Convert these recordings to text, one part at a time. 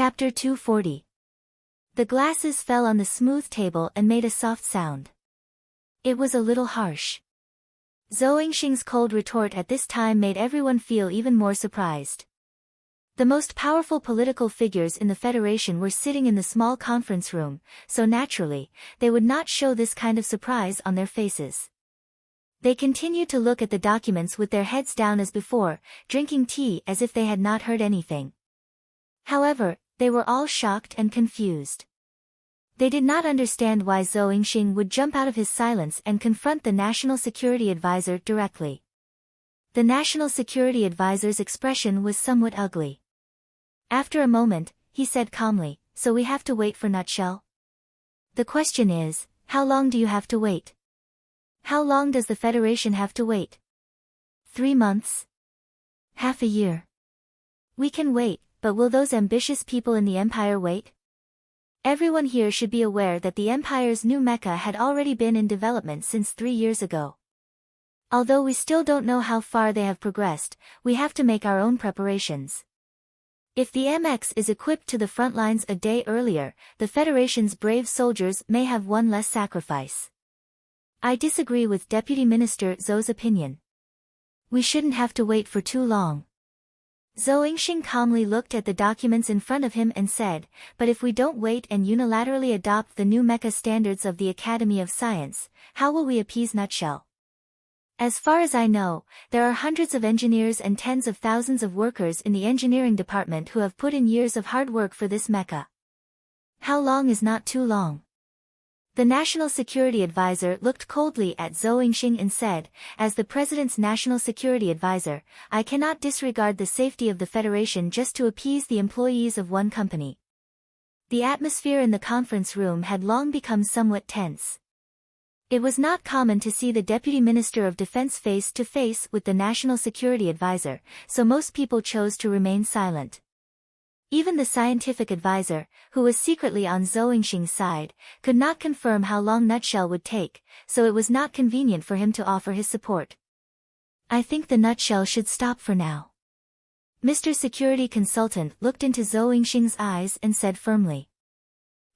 Chapter 240. The glasses fell on the smooth table and made a soft sound. It was a little harsh. Zhou Yingxing's cold retort at this time made everyone feel even more surprised. The most powerful political figures in the Federation were sitting in the small conference room, so naturally, they would not show this kind of surprise on their faces. They continued to look at the documents with their heads down as before, drinking tea as if they had not heard anything. However, they were all shocked and confused. They did not understand why Zhou Yingxing would jump out of his silence and confront the National Security Advisor directly. The National Security Advisor's expression was somewhat ugly. After a moment, he said calmly, "So we have to wait for Nutshell? The question is, how long do you have to wait? How long does the Federation have to wait? 3 months? Half a year? We can wait, but will those ambitious people in the Empire wait? Everyone here should be aware that the Empire's new mecha had already been in development since 3 years ago. Although we still don't know how far they have progressed, we have to make our own preparations. If the MX is equipped to the front lines a day earlier, the Federation's brave soldiers may have one less sacrifice. I disagree with Deputy Minister Zhou's opinion. We shouldn't have to wait for too long." Zhou Yingxing calmly looked at the documents in front of him and said, "But if we don't wait and unilaterally adopt the new mecha standards of the Academy of Science, how will we appease Nutshell? As far as I know, there are hundreds of engineers and tens of thousands of workers in the engineering department who have put in years of hard work for this mecha. How long is not too long?" The National Security Advisor looked coldly at Zhou Yingxing and said, "As the President's National Security Advisor, I cannot disregard the safety of the Federation just to appease the employees of one company." The atmosphere in the conference room had long become somewhat tense. It was not common to see the Deputy Minister of Defense face to face with the National Security Advisor, so most people chose to remain silent. Even the scientific advisor, who was secretly on Zhou Yingxing's side, could not confirm how long Nutshell would take, so it was not convenient for him to offer his support. "I think the Nutshell should stop for now." Mr. Security Consultant looked into Zhou Yingxing's eyes and said firmly.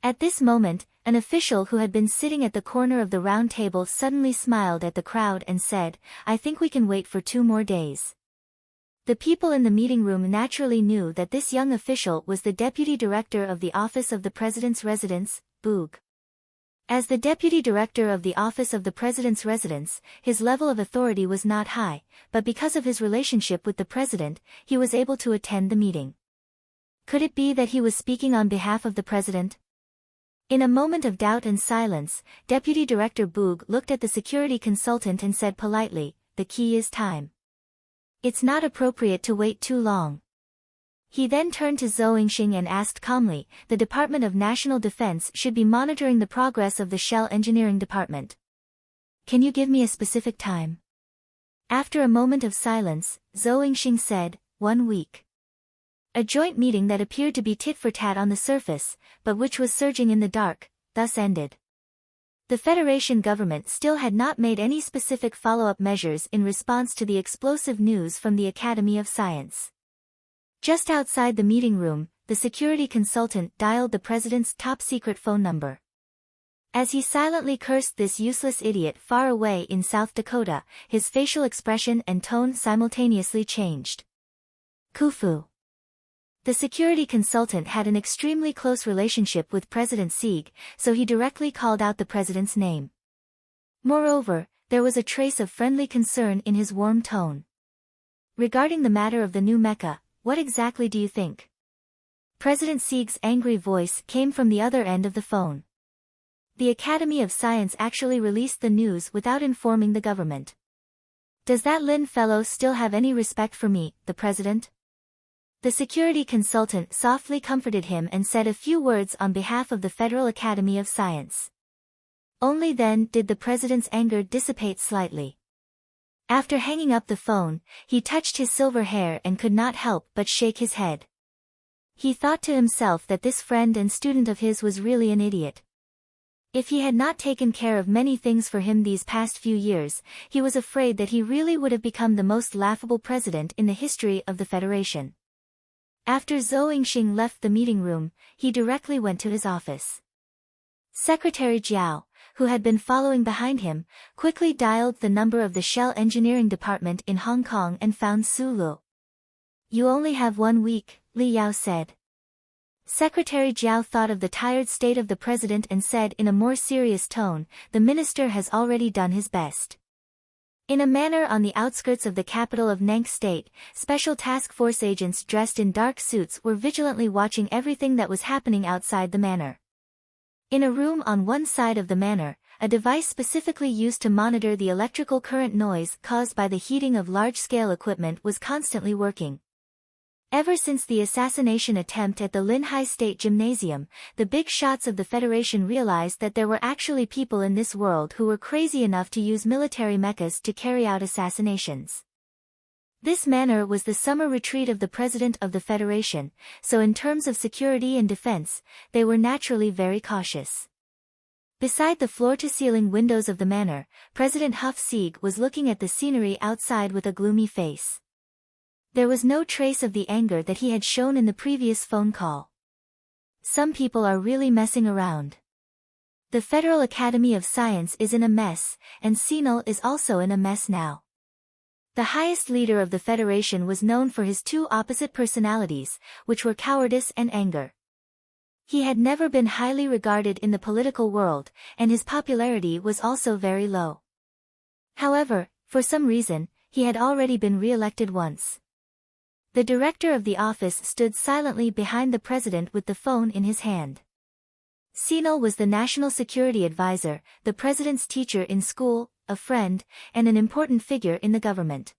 At this moment, an official who had been sitting at the corner of the round table suddenly smiled at the crowd and said, "I think we can wait for 2 more days." The people in the meeting room naturally knew that this young official was the Deputy Director of the Office of the President's Residence, Boog. As the Deputy Director of the Office of the President's Residence, his level of authority was not high, but because of his relationship with the President, he was able to attend the meeting. Could it be that he was speaking on behalf of the President? In a moment of doubt and silence, Deputy Director Boog looked at the security consultant and said politely, "The key is time. It's not appropriate to wait too long." He then turned to Zhou Yingxing and asked calmly, "The Department of National Defense should be monitoring the progress of the Shell Engineering Department. Can you give me a specific time?" After a moment of silence, Zhou Yingxing said, 1 week. A joint meeting that appeared to be tit for tat on the surface, but which was surging in the dark, thus ended. The Federation government still had not made any specific follow-up measures in response to the explosive news from the Academy of Science. Just outside the meeting room, the security consultant dialed the President's top-secret phone number. As he silently cursed this useless idiot far away in South Dakota, his facial expression and tone simultaneously changed. Khufu. The security consultant had an extremely close relationship with President Sieg, so he directly called out the President's name. Moreover, there was a trace of friendly concern in his warm tone. "Regarding the matter of the new mecha, what exactly do you think?" President Sieg's angry voice came from the other end of the phone. "The Academy of Science actually released the news without informing the government. Does that Lin fellow still have any respect for me, the President?" The security consultant softly comforted him and said a few words on behalf of the Federal Academy of Science. Only then did the President's anger dissipate slightly. After hanging up the phone, he touched his silver hair and could not help but shake his head. He thought to himself that this friend and student of his was really an idiot. If he had not taken care of many things for him these past few years, he was afraid that he really would have become the most laughable president in the history of the Federation. After Zhou Yingxing left the meeting room, he directly went to his office. Secretary Jiao, who had been following behind him, quickly dialed the number of the Shell Engineering Department in Hong Kong and found Su Lu. "You only have 1 week," Li Yao said. Secretary Jiao thought of the tired state of the president and said in a more serious tone, "The minister has already done his best." In a manor on the outskirts of the capital of Nank State, special task force agents dressed in dark suits were vigilantly watching everything that was happening outside the manor. In a room on one side of the manor, a device specifically used to monitor the electrical current noise caused by the heating of large-scale equipment was constantly working. Ever since the assassination attempt at the Linhai State Gymnasium, the big shots of the Federation realized that there were actually people in this world who were crazy enough to use military mechas to carry out assassinations. This manor was the summer retreat of the President of the Federation, so in terms of security and defense, they were naturally very cautious. Beside the floor-to-ceiling windows of the manor, President Huff Sieg was looking at the scenery outside with a gloomy face. There was no trace of the anger that he had shown in the previous phone call. Some people are really messing around. The Federal Academy of Science is in a mess, and Sinal is also in a mess now. The highest leader of the Federation was known for his two opposite personalities, which were cowardice and anger. He had never been highly regarded in the political world, and his popularity was also very low. However, for some reason, he had already been re-elected once. The director of the office stood silently behind the president with the phone in his hand. Sinal was the national security advisor, the president's teacher in school, a friend, and an important figure in the government.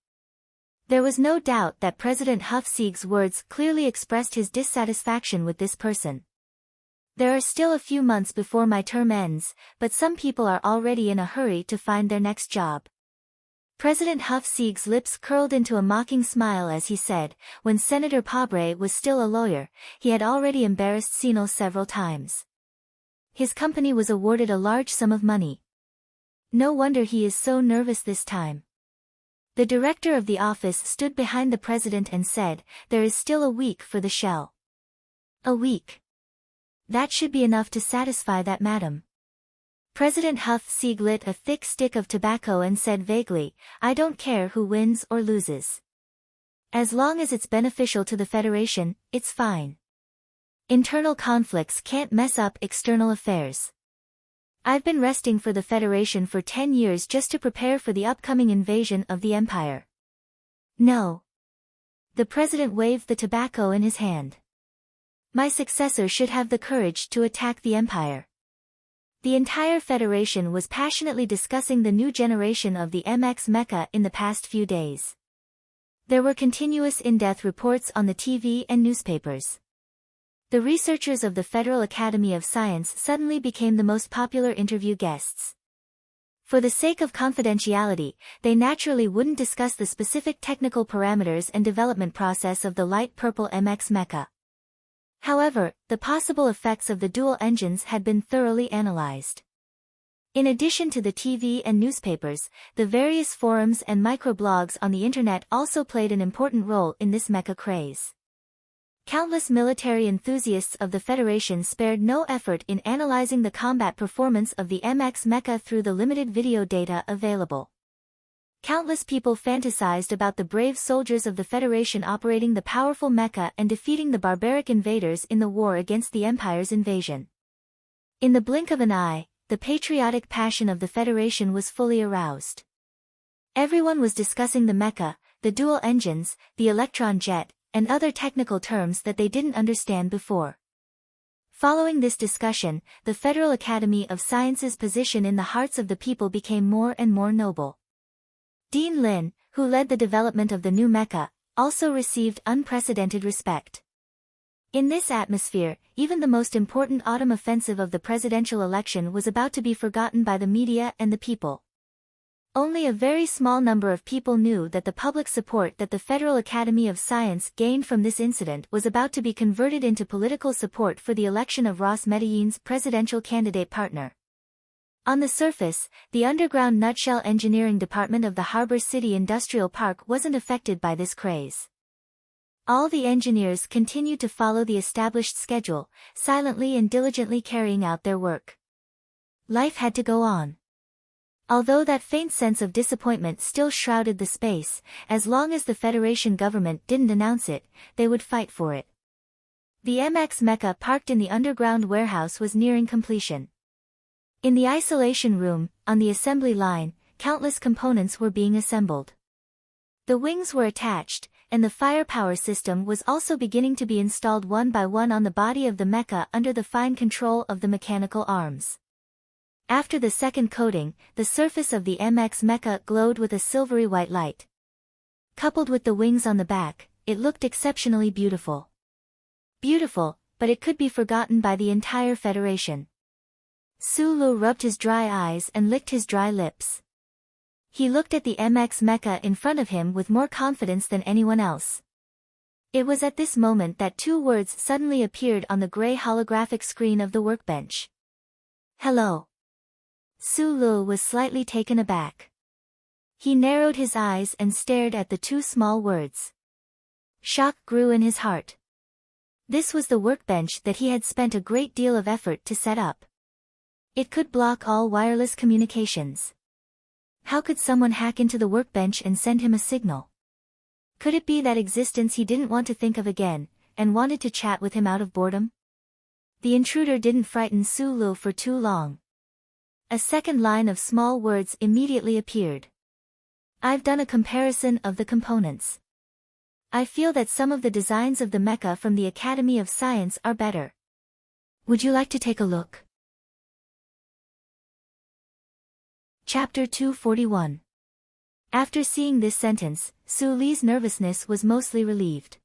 There was no doubt that President Huff Sieg's words clearly expressed his dissatisfaction with this person. "There are still a few months before my term ends, but some people are already in a hurry to find their next job." President Huff Sieg's lips curled into a mocking smile as he said, when Senator Pabre was still a lawyer, he had already embarrassed Sinal several times. His company was awarded a large sum of money. No wonder he is so nervous this time. The director of the office stood behind the president and said, "There is still a week for the shell." "A week? That should be enough to satisfy that madam." President Huff Sieg lit a thick stick of tobacco and said vaguely, "I don't care who wins or loses. As long as it's beneficial to the Federation, it's fine. Internal conflicts can't mess up external affairs. I've been resting for the Federation for 10 years just to prepare for the upcoming invasion of the Empire." "No." The president waved the tobacco in his hand. "My successor should have the courage to attack the Empire." The entire Federation was passionately discussing the new generation of the MX mecha in the past few days. There were continuous in-depth reports on the TV and newspapers. The researchers of the Federal Academy of Science suddenly became the most popular interview guests. For the sake of confidentiality, they naturally wouldn't discuss the specific technical parameters and development process of the light purple MX mecha. However, the possible effects of the dual engines had been thoroughly analyzed. In addition to the TV and newspapers, the various forums and microblogs on the internet also played an important role in this mecha craze. Countless military enthusiasts of the Federation spared no effort in analyzing the combat performance of the MX mecha through the limited video data available. Countless people fantasized about the brave soldiers of the Federation operating the powerful mecha and defeating the barbaric invaders in the war against the Empire's invasion. In the blink of an eye, the patriotic passion of the Federation was fully aroused. Everyone was discussing the mecha, the dual engines, the electron jet, and other technical terms that they didn't understand before. Following this discussion, the Federal Academy of Science's position in the hearts of the people became more and more noble. Dean Lin, who led the development of the new mecha, also received unprecedented respect. In this atmosphere, even the most important autumn offensive of the presidential election was about to be forgotten by the media and the people. Only a very small number of people knew that the public support that the Federal Academy of Science gained from this incident was about to be converted into political support for the election of Ross Medellin's presidential candidate partner. On the surface, the underground nutshell engineering department of the Harbor City Industrial Park wasn't affected by this craze. All the engineers continued to follow the established schedule, silently and diligently carrying out their work. Life had to go on. Although that faint sense of disappointment still shrouded the space, as long as the Federation government didn't announce it, they would fight for it. The MX mecha parked in the underground warehouse was nearing completion. In the isolation room, on the assembly line, countless components were being assembled. The wings were attached, and the firepower system was also beginning to be installed one by one on the body of the mecha under the fine control of the mechanical arms. After the second coating, the surface of the MX mecha glowed with a silvery white light. Coupled with the wings on the back, it looked exceptionally beautiful. Beautiful, but it could be forgotten by the entire Federation. Sulu rubbed his dry eyes and licked his dry lips. He looked at the MX mecha in front of him with more confidence than anyone else. It was at this moment that two words suddenly appeared on the gray holographic screen of the workbench. Hello. Sulu was slightly taken aback. He narrowed his eyes and stared at the two small words. Shock grew in his heart. This was the workbench that he had spent a great deal of effort to set up. It could block all wireless communications. How could someone hack into the workbench and send him a signal? Could it be that existence he didn't want to think of again, and wanted to chat with him out of boredom? The intruder didn't frighten Sulu for too long. A second line of small words immediately appeared. I've done a comparison of the components. I feel that some of the designs of the mecha from the Academy of Science are better. Would you like to take a look? Chapter 241. After seeing this sentence, Su Li's nervousness was mostly relieved.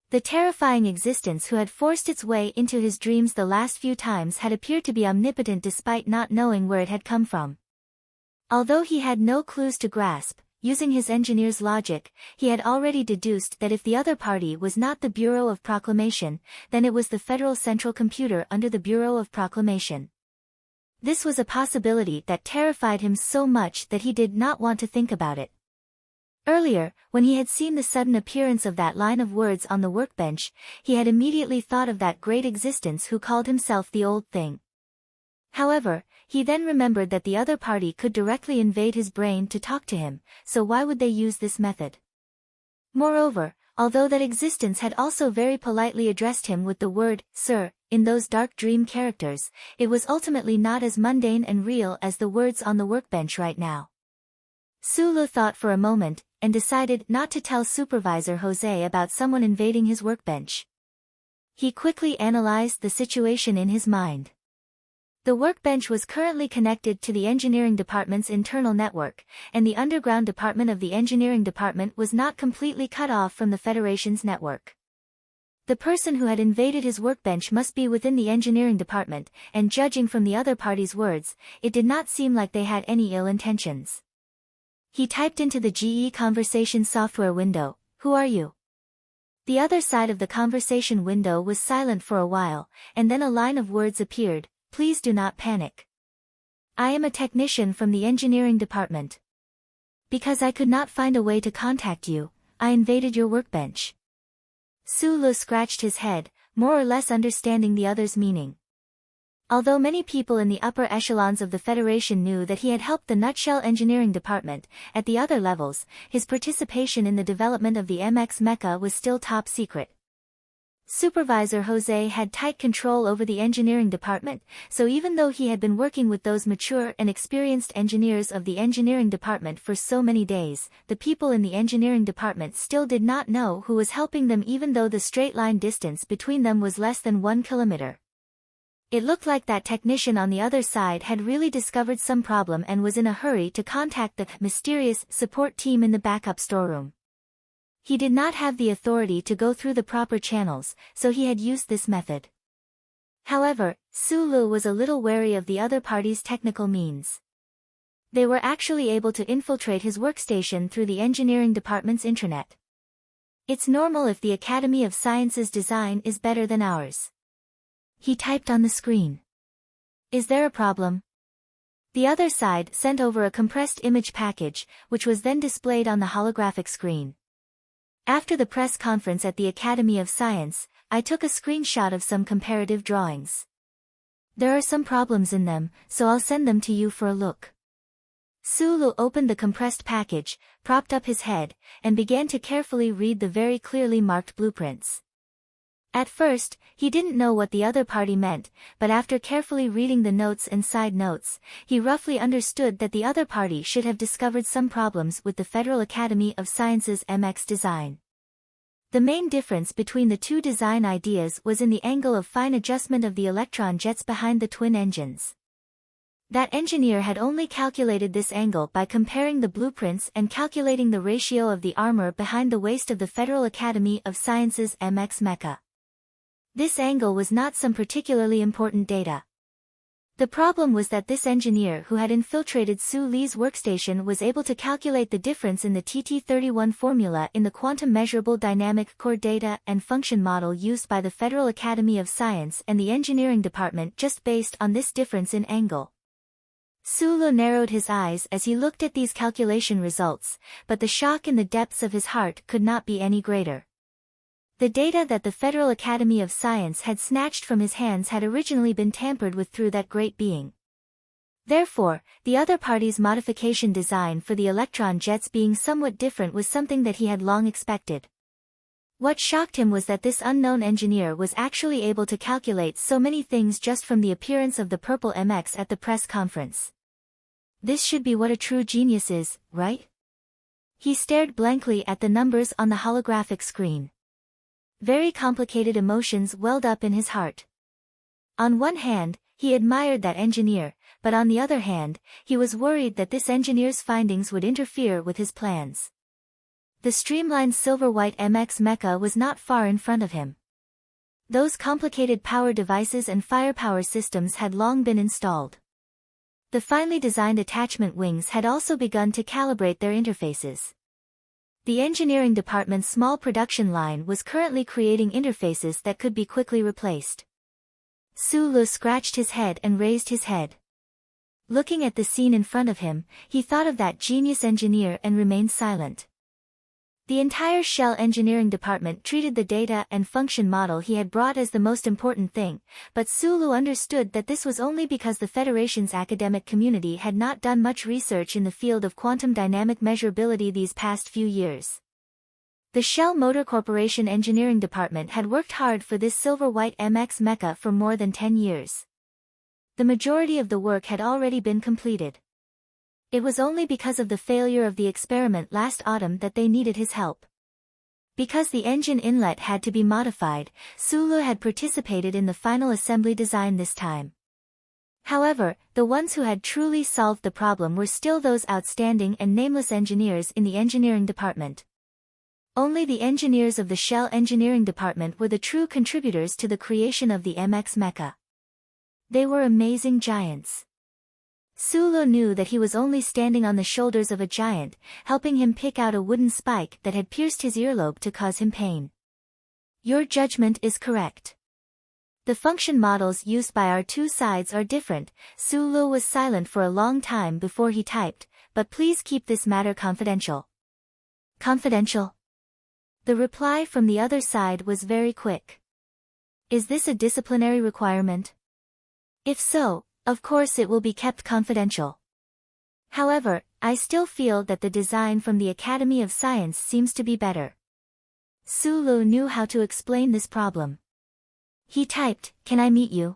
The terrifying existence who had forced its way into his dreams the last few times had appeared to be omnipotent despite not knowing where it had come from. Although he had no clues to grasp, using his engineer's logic, he had already deduced that if the other party was not the Bureau of Proclamation, then it was the Federal Central Computer under the Bureau of Proclamation. This was a possibility that terrified him so much that he did not want to think about it. Earlier, when he had seen the sudden appearance of that line of words on the workbench, he had immediately thought of that great existence who called himself the Old Thing. However, he then remembered that the other party could directly invade his brain to talk to him, so why would they use this method? Moreover, although that existence had also very politely addressed him with the word, sir, in those dark dream characters, it was ultimately not as mundane and real as the words on the workbench right now. Sulu thought for a moment, and decided not to tell Supervisor Jose about someone invading his workbench. He quickly analyzed the situation in his mind. The workbench was currently connected to the engineering department's internal network, and the underground department of the engineering department was not completely cut off from the Federation's network. The person who had invaded his workbench must be within the engineering department, and judging from the other party's words, it did not seem like they had any ill intentions. He typed into the GE conversation software window, "Who are you?" The other side of the conversation window was silent for a while, and then a line of words appeared, "Please do not panic. I am a technician from the engineering department. Because I could not find a way to contact you, I invaded your workbench." Sulu scratched his head, more or less understanding the other's meaning. Although many people in the upper echelons of the Federation knew that he had helped the Nutshell Engineering Department, at the other levels, his participation in the development of the MX mecha was still top secret. Supervisor Jose had tight control over the engineering department, so even though he had been working with those mature and experienced engineers of the engineering department for so many days, the people in the engineering department still did not know who was helping them even though the straight line distance between them was less than 1 kilometer. It looked like that technician on the other side had really discovered some problem and was in a hurry to contact the mysterious support team in the backup storeroom. He did not have the authority to go through the proper channels, so he had used this method. However, Sulu was a little wary of the other party's technical means. They were actually able to infiltrate his workstation through the engineering department's intranet. It's normal if the Academy of Sciences design is better than ours. He typed on the screen. Is there a problem? The other side sent over a compressed image package, which was then displayed on the holographic screen. After the press conference at the Academy of Science, I took a screenshot of some comparative drawings. There are some problems in them, so I'll send them to you for a look. Sulu opened the compressed package, propped up his head, and began to carefully read the very clearly marked blueprints. At first, he didn't know what the other party meant, but after carefully reading the notes and side notes, he roughly understood that the other party should have discovered some problems with the Federal Academy of Sciences MX design. The main difference between the two design ideas was in the angle of fine adjustment of the electron jets behind the twin engines. That engineer had only calculated this angle by comparing the blueprints and calculating the ratio of the armor behind the waist of the Federal Academy of Sciences MX mecha. This angle was not some particularly important data. The problem was that this engineer who had infiltrated Su Li's workstation was able to calculate the difference in the TT31 formula in the quantum measurable dynamic core data and function model used by the Federal Academy of Science and the engineering department just based on this difference in angle. Sulu narrowed his eyes as he looked at these calculation results, but the shock in the depths of his heart could not be any greater. The data that the Federal Academy of Science had snatched from his hands had originally been tampered with through that great being. Therefore, the other party's modification design for the electron jets being somewhat different was something that he had long expected. What shocked him was that this unknown engineer was actually able to calculate so many things just from the appearance of the purple MX at the press conference. This should be what a true genius is, right? He stared blankly at the numbers on the holographic screen. Very complicated emotions welled up in his heart. On one hand, he admired that engineer, but on the other hand, he was worried that this engineer's findings would interfere with his plans. The streamlined silver-white MX mecha was not far in front of him. Those complicated power devices and firepower systems had long been installed. The finely designed attachment wings had also begun to calibrate their interfaces. The engineering department's small production line was currently creating interfaces that could be quickly replaced. Sulu scratched his head and raised his head. Looking at the scene in front of him, he thought of that genius engineer and remained silent. The entire Shell engineering department treated the data and function model he had brought as the most important thing, but Sulu understood that this was only because the Federation's academic community had not done much research in the field of quantum dynamic measurability these past few years. The Shell Motor Corporation engineering department had worked hard for this silver-white MX mecha for more than 10 years. The majority of the work had already been completed. It was only because of the failure of the experiment last autumn that they needed his help. Because the engine inlet had to be modified, Sulu had participated in the final assembly design this time. However, the ones who had truly solved the problem were still those outstanding and nameless engineers in the engineering department. Only the engineers of the Shell engineering department were the true contributors to the creation of the MX mecha. They were amazing giants. Sulu knew that he was only standing on the shoulders of a giant, helping him pick out a wooden spike that had pierced his earlobe to cause him pain. Your judgment is correct. The function models used by our two sides are different. Sulu was silent for a long time before he typed, but please keep this matter confidential. Confidential? The reply from the other side was very quick. Is this a disciplinary requirement? If so, of course it will be kept confidential. However, I still feel that the design from the Academy of Science seems to be better. Sulu knew how to explain this problem. He typed, "Can I meet you?"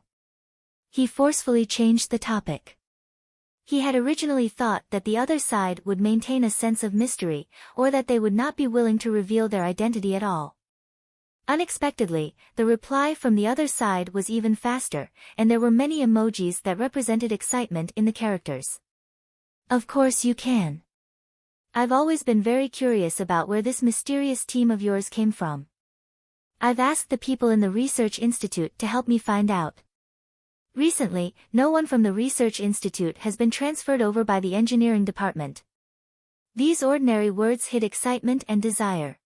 He forcefully changed the topic. He had originally thought that the other side would maintain a sense of mystery, or that they would not be willing to reveal their identity at all. Unexpectedly, the reply from the other side was even faster, and there were many emojis that represented excitement in the characters. Of course you can. I've always been very curious about where this mysterious team of yours came from. I've asked the people in the Research Institute to help me find out. Recently, no one from the Research Institute has been transferred over by the engineering department. These ordinary words hid excitement and desire.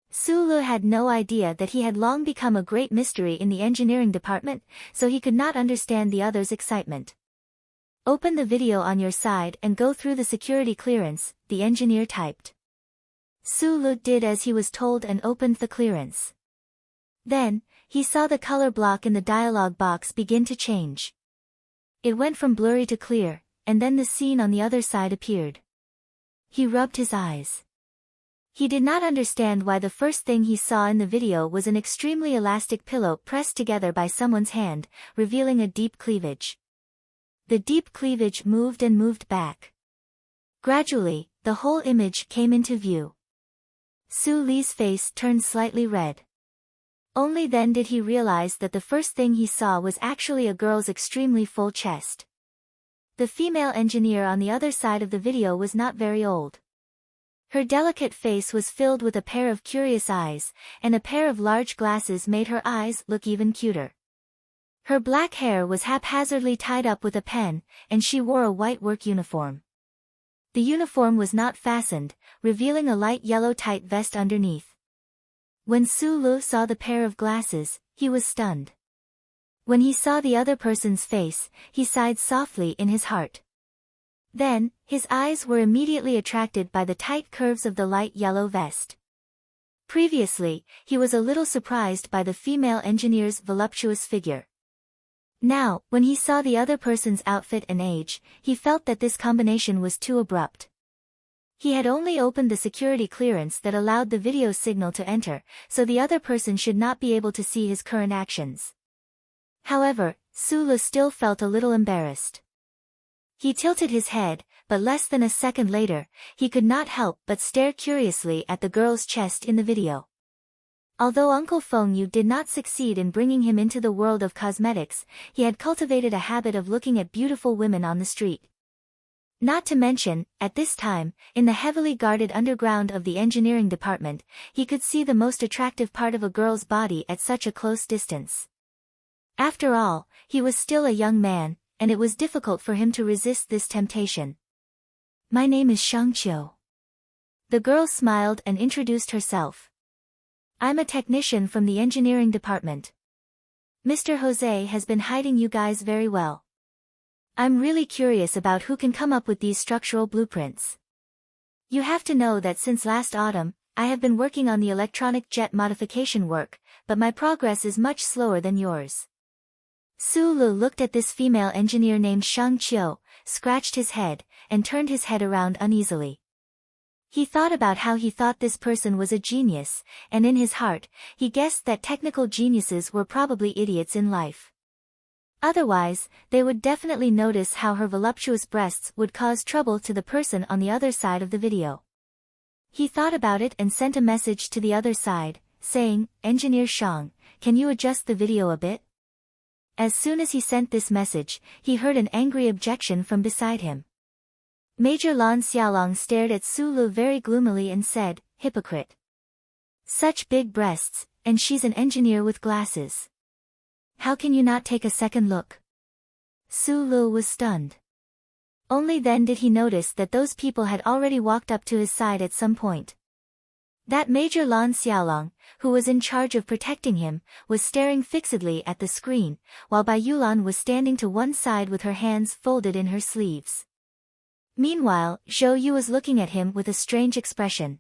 Sulu had no idea that he had long become a great mystery in the engineering department, so he could not understand the other's excitement. Open the video on your side and go through the security clearance, the engineer typed. Su-lu did as he was told and opened the clearance. Then, he saw the color block in the dialog box begin to change. It went from blurry to clear, and then the scene on the other side appeared. He rubbed his eyes. He did not understand why the first thing he saw in the video was an extremely elastic pillow pressed together by someone's hand, revealing a deep cleavage. The deep cleavage moved and moved back. Gradually, the whole image came into view. Su-li's face turned slightly red. Only then did he realize that the first thing he saw was actually a girl's extremely full chest. The female engineer on the other side of the video was not very old. Her delicate face was filled with a pair of curious eyes, and a pair of large glasses made her eyes look even cuter. Her black hair was haphazardly tied up with a pen, and she wore a white work uniform. The uniform was not fastened, revealing a light yellow tight vest underneath. When Su-lu saw the pair of glasses, he was stunned. When he saw the other person's face, he sighed softly in his heart. Then, his eyes were immediately attracted by the tight curves of the light yellow vest. Previously, he was a little surprised by the female engineer's voluptuous figure. Now, when he saw the other person's outfit and age, he felt that this combination was too abrupt. He had only opened the security clearance that allowed the video signal to enter, so the other person should not be able to see his current actions. However, Su-lu still felt a little embarrassed. He tilted his head, but less than a second later, he could not help but stare curiously at the girl's chest in the video. Although Uncle Feng Yu did not succeed in bringing him into the world of cosmetics, he had cultivated a habit of looking at beautiful women on the street. Not to mention, at this time, in the heavily guarded underground of the engineering department, he could see the most attractive part of a girl's body at such a close distance. After all, he was still a young man, and it was difficult for him to resist this temptation. "My name is Shang Qiu." The girl smiled and introduced herself. "I'm a technician from the engineering department. Mr. Jose has been hiding you guys very well. I'm really curious about who can come up with these structural blueprints. You have to know that since last autumn, I have been working on the electronic jet modification work, but my progress is much slower than yours." Su-lu looked at this female engineer named Shang Qiu, scratched his head, and turned his head around uneasily. He thought about how he thought this person was a genius, and in his heart, he guessed that technical geniuses were probably idiots in life. Otherwise, they would definitely notice how her voluptuous breasts would cause trouble to the person on the other side of the video. He thought about it and sent a message to the other side, saying, "Engineer Shang, can you adjust the video a bit?" As soon as he sent this message, he heard an angry objection from beside him. Major Lan Xiaolong stared at Su-lu very gloomily and said, "Hypocrite. Such big breasts, and she's an engineer with glasses. How can you not take a second look?" Su-lu was stunned. Only then did he notice that those people had already walked up to his side at some point. That Major Lan Xiaolong, who was in charge of protecting him, was staring fixedly at the screen, while Bai Yulan was standing to one side with her hands folded in her sleeves. Meanwhile, Zhou Yu was looking at him with a strange expression.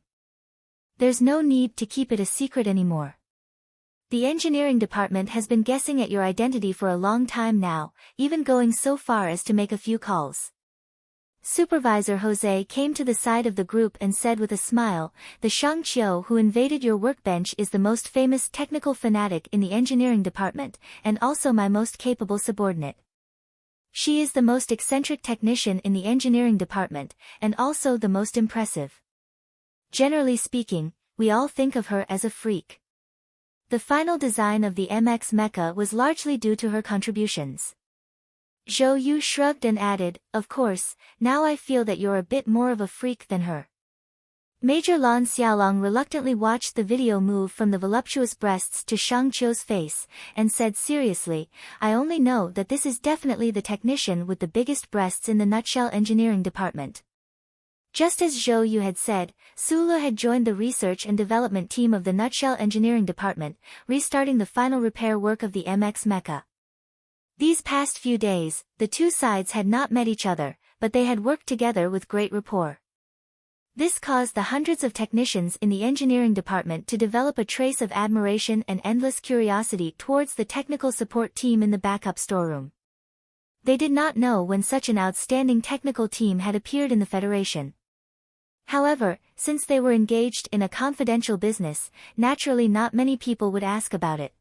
"There's no need to keep it a secret anymore. The engineering department has been guessing at your identity for a long time now, even going so far as to make a few calls." Supervisor Jose came to the side of the group and said with a smile, "The Shang Qiu who invaded your workbench is the most famous technical fanatic in the engineering department, and also my most capable subordinate. She is the most eccentric technician in the engineering department, and also the most impressive. Generally speaking, we all think of her as a freak." The final design of the MX mecha was largely due to her contributions. Zhou Yu shrugged and added, "Of course, now I feel that you're a bit more of a freak than her." Major Lan Xiaolong reluctantly watched the video move from the voluptuous breasts to Shang Qiu's face, and said seriously, "I only know that this is definitely the technician with the biggest breasts in the nutshell engineering department." Just as Zhou Yu had said, Su-lu had joined the research and development team of the nutshell engineering department, restarting the final repair work of the MX mecha. These past few days, the two sides had not met each other, but they had worked together with great rapport. This caused the hundreds of technicians in the engineering department to develop a trace of admiration and endless curiosity towards the technical support team in the backup storeroom. They did not know when such an outstanding technical team had appeared in the Federation. However, since they were engaged in a confidential business, naturally not many people would ask about it.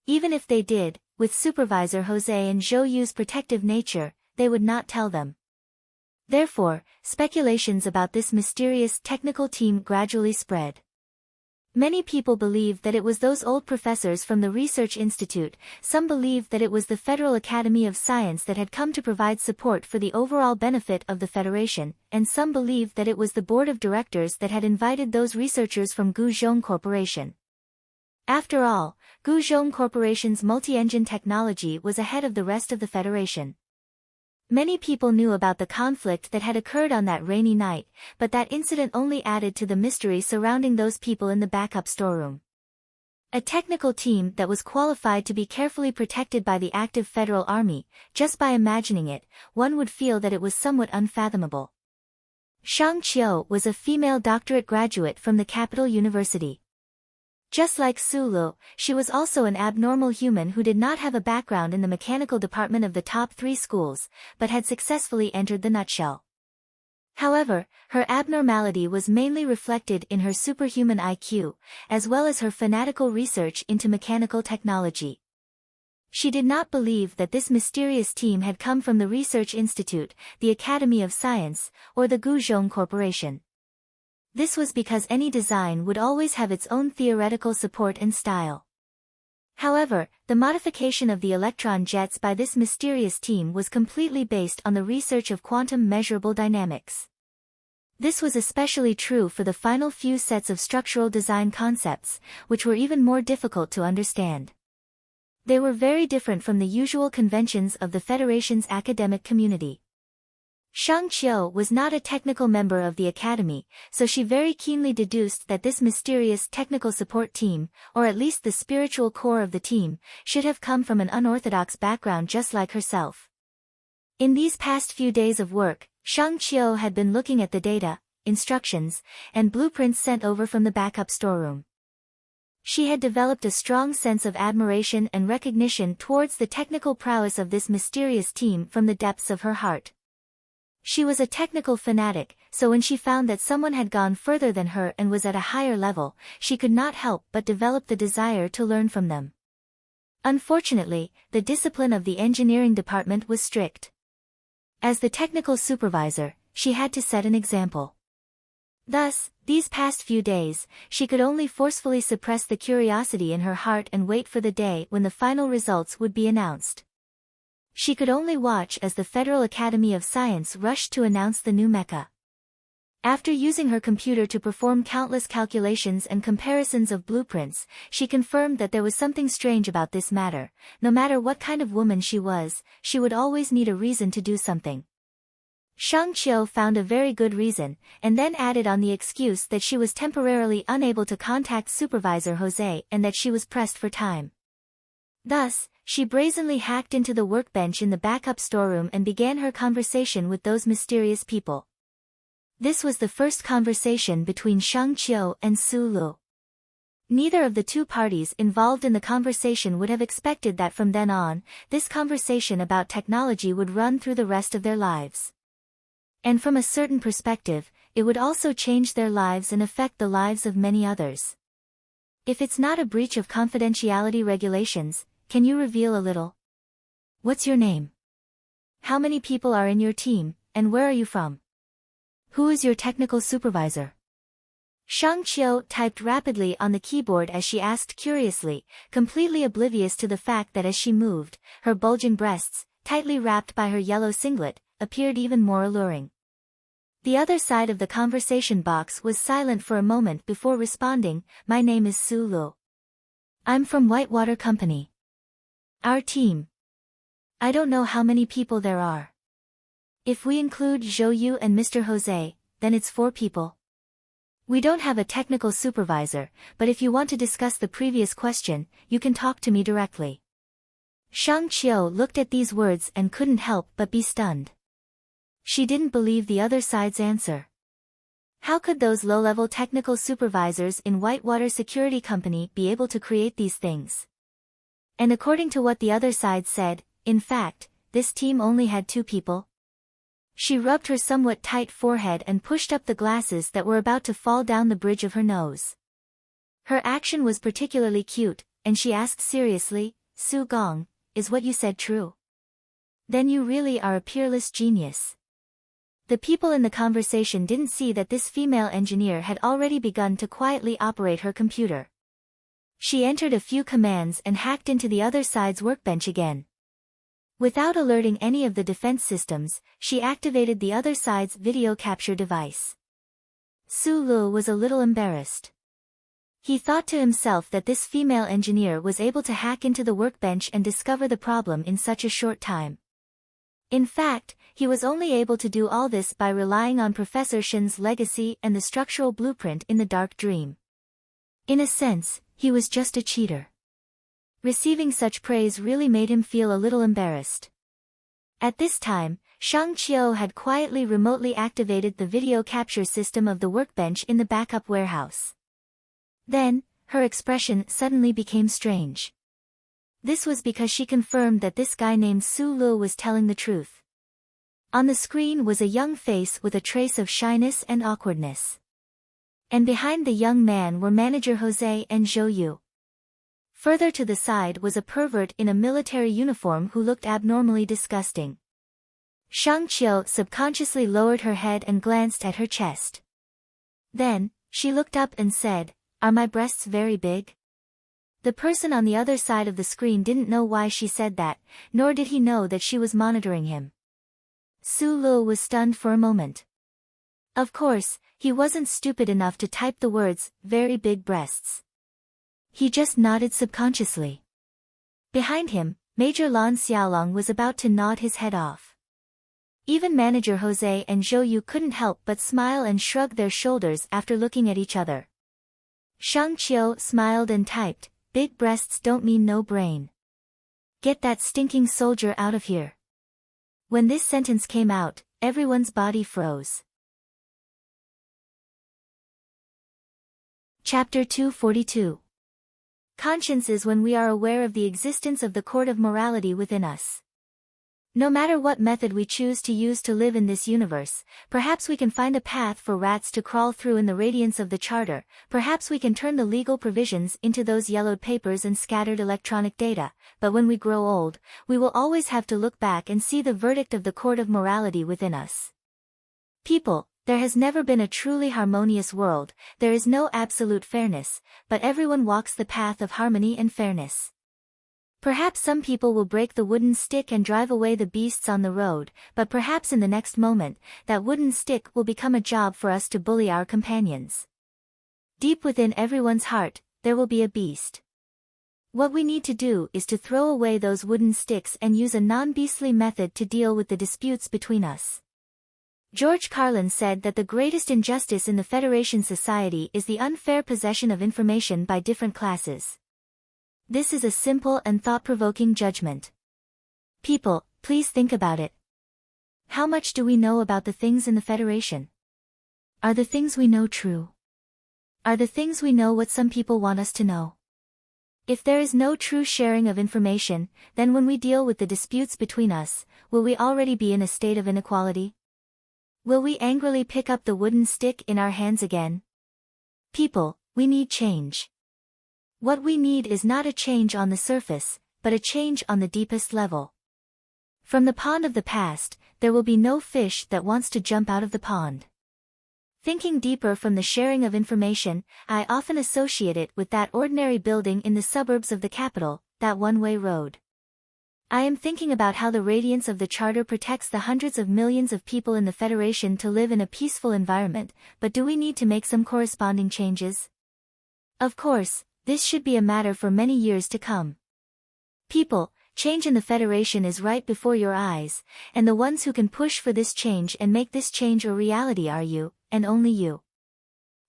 Even if they did, with Supervisor Jose and Zhou Yu's protective nature, they would not tell them. Therefore, speculations about this mysterious technical team gradually spread. Many people believed that it was those old professors from the Research Institute, some believed that it was the Federal Academy of Science that had come to provide support for the overall benefit of the Federation, and some believed that it was the Board of Directors that had invited those researchers from Guzhong Corporation. After all, Guzhong Corporation's multi-engine technology was ahead of the rest of the Federation. Many people knew about the conflict that had occurred on that rainy night, but that incident only added to the mystery surrounding those people in the backup storeroom. A technical team that was qualified to be carefully protected by the active Federal Army, just by imagining it, one would feel that it was somewhat unfathomable. Shang Qiu was a female doctorate graduate from the capital university. Just like Su Lu, she was also an abnormal human who did not have a background in the mechanical department of the top 3 schools, but had successfully entered the nutshell. However, her abnormality was mainly reflected in her superhuman IQ, as well as her fanatical research into mechanical technology. She did not believe that this mysterious team had come from the Research Institute, the Academy of Science, or the Guzhong Corporation. This was because any design would always have its own theoretical support and style. However, the modification of the electron jets by this mysterious team was completely based on the research of quantum measurable dynamics. This was especially true for the final few sets of structural design concepts, which were even more difficult to understand. They were very different from the usual conventions of the Federation's academic community. Shang Qiu was not a technical member of the academy, so she very keenly deduced that this mysterious technical support team, or at least the spiritual core of the team, should have come from an unorthodox background just like herself. In these past few days of work, Shang Qiu had been looking at the data, instructions, and blueprints sent over from the backup storeroom. She had developed a strong sense of admiration and recognition towards the technical prowess of this mysterious team from the depths of her heart. She was a technical fanatic, so when she found that someone had gone further than her and was at a higher level, she could not help but develop the desire to learn from them. Unfortunately, the discipline of the engineering department was strict. As the technical supervisor, she had to set an example. Thus, these past few days, she could only forcefully suppress the curiosity in her heart and wait for the day when the final results would be announced. She could only watch as the Federal Academy of Science rushed to announce the new mecha. After using her computer to perform countless calculations and comparisons of blueprints, she confirmed that there was something strange about this matter. No matter what kind of woman she was, she would always need a reason to do something. Shang Qiu found a very good reason, and then added on the excuse that she was temporarily unable to contact Supervisor Jose and that she was pressed for time. Thus, she brazenly hacked into the workbench in the backup storeroom and began her conversation with those mysterious people. This was the first conversation between Shang Qiu and Su Lu. Neither of the two parties involved in the conversation would have expected that from then on, this conversation about technology would run through the rest of their lives. And from a certain perspective, it would also change their lives and affect the lives of many others. If it's not a breach of confidentiality regulations, can you reveal a little? What's your name? How many people are in your team, and where are you from? Who is your technical supervisor? Shang Qiu typed rapidly on the keyboard as she asked curiously, completely oblivious to the fact that as she moved, her bulging breasts, tightly wrapped by her yellow singlet, appeared even more alluring. The other side of the conversation box was silent for a moment before responding, "My name is Su Lu. I'm from Whitewater Company. Our team. I don't know how many people there are. If we include Zhou Yu and Mr. Jose, then it's 4 people. We don't have a technical supervisor, but if you want to discuss the previous question, you can talk to me directly." Shang Qiu looked at these words and couldn't help but be stunned. She didn't believe the other side's answer. How could those low-level technical supervisors in Whitewater Security Company be able to create these things? And according to what the other side said, in fact, this team only had 2 people. She rubbed her somewhat tight forehead and pushed up the glasses that were about to fall down the bridge of her nose. Her action was particularly cute, and she asked seriously, Su Gong, is what you said true? Then you really are a peerless genius. The people in the conversation didn't see that this female engineer had already begun to quietly operate her computer. She entered a few commands and hacked into the other side's workbench again. Without alerting any of the defense systems, she activated the other side's video capture device. Su Lu was a little embarrassed. He thought to himself that this female engineer was able to hack into the workbench and discover the problem in such a short time. In fact, he was only able to do all this by relying on Professor Shin's legacy and the structural blueprint in the dark dream. In a sense, he was just a cheater. Receiving such praise really made him feel a little embarrassed. At this time, Shang Qiu had quietly remotely activated the video capture system of the workbench in the backup warehouse. Then, her expression suddenly became strange. This was because she confirmed that this guy named Su Lu was telling the truth. On the screen was a young face with a trace of shyness and awkwardness. And behind the young man were manager Jose and Zhou Yu. Further to the side was a pervert in a military uniform who looked abnormally disgusting. Shang Qiu subconsciously lowered her head and glanced at her chest. Then, she looked up and said, "Are my breasts very big?" The person on the other side of the screen didn't know why she said that, nor did he know that she was monitoring him. Su Lu was stunned for a moment. Of course, he wasn't stupid enough to type the words, "very big breasts." He just nodded subconsciously. Behind him, Major Lan Xiaolong was about to nod his head off. Even Manager Jose and Zhou Yu couldn't help but smile and shrug their shoulders after looking at each other. Shang Qiu smiled and typed, "Big breasts don't mean no brain. Get that stinking soldier out of here." When this sentence came out, everyone's body froze. Chapter 242. Conscience is when we are aware of the existence of the court of morality within us. No matter what method we choose to use to live in this universe, perhaps we can find a path for rats to crawl through in the radiance of the charter, perhaps we can turn the legal provisions into those yellowed papers and scattered electronic data, but when we grow old, we will always have to look back and see the verdict of the court of morality within us. People, there has never been a truly harmonious world, there is no absolute fairness, but everyone walks the path of harmony and fairness. Perhaps some people will break the wooden stick and drive away the beasts on the road, but perhaps in the next moment, that wooden stick will become a job for us to bully our companions. Deep within everyone's heart, there will be a beast. What we need to do is to throw away those wooden sticks and use a non-beastly method to deal with the disputes between us. George Carlin said that the greatest injustice in the Federation society is the unfair possession of information by different classes. This is a simple and thought-provoking judgment. People, please think about it. How much do we know about the things in the Federation? Are the things we know true? Are the things we know what some people want us to know? If there is no true sharing of information, then when we deal with the disputes between us, will we already be in a state of inequality? Will we angrily pick up the wooden stick in our hands again? People, we need change. What we need is not a change on the surface, but a change on the deepest level. From the pond of the past, there will be no fish that wants to jump out of the pond. Thinking deeper from the sharing of information, I often associate it with that ordinary building in the suburbs of the capital, that one-way road. I am thinking about how the radiance of the Charter protects the hundreds of millions of people in the Federation to live in a peaceful environment, but do we need to make some corresponding changes? Of course, this should be a matter for many years to come. People, change in the Federation is right before your eyes, and the ones who can push for this change and make this change a reality are you, and only you.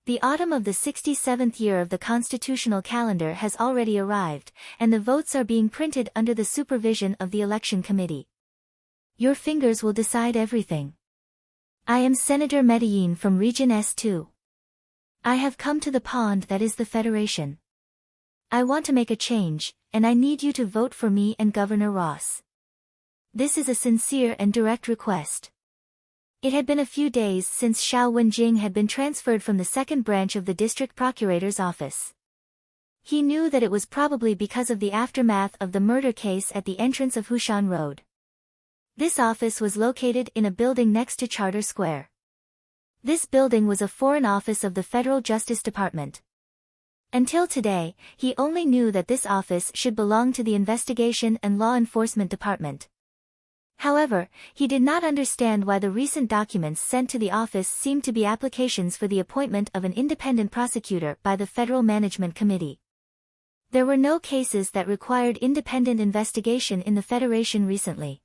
The autumn of the 67th year of the constitutional calendar has already arrived, and the votes are being printed under the supervision of the election committee. Your fingers will decide everything. I am Senator Medellin from Region S2. I have come to the pond that is the Federation. I want to make a change, and I need you to vote for me and Governor Ross. This is a sincere and direct request. It had been a few days since Xiao Wenjing had been transferred from the second branch of the district procurator's office. He knew that it was probably because of the aftermath of the murder case at the entrance of Hushan Road. This office was located in a building next to Charter Square. This building was a foreign office of the Federal Justice Department. Until today, he only knew that this office should belong to the Investigation and Law Enforcement Department. However, he did not understand why the recent documents sent to the office seemed to be applications for the appointment of an independent prosecutor by the Federal Management Committee. There were no cases that required independent investigation in the Federation recently.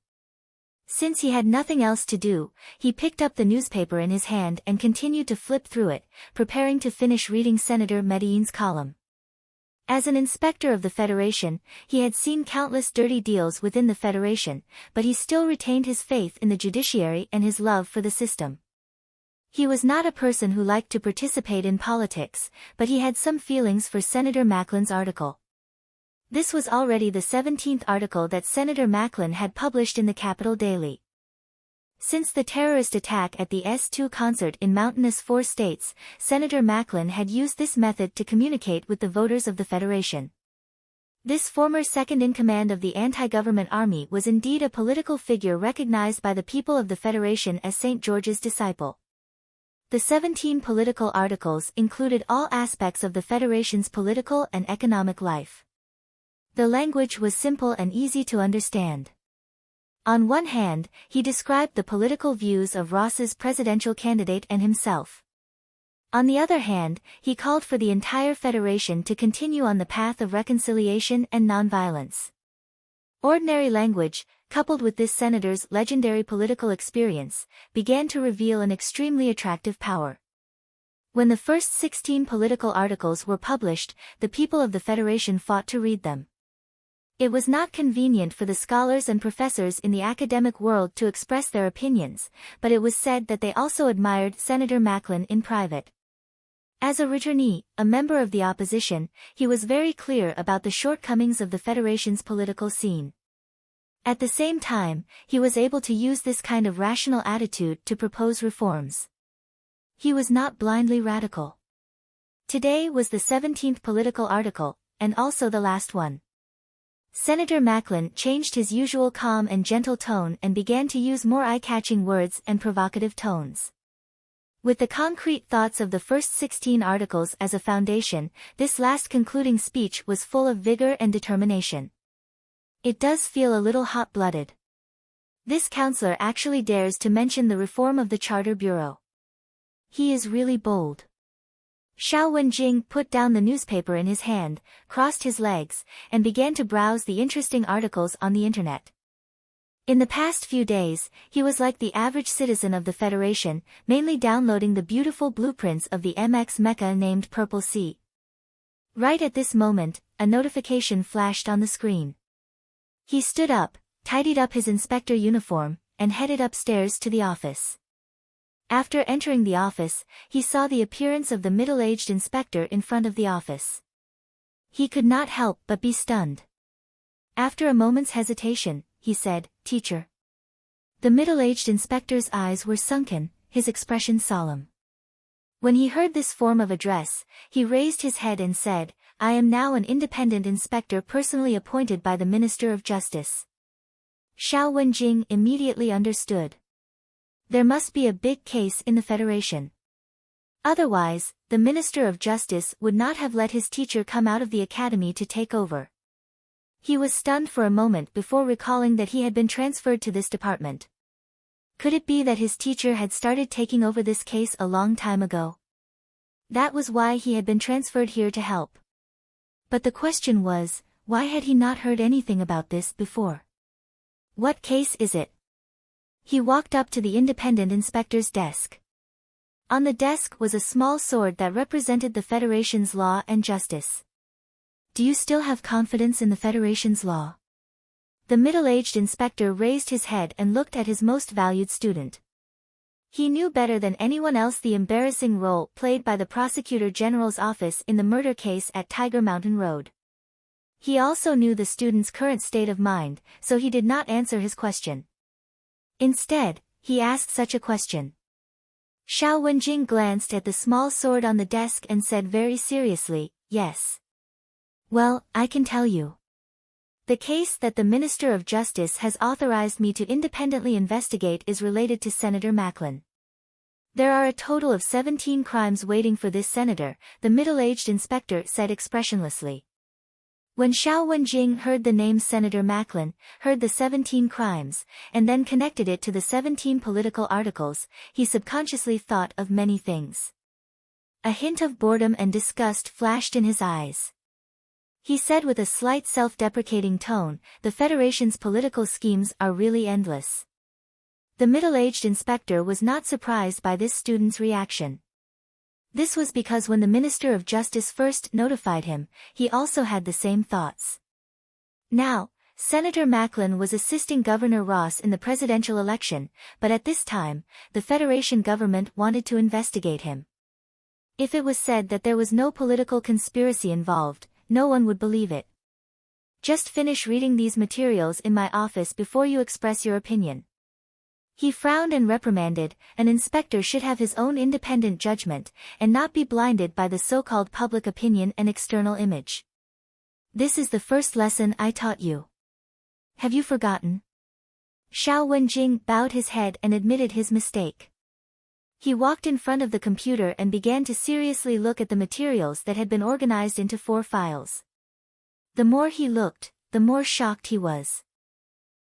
Since he had nothing else to do, he picked up the newspaper in his hand and continued to flip through it, preparing to finish reading Senator Medellin's column. As an inspector of the Federation, he had seen countless dirty deals within the Federation, but he still retained his faith in the judiciary and his love for the system. He was not a person who liked to participate in politics, but he had some feelings for Senator Macklin's article. This was already the 17th article that Senator Macklin had published in the Capital Daily. Since the terrorist attack at the S2 concert in mountainous 4 states, Senator Macklin had used this method to communicate with the voters of the Federation. This former second-in-command of the anti-government army was indeed a political figure recognized by the people of the Federation as St. George's disciple. The 17 political articles included all aspects of the Federation's political and economic life. The language was simple and easy to understand. On one hand, he described the political views of Ross's presidential candidate and himself. On the other hand, he called for the entire Federation to continue on the path of reconciliation and nonviolence. Ordinary language, coupled with this senator's legendary political experience, began to reveal an extremely attractive power. When the first 16 political articles were published, the people of the Federation fought to read them. It was not convenient for the scholars and professors in the academic world to express their opinions, but it was said that they also admired Senator Macklin in private. As a returnee, a member of the opposition, he was very clear about the shortcomings of the Federation's political scene. At the same time, he was able to use this kind of rational attitude to propose reforms. He was not blindly radical. Today was the 17th political article, and also the last one. Senator Macklin changed his usual calm and gentle tone and began to use more eye-catching words and provocative tones. With the concrete thoughts of the first 16 articles as a foundation, this last concluding speech was full of vigor and determination. It does feel a little hot-blooded. This counselor actually dares to mention the reform of the Charter Bureau. He is really bold. Xiao Wenjing put down the newspaper in his hand, crossed his legs, and began to browse the interesting articles on the internet. In the past few days, he was like the average citizen of the Federation, mainly downloading the beautiful blueprints of the MX mecha named Purple Sea. Right at this moment, a notification flashed on the screen. He stood up, tidied up his inspector uniform, and headed upstairs to the office. After entering the office, he saw the appearance of the middle-aged inspector in front of the office. He could not help but be stunned. After a moment's hesitation, he said, "Teacher." The middle-aged inspector's eyes were sunken, his expression solemn. When he heard this form of address, he raised his head and said, "I am now an independent inspector personally appointed by the Minister of Justice." Xiao Wenjing immediately understood. There must be a big case in the Federation. Otherwise, the Minister of Justice would not have let his teacher come out of the academy to take over. He was stunned for a moment before recalling that he had been transferred to this department. Could it be that his teacher had started taking over this case a long time ago? That was why he had been transferred here to help. But the question was, why had he not heard anything about this before? What case is it? He walked up to the independent inspector's desk. On the desk was a small sword that represented the Federation's law and justice. Do you still have confidence in the Federation's law? The middle-aged inspector raised his head and looked at his most valued student. He knew better than anyone else the embarrassing role played by the Prosecutor General's office in the murder case at Tiger Mountain Road. He also knew the student's current state of mind, so he did not answer his question. Instead, he asked such a question. Xiao Wenjing glanced at the small sword on the desk and said very seriously, "Yes." "Well, I can tell you. The case that the Minister of Justice has authorized me to independently investigate is related to Senator Macklin. There are a total of 17 crimes waiting for this senator," the middle-aged inspector said expressionlessly. When Xiao Wenjing heard the name Senator Macklin, heard the 17 crimes, and then connected it to the 17 political articles, he subconsciously thought of many things. A hint of boredom and disgust flashed in his eyes. He said with a slight self-deprecating tone, "The Federation's political schemes are really endless." The middle-aged inspector was not surprised by this student's reaction. This was because when the Minister of Justice first notified him, he also had the same thoughts. Now, Senator Macklin was assisting Governor Ross in the presidential election, but at this time, the Federation government wanted to investigate him. If it was said that there was no political conspiracy involved, no one would believe it. "Just finish reading these materials in my office before you express your opinion." He frowned and reprimanded. An inspector should have his own independent judgment, and not be blinded by the so-called public opinion and external image. "This is the first lesson I taught you. Have you forgotten?" Xiao Wenjing bowed his head and admitted his mistake. He walked in front of the computer and began to seriously look at the materials that had been organized into 4 files. The more he looked, the more shocked he was.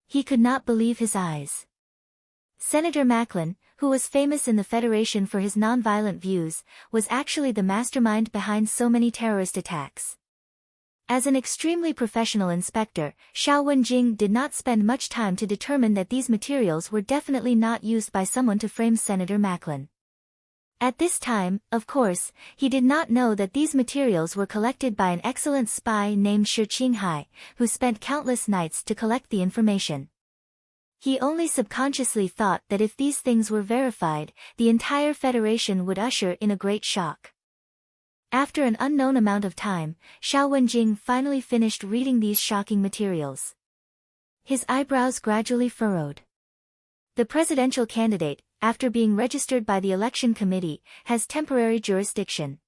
He could not believe his eyes. Senator Macklin, who was famous in the Federation for his nonviolent views, was actually the mastermind behind so many terrorist attacks. As an extremely professional inspector, Xiao Wenjing did not spend much time to determine that these materials were definitely not used by someone to frame Senator Macklin. At this time, of course, he did not know that these materials were collected by an excellent spy named Shi Qinghai, who spent countless nights to collect the information. He only subconsciously thought that if these things were verified, the entire Federation would usher in a great shock. After an unknown amount of time, Xiao Wenjing finally finished reading these shocking materials. His eyebrows gradually furrowed. The presidential candidate, after being registered by the election committee, has temporary jurisdiction.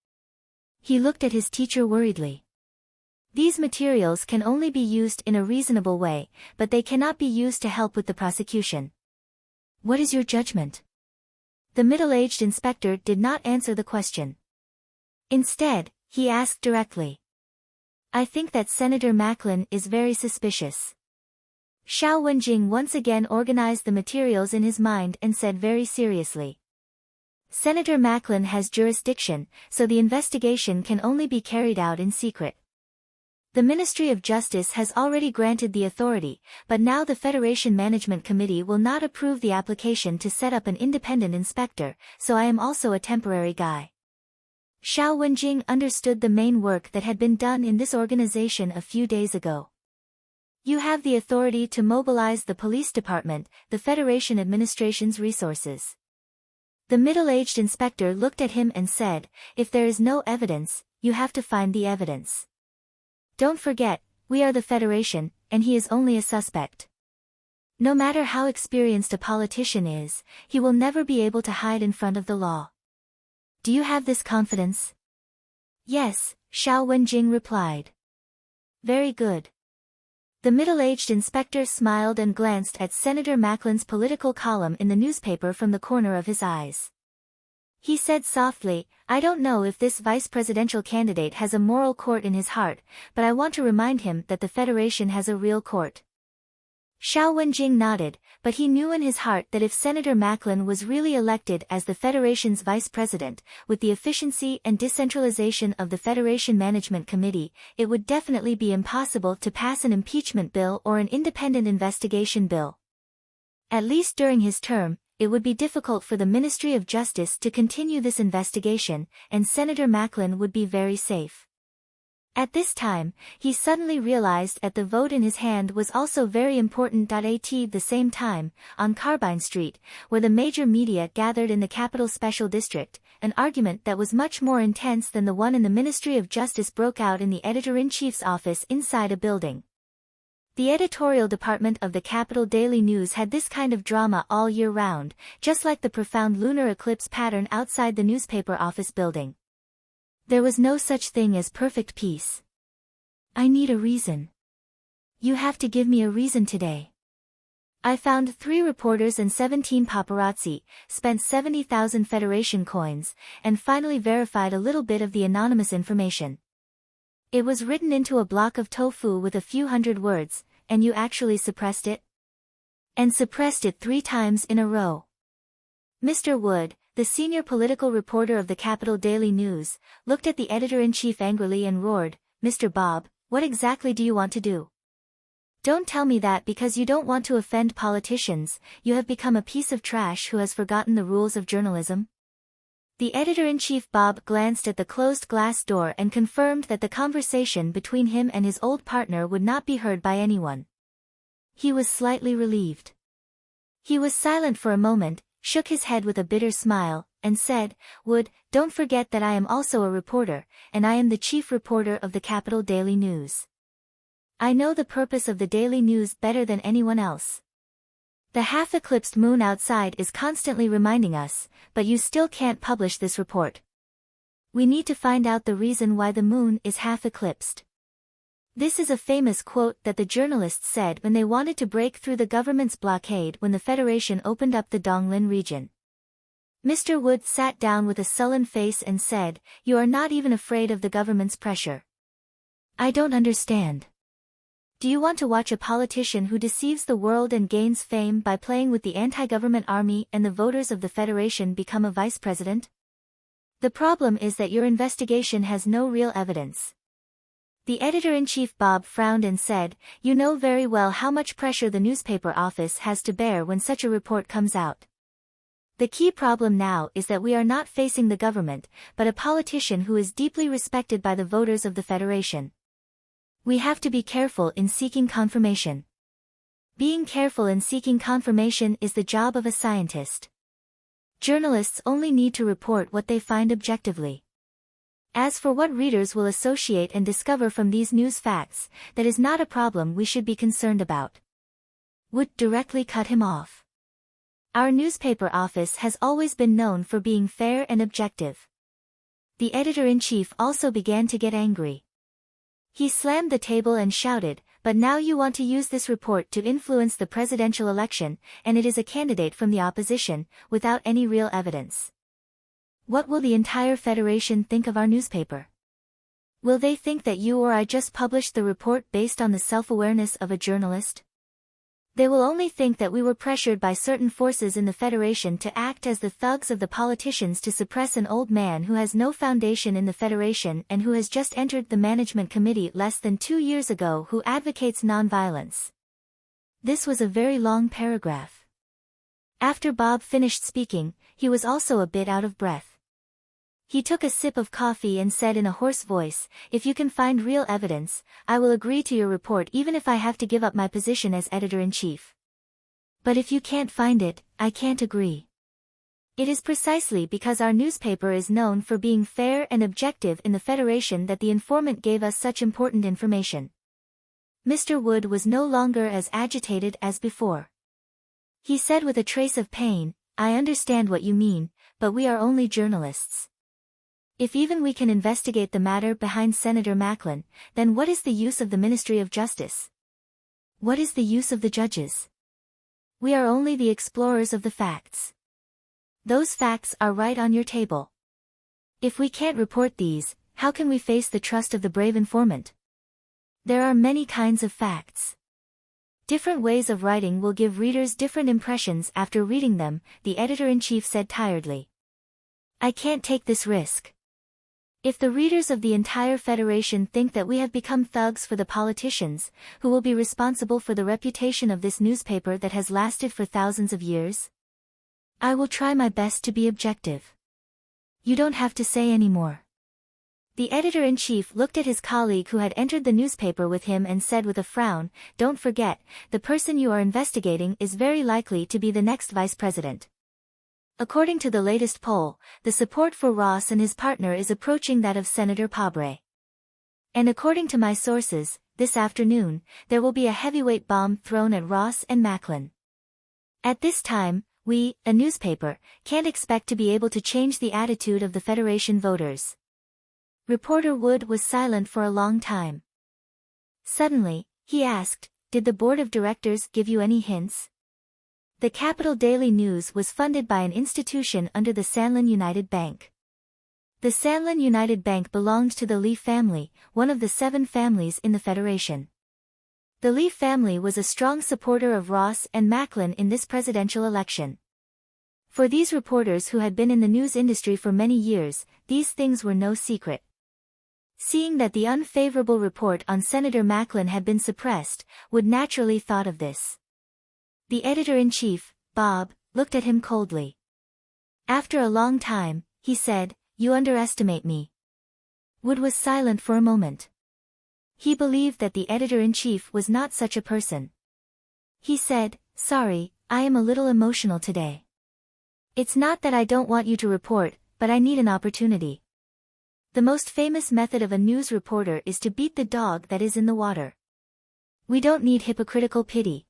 He looked at his teacher worriedly. These materials can only be used in a reasonable way, but they cannot be used to help with the prosecution. "What is your judgment?" The middle-aged inspector did not answer the question. Instead, he asked directly. "I think that Senator Macklin is very suspicious." Xiao Wenjing once again organized the materials in his mind and said very seriously. "Senator Macklin has jurisdiction, so the investigation can only be carried out in secret. The Ministry of Justice has already granted the authority, but now the Federation Management Committee will not approve the application to set up an independent inspector, so I am also a temporary guy." Xiao Wenjing understood the main work that had been done in this organization a few days ago. "You have the authority to mobilize the police department, the Federation administration's resources." The middle-aged inspector looked at him and said, "If there is no evidence, you have to find the evidence. Don't forget, we are the Federation, and he is only a suspect. No matter how experienced a politician is, he will never be able to hide in front of the law. Do you have this confidence?" "Yes," Xiao Wenjing replied. "Very good." The middle-aged inspector smiled and glanced at Senator Macklin's political column in the newspaper from the corner of his eyes. He said softly, "I don't know if this vice-presidential candidate has a moral court in his heart, but I want to remind him that the Federation has a real court." Xiao Wenjing nodded, but he knew in his heart that if Senator Macklin was really elected as the Federation's vice president, with the efficiency and decentralization of the Federation Management Committee, it would definitely be impossible to pass an impeachment bill or an independent investigation bill. At least during his term, it would be difficult for the Ministry of Justice to continue this investigation, and Senator Macklin would be very safe. At this time, he suddenly realized that the vote in his hand was also very important. At the same time, on Carbine Street, where the major media gathered in the Capital Special District, an argument that was much more intense than the one in the Ministry of Justice broke out in the editor-in-chief's office inside a building. The editorial department of the Capital Daily News had this kind of drama all year round, just like the profound lunar eclipse pattern outside the newspaper office building. There was no such thing as perfect peace. I need a reason. You have to give me a reason today. I found 3 reporters and 17 paparazzi, spent 70,000 Federation coins, and finally verified a little bit of the anonymous information. It was written into a block of tofu with a few hundred words, and you actually suppressed it? And suppressed it 3 times in a row. Mr. Wood, the senior political reporter of the Capital Daily News, looked at the editor-in-chief angrily and roared, "Mr. Bob, what exactly do you want to do? Don't tell me that because you don't want to offend politicians, you have become a piece of trash who has forgotten the rules of journalism?" The editor-in-chief Bob glanced at the closed glass door and confirmed that the conversation between him and his old partner would not be heard by anyone. He was slightly relieved. He was silent for a moment, shook his head with a bitter smile, and said, "Wood, don't forget that I am also a reporter, and I am the chief reporter of the Capital Daily News. I know the purpose of the Daily News better than anyone else. The half-eclipsed moon outside is constantly reminding us, but you still can't publish this report. We need to find out the reason why the moon is half-eclipsed." This is a famous quote that the journalists said when they wanted to break through the government's blockade when the Federation opened up the Donglin region. Mr. Wood sat down with a sullen face and said, "You are not even afraid of the government's pressure." "I don't understand. Do you want to watch a politician who deceives the world and gains fame by playing with the anti-government army and the voters of the Federation become a vice president? The problem is that your investigation has no real evidence." The editor-in-chief Bob frowned and said, "You know very well how much pressure the newspaper office has to bear when such a report comes out. The key problem now is that we are not facing the government, but a politician who is deeply respected by the voters of the Federation. We have to be careful in seeking confirmation. Being careful in seeking confirmation is the job of a scientist. Journalists only need to report what they find objectively. As for what readers will associate and discover from these news facts, that is not a problem we should be concerned about." Wood directly cut him off. "Our newspaper office has always been known for being fair and objective." The editor-in-chief also began to get angry. He slammed the table and shouted, "But now you want to use this report to influence the presidential election, and it is a candidate from the opposition, without any real evidence. What will the entire Federation think of our newspaper? Will they think that you or I just published the report based on the self-awareness of a journalist? They will only think that we were pressured by certain forces in the Federation to act as the thugs of the politicians to suppress an old man who has no foundation in the Federation and who has just entered the management committee less than 2 years ago, who advocates nonviolence." This was a very long paragraph. After Bob finished speaking, he was also a bit out of breath. He took a sip of coffee and said in a hoarse voice, "If you can find real evidence, I will agree to your report even if I have to give up my position as editor-in-chief. But if you can't find it, I can't agree. It is precisely because our newspaper is known for being fair and objective in the Federation that the informant gave us such important information." Mr. Wood was no longer as agitated as before. He said with a trace of pain, "I understand what you mean, but we are only journalists. If even we can investigate the matter behind Senator Macklin, then what is the use of the Ministry of Justice? What is the use of the judges? We are only the explorers of the facts. Those facts are right on your table. If we can't report these, how can we face the trust of the brave informant? There are many kinds of facts. Different ways of writing will give readers different impressions after reading them," the editor-in-chief said tiredly. "I can't take this risk. If the readers of the entire Federation think that we have become thugs for the politicians, who will be responsible for the reputation of this newspaper that has lasted for thousands of years? I will try my best to be objective. You don't have to say any more. The editor-in-chief looked at his colleague who had entered the newspaper with him and said with a frown, "Don't forget, the person you are investigating is very likely to be the next vice president." According to the latest poll, the support for Ross and his partner is approaching that of Senator Pabre. And according to my sources, this afternoon, there will be a heavyweight bomb thrown at Ross and Macklin. At this time, we, a newspaper, can't expect to be able to change the attitude of the Federation voters. Reporter Wood was silent for a long time. Suddenly, he asked, "Did the board of directors give you any hints?" The Capital Daily News was funded by an institution under the Sanlin United Bank. The Sanlin United Bank belonged to the Lee family, one of the 7 families in the Federation. The Lee family was a strong supporter of Ross and Macklin in this presidential election. For these reporters who had been in the news industry for many years, these things were no secret. Seeing that the unfavorable report on Senator Macklin had been suppressed, Wood naturally thought of this. The editor-in-chief, Bob, looked at him coldly. After a long time, he said, "You underestimate me." Wood was silent for a moment. He believed that the editor-in-chief was not such a person. He said, "Sorry, I am a little emotional today. It's not that I don't want you to report, but I need an opportunity. The most famous method of a news reporter is to beat the dog that is in the water. We don't need hypocritical pity."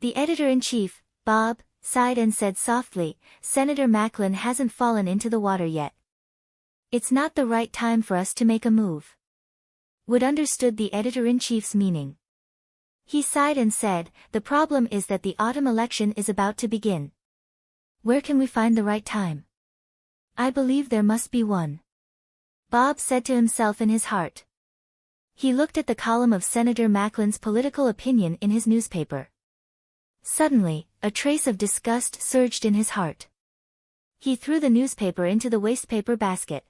The editor-in-chief, Bob, sighed and said softly, "Senator Macklin hasn't fallen into the water yet. It's not the right time for us to make a move." Wood understood the editor-in-chief's meaning. He sighed and said, "The problem is that the autumn election is about to begin. Where can we find the right time? I believe there must be one." Bob said to himself in his heart. He looked at the column of Senator Macklin's political opinion in his newspaper. Suddenly, a trace of disgust surged in his heart. He threw the newspaper into the wastepaper basket.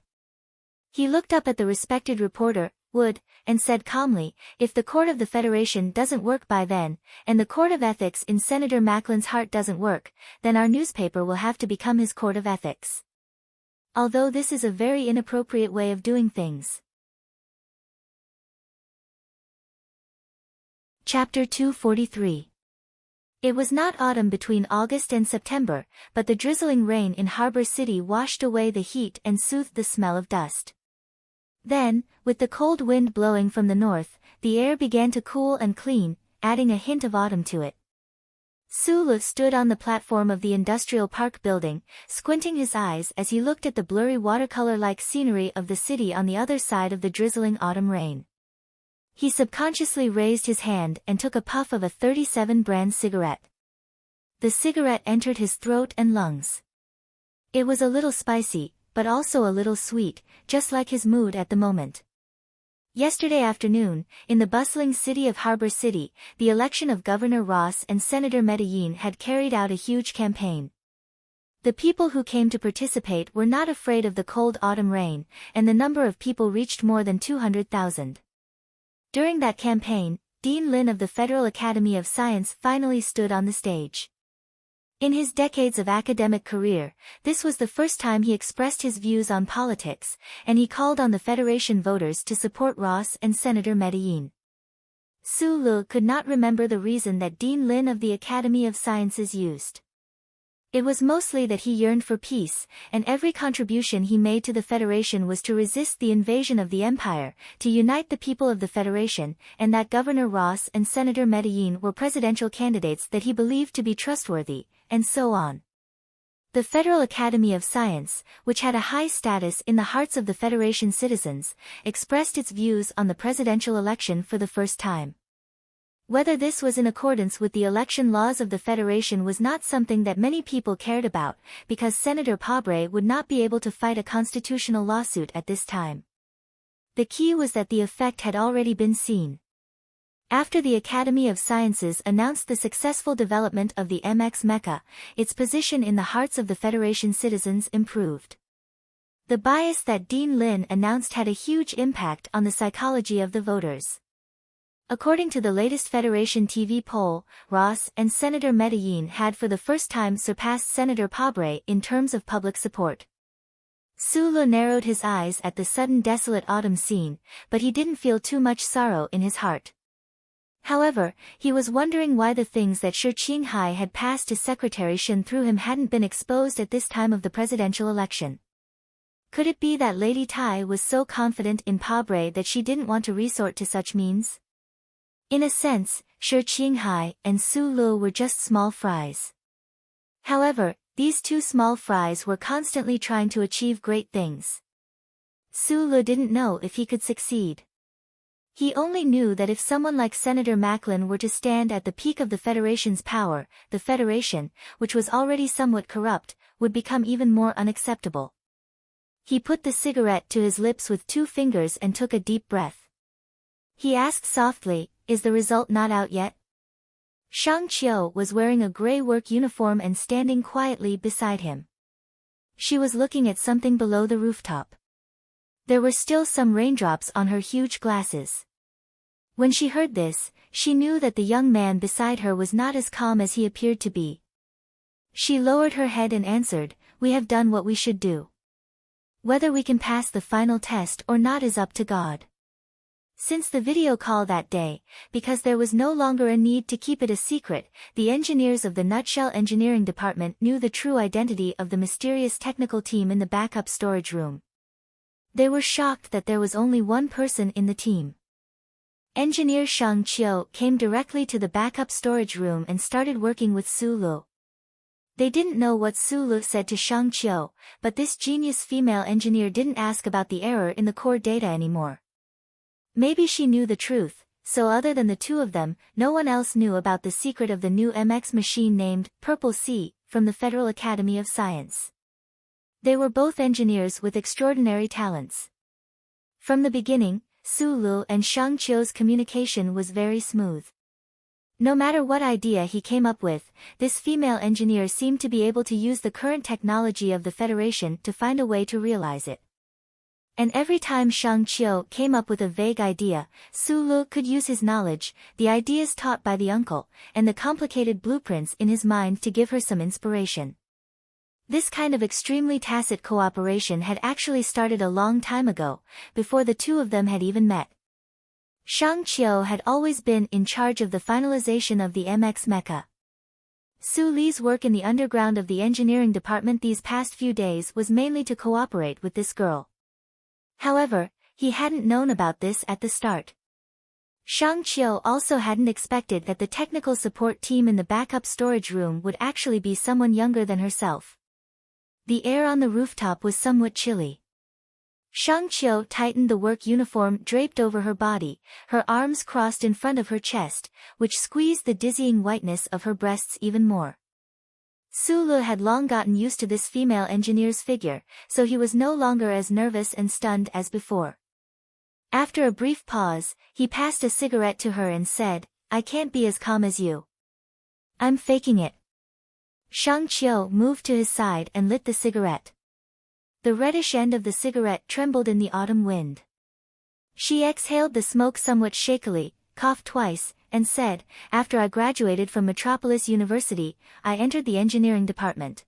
He looked up at the respected reporter, Wood, and said calmly, "If the court of the Federation doesn't work by then, and the court of ethics in Senator Macklin's heart doesn't work, then our newspaper will have to become his court of ethics. Although this is a very inappropriate way of doing things." Chapter 243. It was not autumn between August and September, but the drizzling rain in Harbor City washed away the heat and soothed the smell of dust. Then, with the cold wind blowing from the north, the air began to cool and clean, adding a hint of autumn to it. Sulu stood on the platform of the Industrial Park building, squinting his eyes as he looked at the blurry watercolor-like scenery of the city on the other side of the drizzling autumn rain. He subconsciously raised his hand and took a puff of a 37 brand cigarette. The cigarette entered his throat and lungs. It was a little spicy, but also a little sweet, just like his mood at the moment. Yesterday afternoon, in the bustling city of Harbor City, the election of Governor Ross and Senator Medellin had carried out a huge campaign. The people who came to participate were not afraid of the cold autumn rain, and the number of people reached more than 200,000. During that campaign, Dean Lin of the Federal Academy of Science finally stood on the stage. In his decades of academic career, this was the first time he expressed his views on politics, and he called on the Federation voters to support Ross and Senator Medellin. Sulu could not remember the reason that Dean Lin of the Academy of Sciences used. It was mostly that he yearned for peace, and every contribution he made to the Federation was to resist the invasion of the Empire, to unite the people of the Federation, and that Governor Ross and Senator Medellin were presidential candidates that he believed to be trustworthy, and so on. The Federal Academy of Science, which had a high status in the hearts of the Federation citizens, expressed its views on the presidential election for the first time. Whether this was in accordance with the election laws of the Federation was not something that many people cared about, because Senator Pabre would not be able to fight a constitutional lawsuit at this time. The key was that the effect had already been seen. After the Academy of Sciences announced the successful development of the MX Mecha, its position in the hearts of the Federation citizens improved. The bias that Dean Lin announced had a huge impact on the psychology of the voters. According to the latest Federation TV poll, Ross and Senator Medellin had for the first time surpassed Senator Pabre in terms of public support. Sulu narrowed his eyes at the sudden desolate autumn scene, but he didn't feel too much sorrow in his heart. However, he was wondering why the things that Shi Qinghai had passed to Secretary Shen through him hadn't been exposed at this time of the presidential election. Could it be that Lady Tai was so confident in Pabre that she didn't want to resort to such means? In a sense, Shi Qinghai and Su Lu were just small fries. However, these two small fries were constantly trying to achieve great things. Su Lu didn't know if he could succeed. He only knew that if someone like Senator Macklin were to stand at the peak of the Federation's power, the Federation, which was already somewhat corrupt, would become even more unacceptable. He put the cigarette to his lips with 2 fingers and took a deep breath. He asked softly, "Is the result not out yet?" Shang Qiu was wearing a gray work uniform and standing quietly beside him. She was looking at something below the rooftop. There were still some raindrops on her huge glasses. When she heard this, she knew that the young man beside her was not as calm as he appeared to be. She lowered her head and answered, "We have done what we should do. Whether we can pass the final test or not is up to God." Since the video call that day, because there was no longer a need to keep it a secret, the engineers of the Nutshell Engineering Department knew the true identity of the mysterious technical team in the backup storage room. They were shocked that there was only one person in the team. Engineer Shang Qiu came directly to the backup storage room and started working with Su Lu. They didn't know what Su Lu said to Shang Qiu, but this genius female engineer didn't ask about the error in the core data anymore. Maybe she knew the truth, so other than the two of them, no one else knew about the secret of the new MX machine named Purple Sea from the Federal Academy of Science. They were both engineers with extraordinary talents. From the beginning, Su Lu and Shang Qiu's communication was very smooth. No matter what idea he came up with, this female engineer seemed to be able to use the current technology of the Federation to find a way to realize it. And every time Shang Qiu came up with a vague idea, Su Lu could use his knowledge, the ideas taught by the uncle, and the complicated blueprints in his mind to give her some inspiration. This kind of extremely tacit cooperation had actually started a long time ago, before the two of them had even met. Shang Qiu had always been in charge of the finalization of the MX mecha. Su Li's work in the underground of the engineering department these past few days was mainly to cooperate with this girl. However, he hadn't known about this at the start. Shang Qiu also hadn't expected that the technical support team in the backup storage room would actually be someone younger than herself. The air on the rooftop was somewhat chilly. Shang Qiu tightened the work uniform draped over her body, her arms crossed in front of her chest, which squeezed the dizzying whiteness of her breasts even more. Su Lu had long gotten used to this female engineer's figure, so he was no longer as nervous and stunned as before. After a brief pause, he passed a cigarette to her and said, "I can't be as calm as you. I'm faking it." Shang Qiu moved to his side and lit the cigarette. The reddish end of the cigarette trembled in the autumn wind. She exhaled the smoke somewhat shakily, coughed twice, and said, "After I graduated from Metropolis University, I entered the engineering department.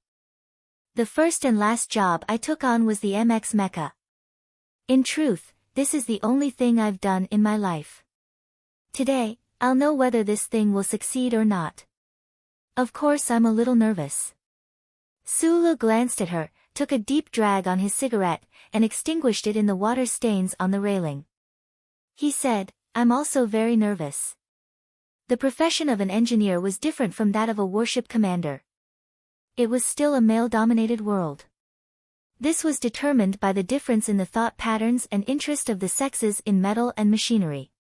The first and last job I took on was the MX mecha. In truth, this is the only thing I've done in my life. Today, I'll know whether this thing will succeed or not. Of course I'm a little nervous." Su Lu glanced at her, took a deep drag on his cigarette, and extinguished it in the water stains on the railing. He said, "I'm also very nervous." The profession of an engineer was different from that of a warship commander. It was still a male-dominated world. This was determined by the difference in the thought patterns and interest of the sexes in metal and machinery.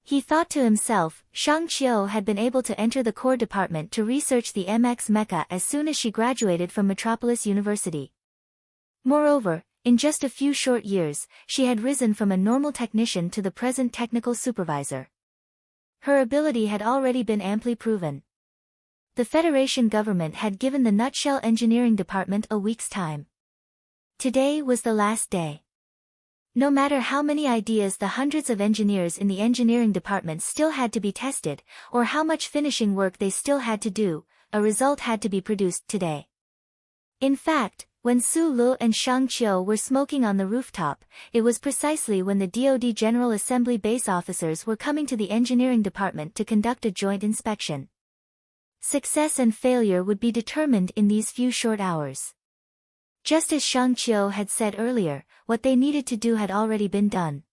He thought to himself, Shang Qiu had been able to enter the core department to research the MX mecha as soon as she graduated from Metropolis University. Moreover, in just a few short years, she had risen from a normal technician to the present technical supervisor. Her ability had already been amply proven. The Federation government had given the Nutshell Engineering Department a week's time. Today was the last day. No matter how many ideas the hundreds of engineers in the engineering department still had to be tested, or how much finishing work they still had to do, a result had to be produced today. In fact, When Su Lu and Shang Qiu were smoking on the rooftop, it was precisely when the DoD General Assembly base officers were coming to the engineering department to conduct a joint inspection. Success and failure would be determined in these few short hours. Just as Shang Qiu had said earlier, what they needed to do had already been done.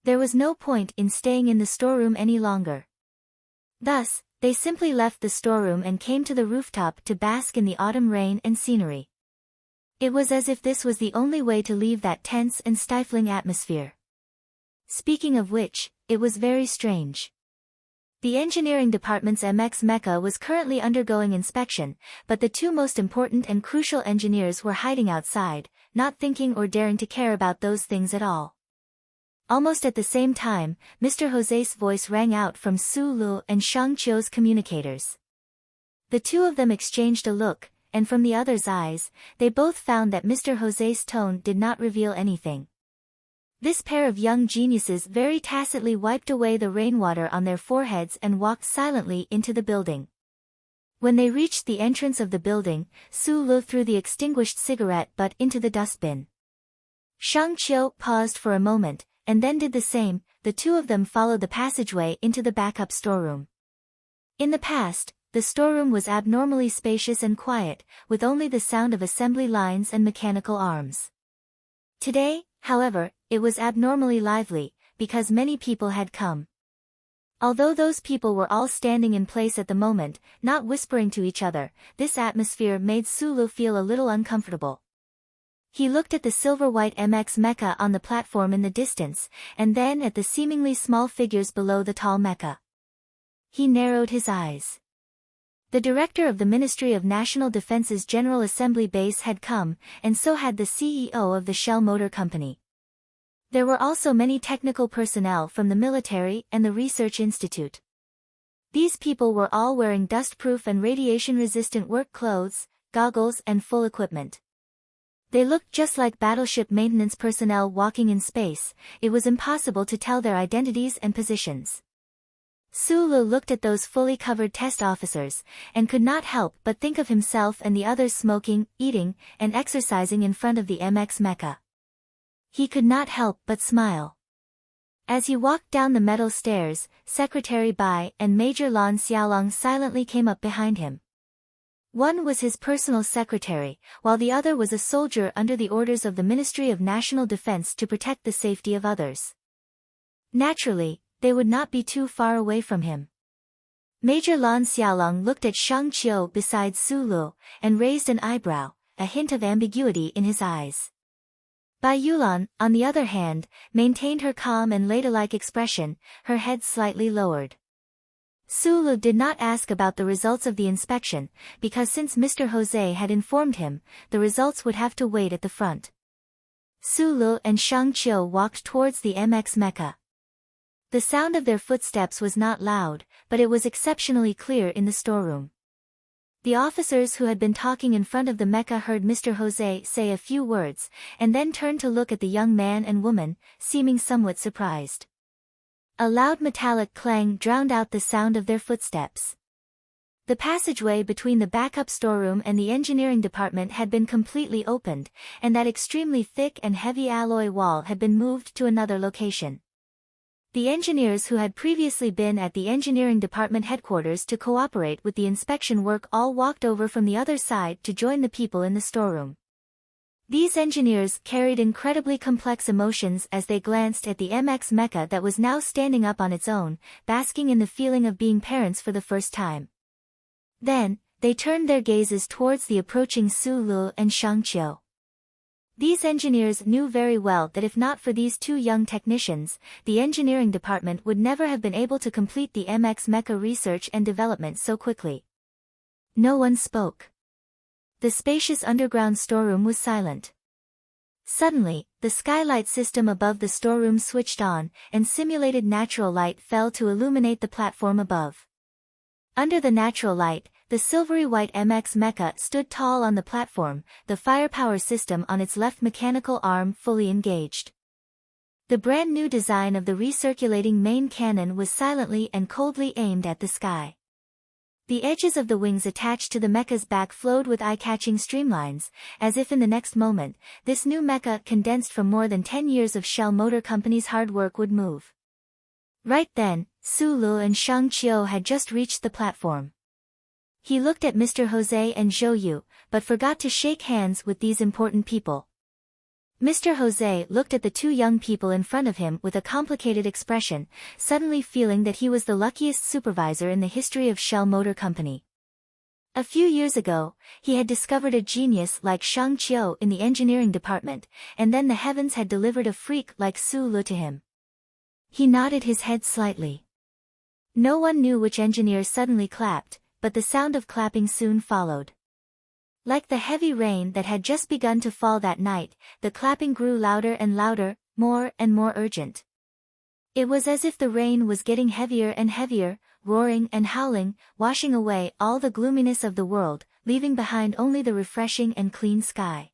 There was no point in staying in the storeroom any longer. Thus, they simply left the storeroom and came to the rooftop to bask in the autumn rain and scenery. It was as if this was the only way to leave that tense and stifling atmosphere. Speaking of which, it was very strange. The engineering department's MX Mecha was currently undergoing inspection, but the two most important and crucial engineers were hiding outside, not thinking or daring to care about those things at all. Almost at the same time, Mr. Jose's voice rang out from Su Lu and Shang Qiu's communicators. The two of them exchanged a look, and from the other's eyes, they both found that Mr. Jose's tone did not reveal anything. This pair of young geniuses very tacitly wiped away the rainwater on their foreheads and walked silently into the building. When they reached the entrance of the building, Su Lu threw the extinguished cigarette butt into the dustbin. Shang Qiu paused for a moment, and then did the same. The two of them followed the passageway into the backup storeroom. In the past, the storeroom was abnormally spacious and quiet, with only the sound of assembly lines and mechanical arms. Today, however, it was abnormally lively, because many people had come. Although those people were all standing in place at the moment, not whispering to each other, this atmosphere made Su Lu feel a little uncomfortable. He looked at the silver-white MX Mecha on the platform in the distance, and then at the seemingly small figures below the tall mecha. He narrowed his eyes. The director of the Ministry of National Defense's General Assembly base had come, and so had the CEO of the Shell Motor Company. There were also many technical personnel from the military and the Research Institute. These people were all wearing dust-proof and radiation-resistant work clothes, goggles and full equipment. They looked just like battleship maintenance personnel walking in space. It was impossible to tell their identities and positions. Su Lu looked at those fully covered test officers, and could not help but think of himself and the others smoking, eating, and exercising in front of the MX Mecha. He could not help but smile. As he walked down the metal stairs, Secretary Bai and Major Lan Xiaolong silently came up behind him. One was his personal secretary, while the other was a soldier under the orders of the Ministry of National Defense to protect the safety of others. Naturally, they would not be too far away from him. Major Lan Xiaolong looked at Shang Qiu beside Su Lu, and raised an eyebrow, a hint of ambiguity in his eyes. Bai Yulan, on the other hand, maintained her calm and ladylike expression, her head slightly lowered. Su Lu did not ask about the results of the inspection, because since Mr. Jose had informed him, the results would have to wait at the front. Su Lu and Shang Qiu walked towards the MX Mecha. The sound of their footsteps was not loud, but it was exceptionally clear in the storeroom. The officers who had been talking in front of the mecha heard Mr. Jose say a few words, and then turned to look at the young man and woman, seeming somewhat surprised. A loud metallic clang drowned out the sound of their footsteps. The passageway between the backup storeroom and the engineering department had been completely opened, and that extremely thick and heavy alloy wall had been moved to another location. The engineers who had previously been at the engineering department headquarters to cooperate with the inspection work all walked over from the other side to join the people in the storeroom. These engineers carried incredibly complex emotions as they glanced at the MX Mecha that was now standing up on its own, basking in the feeling of being parents for the first time. Then, they turned their gazes towards the approaching Su Lu and Shang Qiu. These engineers knew very well that if not for these two young technicians, the engineering department would never have been able to complete the MX Mecha research and development so quickly. No one spoke. The spacious underground storeroom was silent. Suddenly, the skylight system above the storeroom switched on, and simulated natural light fell to illuminate the platform above. Under the natural light, the silvery white MX Mecha stood tall on the platform, the firepower system on its left mechanical arm fully engaged. The brand new design of the recirculating main cannon was silently and coldly aimed at the sky. The edges of the wings attached to the mecha's back flowed with eye-catching streamlines, as if in the next moment, this new mecha condensed from more than 10 years of Shell Motor Company's hard work would move. Right then, Sulu and Shang Qiu had just reached the platform. He looked at Mr. Jose and Zhou Yu, but forgot to shake hands with these important people. Mr. Jose looked at the two young people in front of him with a complicated expression, suddenly feeling that he was the luckiest supervisor in the history of Shell Motor Company. A few years ago, he had discovered a genius like Shang Qiu in the engineering department, and then the heavens had delivered a freak like Su Lu to him. He nodded his head slightly. No one knew which engineer suddenly clapped, but the sound of clapping soon followed. Like the heavy rain that had just begun to fall that night, the clapping grew louder and louder, more and more urgent. It was as if the rain was getting heavier and heavier, roaring and howling, washing away all the gloominess of the world, leaving behind only the refreshing and clean sky.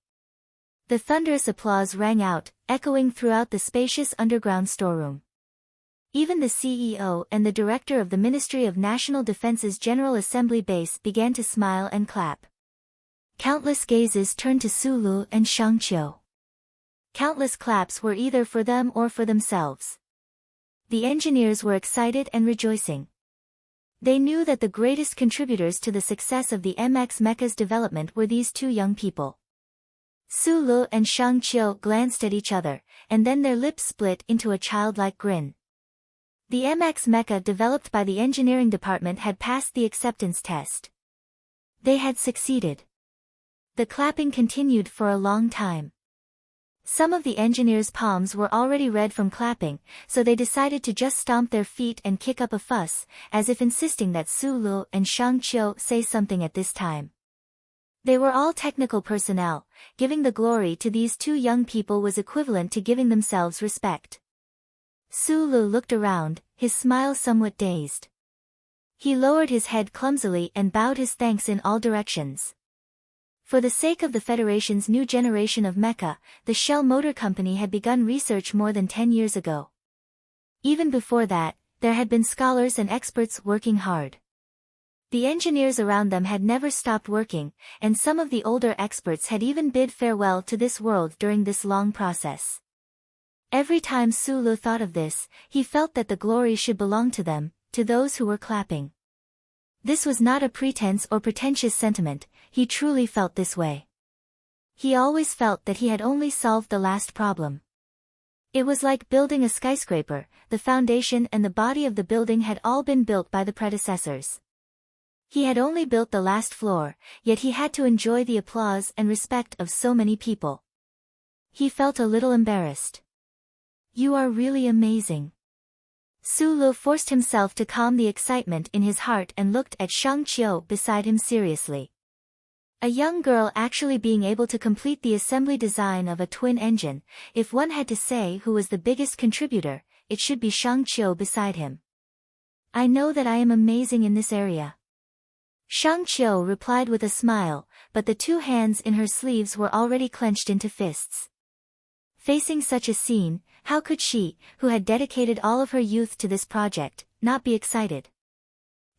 The thunderous applause rang out, echoing throughout the spacious underground storeroom. Even the CEO and the director of the Ministry of National Defense's General Assembly base began to smile and clap. Countless gazes turned to Sulu and Shang Qiu. Countless claps were either for them or for themselves. The engineers were excited and rejoicing. They knew that the greatest contributors to the success of the MX Mecha's development were these two young people. Sulu and Shang Qiu glanced at each other, and then their lips split into a childlike grin. The MX Mecha developed by the engineering department had passed the acceptance test. They had succeeded. The clapping continued for a long time. Some of the engineers' palms were already red from clapping, so they decided to just stomp their feet and kick up a fuss, as if insisting that Su Lu and Shang Qiu say something at this time. They were all technical personnel. Giving the glory to these two young people was equivalent to giving themselves respect. Su Lu looked around, his smile somewhat dazed. He lowered his head clumsily and bowed his thanks in all directions. For the sake of the Federation's new generation of mecha, the Shell Motor Company had begun research more than 10 years ago. Even before that, there had been scholars and experts working hard. The engineers around them had never stopped working, and some of the older experts had even bid farewell to this world during this long process. Every time Sulu thought of this, he felt that the glory should belong to them, to those who were clapping. This was not a pretense or pretentious sentiment, he truly felt this way. He always felt that he had only solved the last problem. It was like building a skyscraper, the foundation and the body of the building had all been built by the predecessors. He had only built the last floor, yet he had to enjoy the applause and respect of so many people. He felt a little embarrassed. "You are really amazing." Sulu forced himself to calm the excitement in his heart and looked at Shang Qiu beside him seriously. A young girl actually being able to complete the assembly design of a twin engine, if one had to say who was the biggest contributor, it should be Shang Qiu beside him. "I know that I am amazing in this area." Shang Qiu replied with a smile, but the two hands in her sleeves were already clenched into fists. Facing such a scene, how could she, who had dedicated all of her youth to this project, not be excited?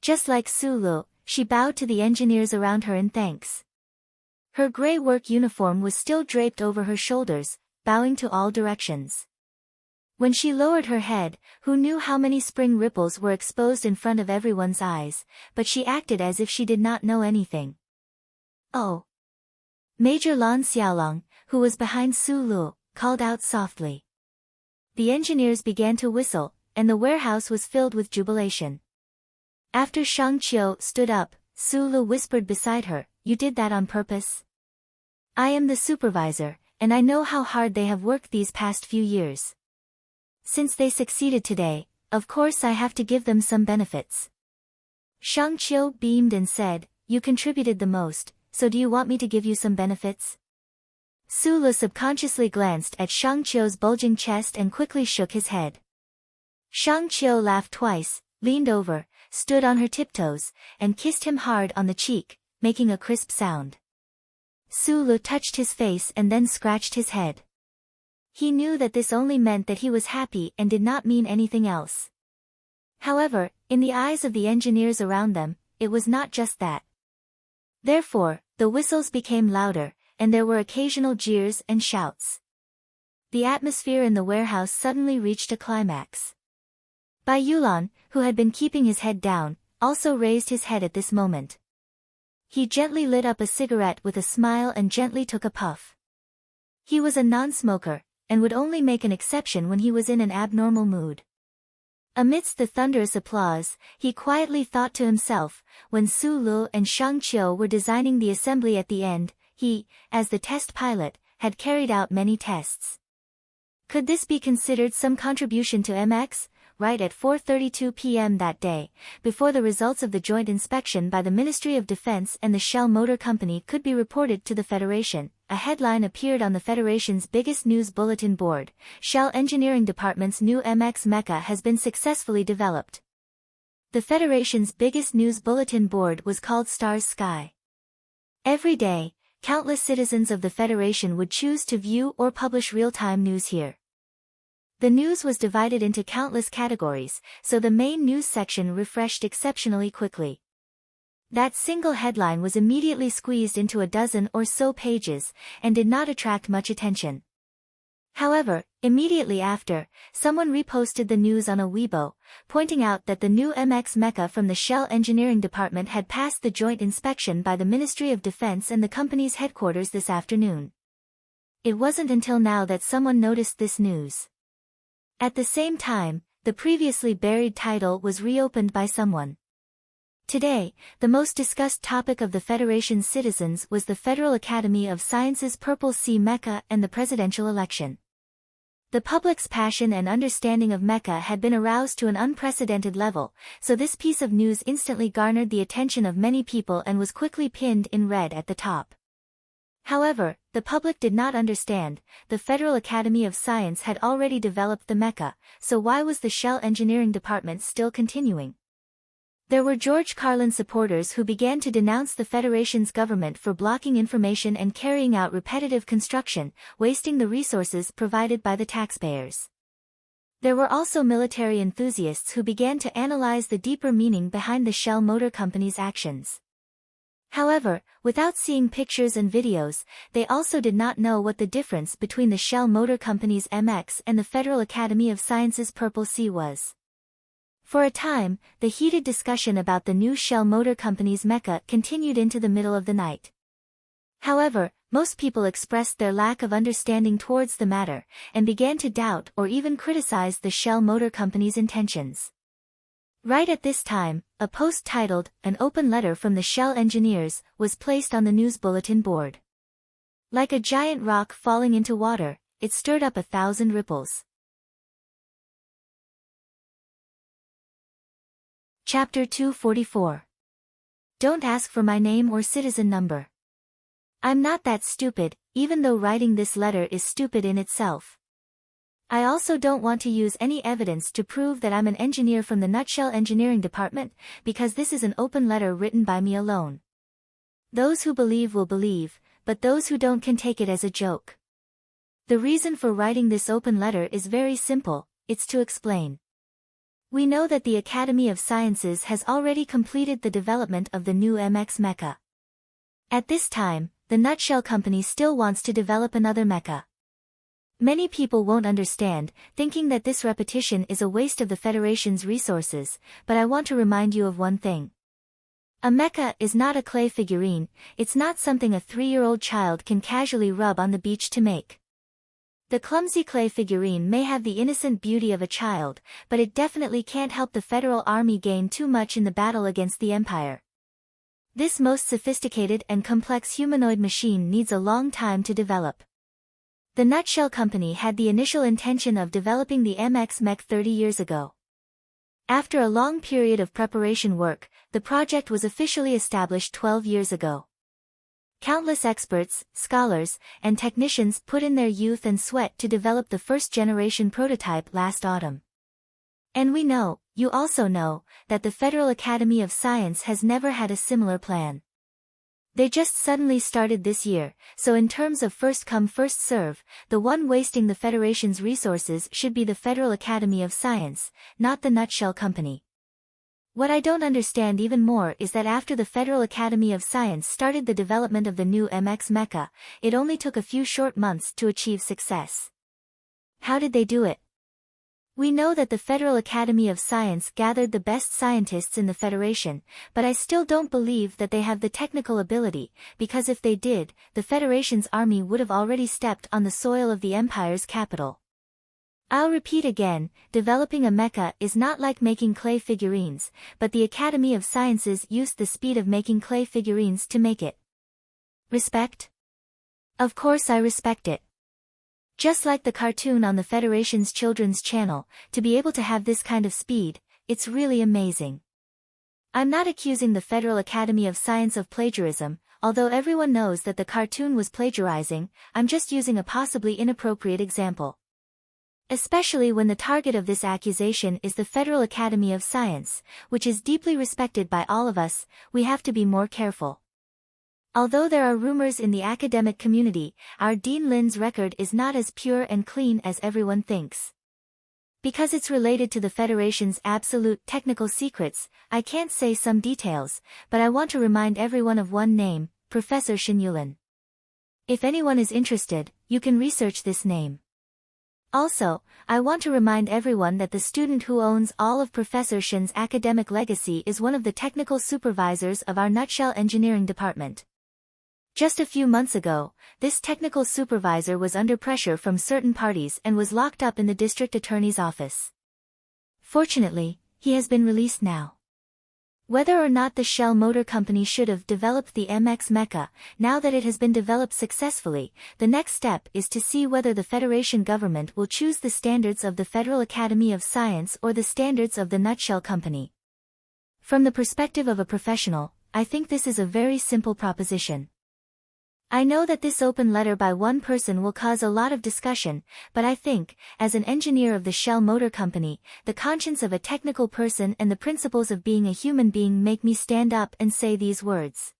Just like Sulu, she bowed to the engineers around her in thanks. Her gray work uniform was still draped over her shoulders, bowing to all directions. When she lowered her head, who knew how many spring ripples were exposed in front of everyone's eyes, but she acted as if she did not know anything. "Oh!" Major Lan Xiaolong, who was behind Sulu, called out softly. The engineers began to whistle, and the warehouse was filled with jubilation. After Shang Qiu stood up, Sulu whispered beside her, "You did that on purpose?" "I am the supervisor, and I know how hard they have worked these past few years. Since they succeeded today, of course I have to give them some benefits." Shang Qiu beamed and said, "You contributed the most, so do you want me to give you some benefits?" Sulu subconsciously glanced at Shang Qiu's bulging chest and quickly shook his head. Shang Qiu laughed twice, leaned over, stood on her tiptoes, and kissed him hard on the cheek, making a crisp sound. Sulu touched his face and then scratched his head. He knew that this only meant that he was happy and did not mean anything else. However, in the eyes of the engineers around them, it was not just that. Therefore, the whistles became louder, and there were occasional jeers and shouts. The atmosphere in the warehouse suddenly reached a climax. Bai Yulan, who had been keeping his head down, also raised his head at this moment. He gently lit up a cigarette with a smile and gently took a puff. He was a non-smoker, and would only make an exception when he was in an abnormal mood. Amidst the thunderous applause, he quietly thought to himself, when Su Lu and Shang Qiu were designing the assembly at the end, he, as the test pilot, had carried out many tests. Could this be considered some contribution to MX? Right at 4:32 p.m. that day, before the results of the joint inspection by the Ministry of Defense and the Shell Motor Company could be reported to the Federation, a headline appeared on the Federation's biggest news bulletin board: Shell Engineering Department's new MX mecha has been successfully developed. The Federation's biggest news bulletin board was called Stars Sky. Every day, countless citizens of the Federation would choose to view or publish real-time news here. The news was divided into countless categories, so the main news section refreshed exceptionally quickly. That single headline was immediately squeezed into a dozen or so pages, and did not attract much attention. However, immediately after, someone reposted the news on a Weibo, pointing out that the new MX mecha from the Shell Engineering Department had passed the joint inspection by the Ministry of Defense and the company's headquarters this afternoon. It wasn't until now that someone noticed this news. At the same time, the previously buried title was reopened by someone. Today, the most discussed topic of the Federation's citizens was the Federal Academy of Sciences Purple Sea mecha and the presidential election. The public's passion and understanding of mecha had been aroused to an unprecedented level, so this piece of news instantly garnered the attention of many people and was quickly pinned in red at the top. However, the public did not understand, the Federal Academy of Science had already developed the mecha, so why was the Shell Engineering Department still continuing? There were George Carlin supporters who began to denounce the Federation's government for blocking information and carrying out repetitive construction, wasting the resources provided by the taxpayers. There were also military enthusiasts who began to analyze the deeper meaning behind the Shell Motor Company's actions. However, without seeing pictures and videos, they also did not know what the difference between the Shell Motor Company's MX and the Federal Academy of Sciences Purple Sea was. For a time, the heated discussion about the new Shell Motor Company's mecha continued into the middle of the night. However, most people expressed their lack of understanding towards the matter, and began to doubt or even criticize the Shell Motor Company's intentions. Right at this time, a post titled, "An Open Letter from the Shell Engineers," was placed on the news bulletin board. Like a giant rock falling into water, it stirred up 1,000 ripples. Chapter 244. Don't ask for my name or citizen number. I'm not that stupid, even though writing this letter is stupid in itself. I also don't want to use any evidence to prove that I'm an engineer from the Nutshell Engineering Department, because this is an open letter written by me alone. Those who believe will believe, but those who don't can take it as a joke. The reason for writing this open letter is very simple, it's to explain. We know that the Academy of Sciences has already completed the development of the new MX mecha. At this time, the Nutshell Company still wants to develop another mecha. Many people won't understand, thinking that this repetition is a waste of the Federation's resources, but I want to remind you of one thing. A mecha is not a clay figurine, it's not something a 3-year-old child can casually rub on the beach to make. The clumsy clay figurine may have the innocent beauty of a child, but it definitely can't help the Federal Army gain too much in the battle against the Empire. This most sophisticated and complex humanoid machine needs a long time to develop. The Nutshell Company had the initial intention of developing the MX mech 30 years ago. After a long period of preparation work, the project was officially established 12 years ago. Countless experts, scholars, and technicians put in their youth and sweat to develop the first-generation prototype last autumn. And we know, you also know, that the Federal Academy of Science has never had a similar plan. They just suddenly started this year, so in terms of first come first serve, the one wasting the Federation's resources should be the Federal Academy of Science, not the Nutshell Company. What I don't understand even more is that after the Federal Academy of Science started the development of the new MX Mecha, it only took a few short months to achieve success. How did they do it? We know that the Federal Academy of Science gathered the best scientists in the Federation, but I still don't believe that they have the technical ability, because if they did, the Federation's army would have already stepped on the soil of the Empire's capital. I'll repeat again, developing a mecha is not like making clay figurines, but the Academy of Sciences used the speed of making clay figurines to make it. Respect? Of course I respect it. Just like the cartoon on the Federation's children's channel, to be able to have this kind of speed, it's really amazing. I'm not accusing the Federal Academy of Science of plagiarism, although everyone knows that the cartoon was plagiarizing. I'm just using a possibly inappropriate example. Especially when the target of this accusation is the Federal Academy of Science, which is deeply respected by all of us, we have to be more careful. Although there are rumors in the academic community, our Dean Lin's record is not as pure and clean as everyone thinks. Because it's related to the Federation's absolute technical secrets, I can't say some details, but I want to remind everyone of one name, Professor Shen Yulin. If anyone is interested, you can research this name. Also, I want to remind everyone that the student who owns all of Professor Shen's academic legacy is one of the technical supervisors of our Nutshell Engineering Department. Just a few months ago, this technical supervisor was under pressure from certain parties and was locked up in the district attorney's office. Fortunately, he has been released now. Whether or not the Shell Motor Company should have developed the MX Mecha, now that it has been developed successfully, the next step is to see whether the Federation government will choose the standards of the Federal Academy of Science or the standards of the Nutshell Company. From the perspective of a professional, I think this is a very simple proposition. I know that this open letter by one person will cause a lot of discussion, but I think, as an engineer of the Shell Motor Company, the conscience of a technical person and the principles of being a human being make me stand up and say these words.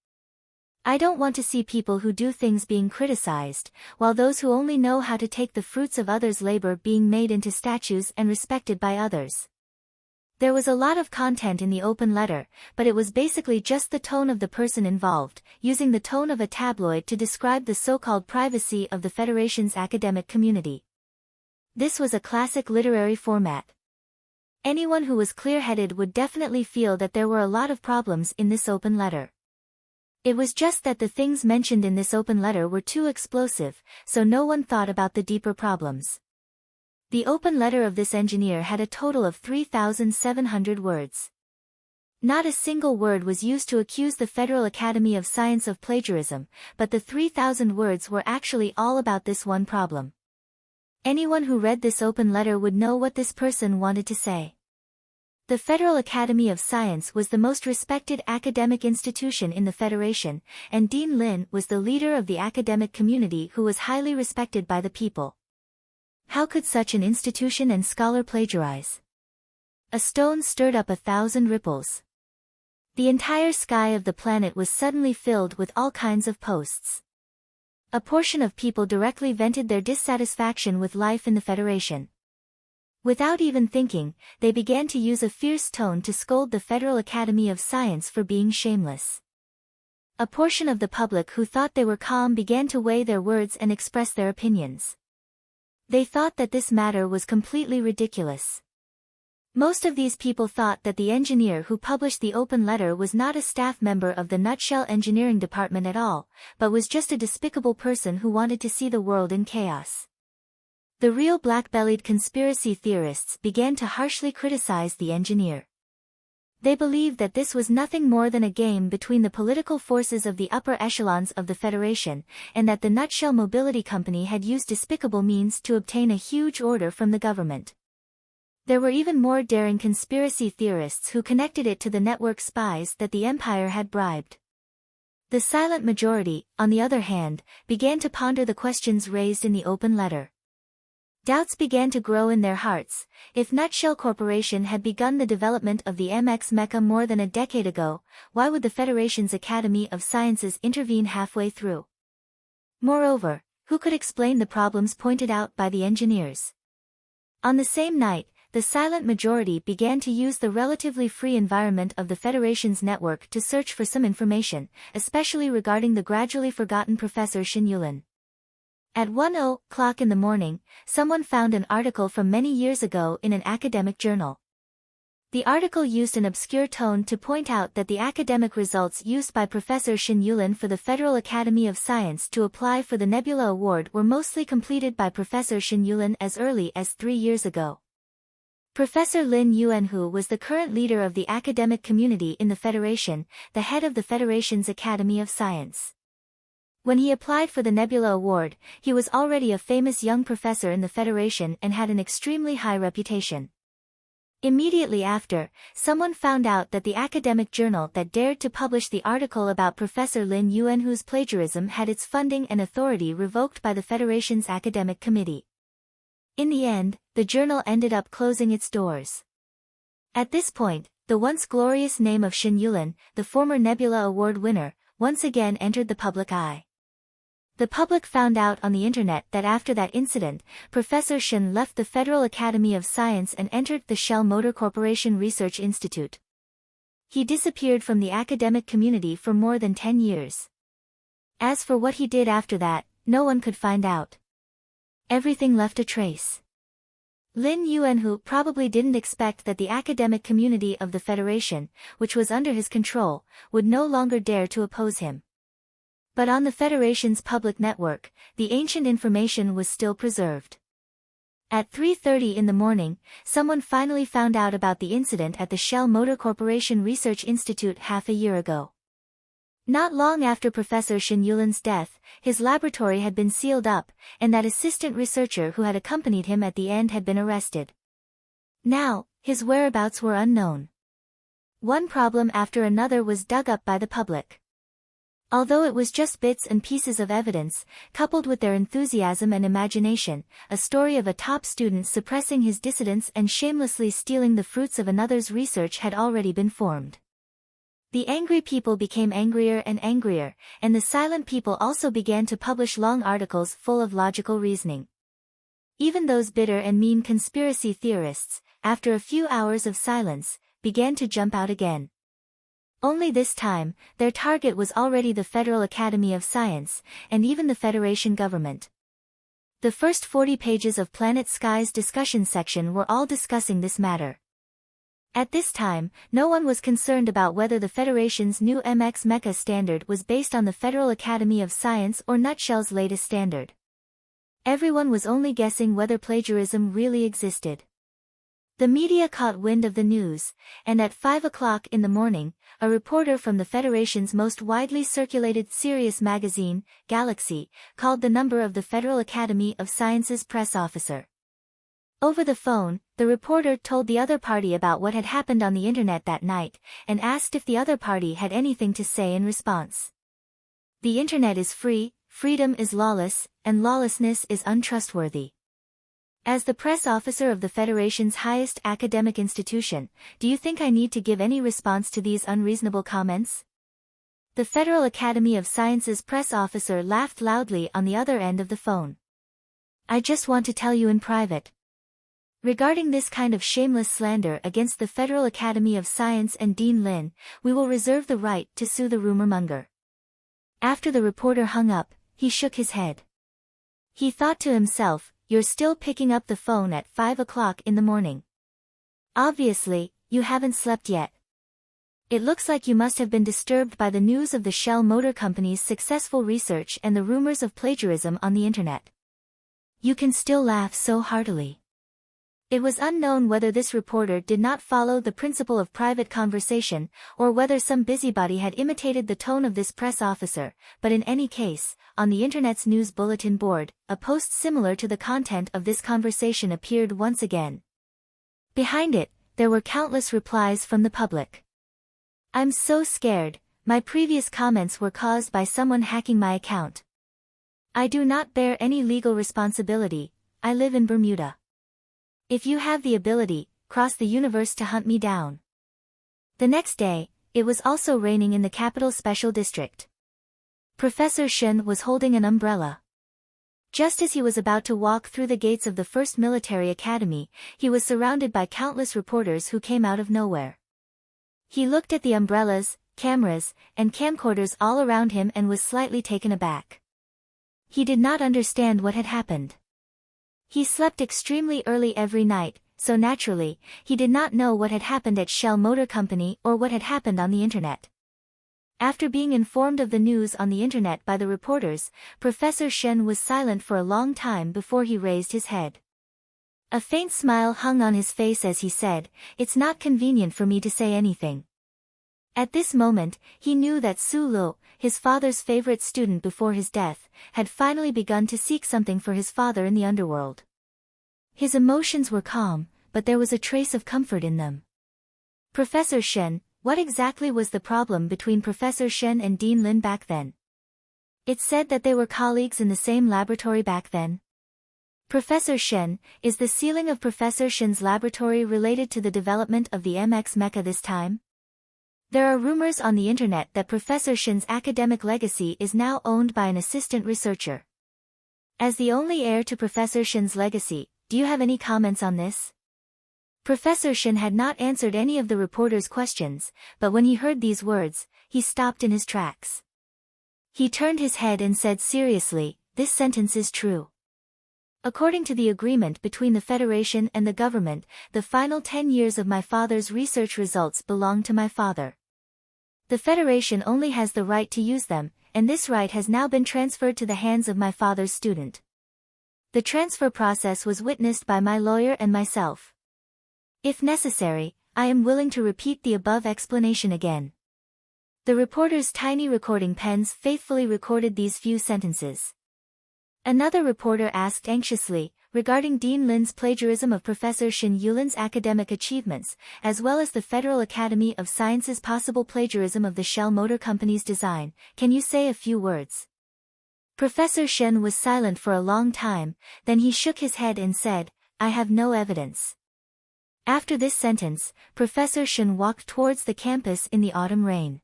I don't want to see people who do things being criticized, while those who only know how to take the fruits of others' labor being made into statues and respected by others. There was a lot of content in the open letter, but it was basically just the tone of the person involved, using the tone of a tabloid to describe the so-called privacy of the Federation's academic community. This was a classic literary format. Anyone who was clear-headed would definitely feel that there were a lot of problems in this open letter. It was just that the things mentioned in this open letter were too explosive, so no one thought about the deeper problems. The open letter of this engineer had a total of 3,700 words. Not a single word was used to accuse the Federal Academy of Science of plagiarism, but the 3,000 words were actually all about this one problem. Anyone who read this open letter would know what this person wanted to say. The Federal Academy of Science was the most respected academic institution in the Federation, and Dean Lin was the leader of the academic community who was highly respected by the people. How could such an institution and scholar plagiarize? A stone stirred up 1,000 ripples. The entire sky of the planet was suddenly filled with all kinds of posts. A portion of people directly vented their dissatisfaction with life in the Federation. Without even thinking, they began to use a fierce tone to scold the Federal Academy of Science for being shameless. A portion of the public who thought they were calm began to weigh their words and express their opinions. They thought that this matter was completely ridiculous. Most of these people thought that the engineer who published the open letter was not a staff member of the Nutshell Engineering Department at all, but was just a despicable person who wanted to see the world in chaos. The real black-bellied conspiracy theorists began to harshly criticize the engineer. They believed that this was nothing more than a game between the political forces of the upper echelons of the Federation, and that the Nutshell Mobility Company had used despicable means to obtain a huge order from the government. There were even more daring conspiracy theorists who connected it to the network spies that the Empire had bribed. The silent majority, on the other hand, began to ponder the questions raised in the open letter. Doubts began to grow in their hearts. If Nutshell Corporation had begun the development of the MX Mecha more than a decade ago, why would the Federation's Academy of Sciences intervene halfway through? Moreover, who could explain the problems pointed out by the engineers? On the same night, the silent majority began to use the relatively free environment of the Federation's network to search for some information, especially regarding the gradually forgotten Professor Shin Yulin. At 1:00 in the morning, someone found an article from many years ago in an academic journal. The article used an obscure tone to point out that the academic results used by Professor Shin Yulin for the Federal Academy of Science to apply for the Nebula Award were mostly completed by Professor Shin Yulin as early as 3 years ago. Professor Lin Yuanhu was the current leader of the academic community in the Federation, the head of the Federation's Academy of Science. When he applied for the Nebula Award, he was already a famous young professor in the Federation and had an extremely high reputation. Immediately after, someone found out that the academic journal that dared to publish the article about Professor Lin Yuanhu's plagiarism had its funding and authority revoked by the Federation's academic committee. In the end, the journal ended up closing its doors. At this point, the once glorious name of Shin Yulin, the former Nebula Award winner, once again entered the public eye. The public found out on the internet that after that incident, Professor Shin left the Federal Academy of Science and entered the Shell Motor Corporation Research Institute. He disappeared from the academic community for more than 10 years. As for what he did after that, no one could find out. Everything left a trace. Lin Yuanhu probably didn't expect that the academic community of the Federation, which was under his control, would no longer dare to oppose him. But on the Federation's public network, the ancient information was still preserved. At 3:30 in the morning, someone finally found out about the incident at the Shell Motor Corporation Research Institute half a year ago. Not long after Professor Shin Yulin's death, his laboratory had been sealed up, and that assistant researcher who had accompanied him at the end had been arrested. Now, his whereabouts were unknown. One problem after another was dug up by the public. Although it was just bits and pieces of evidence, coupled with their enthusiasm and imagination, a story of a top student suppressing his dissidence and shamelessly stealing the fruits of another's research had already been formed. The angry people became angrier and angrier, and the silent people also began to publish long articles full of logical reasoning. Even those bitter and mean conspiracy theorists, after a few hours of silence, began to jump out again. Only this time, their target was already the Federal Academy of Science, and even the Federation government. The first 40 pages of Planet Sky's discussion section were all discussing this matter. At this time, no one was concerned about whether the Federation's new MX Mecha standard was based on the Federal Academy of Science or Nutshell's latest standard. Everyone was only guessing whether plagiarism really existed. The media caught wind of the news, and at 5:00 in the morning, a reporter from the Federation's most widely circulated serious magazine, Galaxy, called the number of the Federal Academy of Sciences press officer. Over the phone, the reporter told the other party about what had happened on the internet that night, and asked if the other party had anything to say in response. The internet is free, freedom is lawless, and lawlessness is untrustworthy. As the press officer of the Federation's highest academic institution, do you think I need to give any response to these unreasonable comments? The Federal Academy of Sciences press officer laughed loudly on the other end of the phone. I just want to tell you in private. Regarding this kind of shameless slander against the Federal Academy of Science and Dean Lin, we will reserve the right to sue the rumor-monger. After the reporter hung up, he shook his head. He thought to himself, you're still picking up the phone at 5:00 in the morning. Obviously, you haven't slept yet. It looks like you must have been disturbed by the news of the Shell Motor Company's successful research and the rumors of plagiarism on the internet. You can still laugh so heartily. It was unknown whether this reporter did not follow the principle of private conversation, or whether some busybody had imitated the tone of this press officer, but in any case, on the Internet's news bulletin board, a post similar to the content of this conversation appeared once again. Behind it, there were countless replies from the public. I'm so scared, my previous comments were caused by someone hacking my account. I do not bear any legal responsibility, I live in Bermuda. If you have the ability, cross the universe to hunt me down. The next day, it was also raining in the capital special district. Professor Shin was holding an umbrella. Just as he was about to walk through the gates of the first military academy, he was surrounded by countless reporters who came out of nowhere. He looked at the umbrellas, cameras, and camcorders all around him and was slightly taken aback. He did not understand what had happened. He slept extremely early every night, so naturally, he did not know what had happened at Shell Motor Company or what had happened on the internet. After being informed of the news on the internet by the reporters, Professor Shen was silent for a long time before he raised his head. A faint smile hung on his face as he said, "It's not convenient for me to say anything." At this moment, he knew that Su Lu, his father's favorite student before his death, had finally begun to seek something for his father in the underworld. His emotions were calm, but there was a trace of comfort in them. "Professor Shen, what exactly was the problem between Professor Shen and Dean Lin back then?" "It's said that they were colleagues in the same laboratory back then." "Professor Shen, is the ceiling of Professor Shen's laboratory related to the development of the MX mecha this time?" "There are rumors on the internet that Professor Shen's academic legacy is now owned by an assistant researcher. As the only heir to Professor Shen's legacy, do you have any comments on this?" Professor Shen had not answered any of the reporter's questions, but when he heard these words, he stopped in his tracks. He turned his head and said seriously, "This sentence is true. According to the agreement between the Federation and the government, the final 10 years of my father's research results belong to my father. The Federation only has the right to use them, and this right has now been transferred to the hands of my father's student. The transfer process was witnessed by my lawyer and myself. If necessary, I am willing to repeat the above explanation again." The reporter's tiny recording pens faithfully recorded these few sentences. Another reporter asked anxiously, regarding Dean Lin's plagiarism of Professor Shen Yulin's academic achievements, as well as the Federal Academy of Sciences' possible plagiarism of the Shell Motor Company's design, "Can you say a few words?" Professor Shen was silent for a long time, then he shook his head and said, "I have no evidence." After this sentence, Professor Shen walked towards the campus in the autumn rain.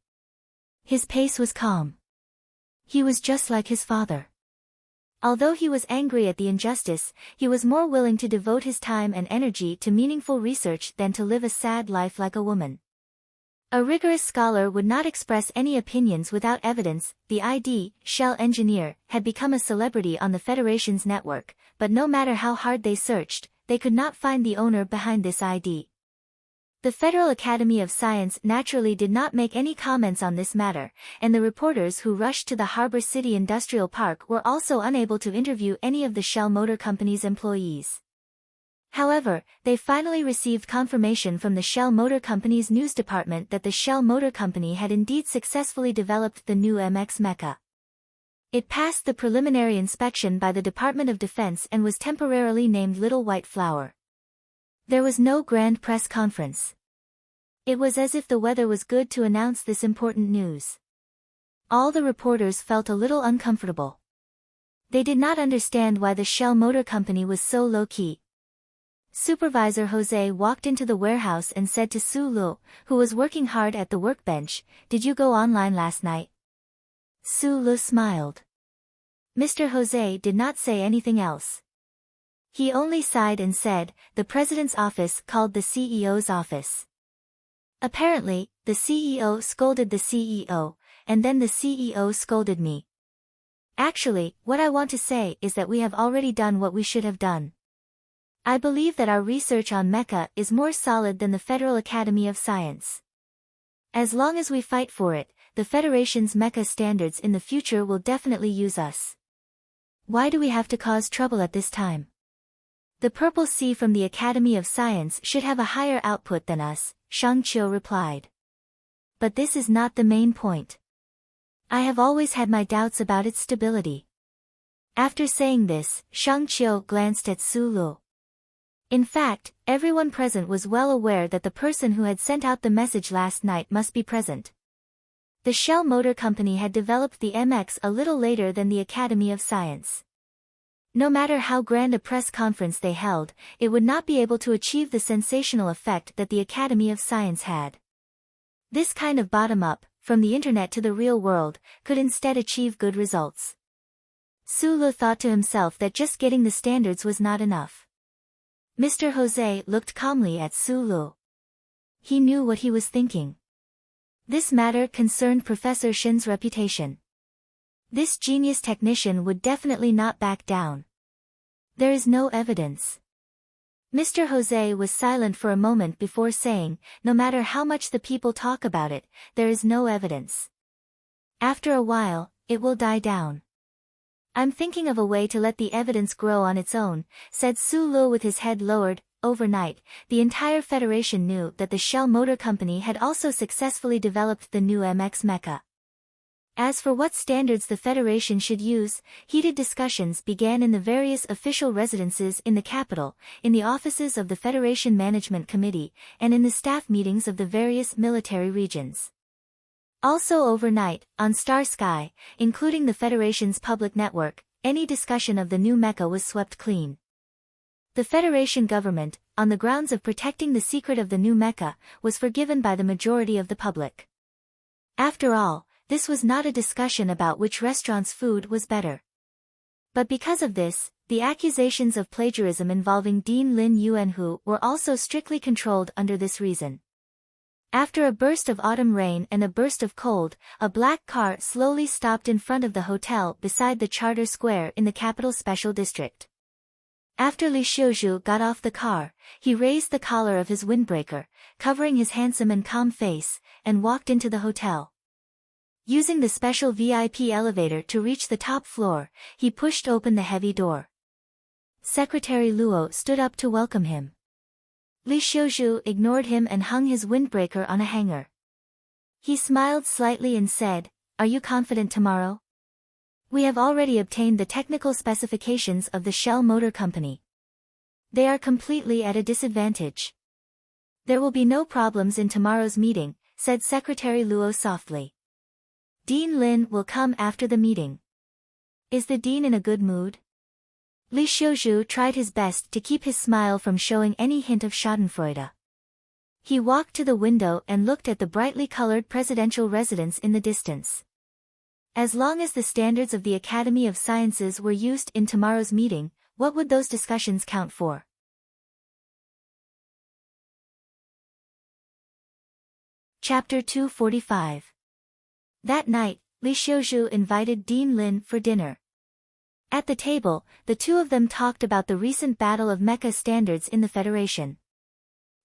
His pace was calm. He was just like his father. Although he was angry at the injustice, he was more willing to devote his time and energy to meaningful research than to live a sad life like a woman. A rigorous scholar would not express any opinions without evidence. The ID, Shell engineer, had become a celebrity on the Federation's network, but no matter how hard they searched, they could not find the owner behind this ID. The Federal Academy of Science naturally did not make any comments on this matter, and the reporters who rushed to the Harbor City Industrial Park were also unable to interview any of the Shell Motor Company's employees. However, they finally received confirmation from the Shell Motor Company's news department that the Shell Motor Company had indeed successfully developed the new MX mecha. It passed the preliminary inspection by the Department of Defense and was temporarily named Little White Flower. There was no grand press conference. It was as if the weather was good to announce this important news. All the reporters felt a little uncomfortable. They did not understand why the Shell Motor Company was so low-key. Supervisor Jose walked into the warehouse and said to Su Lu, who was working hard at the workbench, "Did you go online last night?" Su Lu smiled. Mr. Jose did not say anything else. He only sighed and said, "The president's office called the CEO's office. Apparently, the CEO scolded the CEO, and then the CEO scolded me. Actually, what I want to say is that we have already done what we should have done. I believe that our research on mecha is more solid than the Federal Academy of Science. As long as we fight for it, the Federation's mecha standards in the future will definitely use us. Why do we have to cause trouble at this time? The Purple Sea from the Academy of Science should have a higher output than us," Shang Qiu replied. "But this is not the main point. I have always had my doubts about its stability." After saying this, Shang Qiu glanced at Su Lu. In fact, everyone present was well aware that the person who had sent out the message last night must be present. The Shell Motor Company had developed the MX a little later than the Academy of Science. No matter how grand a press conference they held, it would not be able to achieve the sensational effect that the Academy of Science had. This kind of bottom-up, from the internet to the real world, could instead achieve good results. Su Lu thought to himself that just getting the standards was not enough. Mr. Jose looked calmly at Su Lu. He knew what he was thinking. This matter concerned Professor Shin's reputation. This genius technician would definitely not back down. There is no evidence. Mr. Jose was silent for a moment before saying, no matter how much the people talk about it, there is no evidence. After a while, it will die down. I'm thinking of a way to let the evidence grow on its own, said Su Lu with his head lowered. Overnight, the entire Federation knew that the Shell Motor Company had also successfully developed the new MX mecha. As for what standards the Federation should use, heated discussions began in the various official residences in the capital, in the offices of the Federation Management Committee, and in the staff meetings of the various military regions. Also overnight, on Star Sky, including the Federation's public network, any discussion of the new mecha was swept clean. The Federation government, on the grounds of protecting the secret of the new mecha, was forgiven by the majority of the public. After all, this was not a discussion about which restaurant's food was better. But because of this, the accusations of plagiarism involving Dean Lin Yuanhu were also strictly controlled under this reason. After a burst of autumn rain and a burst of cold, a black car slowly stopped in front of the hotel beside the Charter Square in the capital's special district. After Li Xiuzhu got off the car, he raised the collar of his windbreaker, covering his handsome and calm face, and walked into the hotel. Using the special VIP elevator to reach the top floor, he pushed open the heavy door. Secretary Luo stood up to welcome him. Li Xiuzhu ignored him and hung his windbreaker on a hanger. He smiled slightly and said, "Are you confident tomorrow? We have already obtained the technical specifications of the Shell Motor Company. They are completely at a disadvantage. There will be no problems in tomorrow's meeting," said Secretary Luo softly. "Dean Lin will come after the meeting. Is the dean in a good mood?" Li Xiuzhu tried his best to keep his smile from showing any hint of schadenfreude. He walked to the window and looked at the brightly colored presidential residence in the distance. As long as the standards of the Academy of Sciences were used in tomorrow's meeting, what would those discussions count for? Chapter 245. That night, Li Xiuzhu invited Dean Lin for dinner. At the table, the two of them talked about the recent battle of mecha standards in the Federation.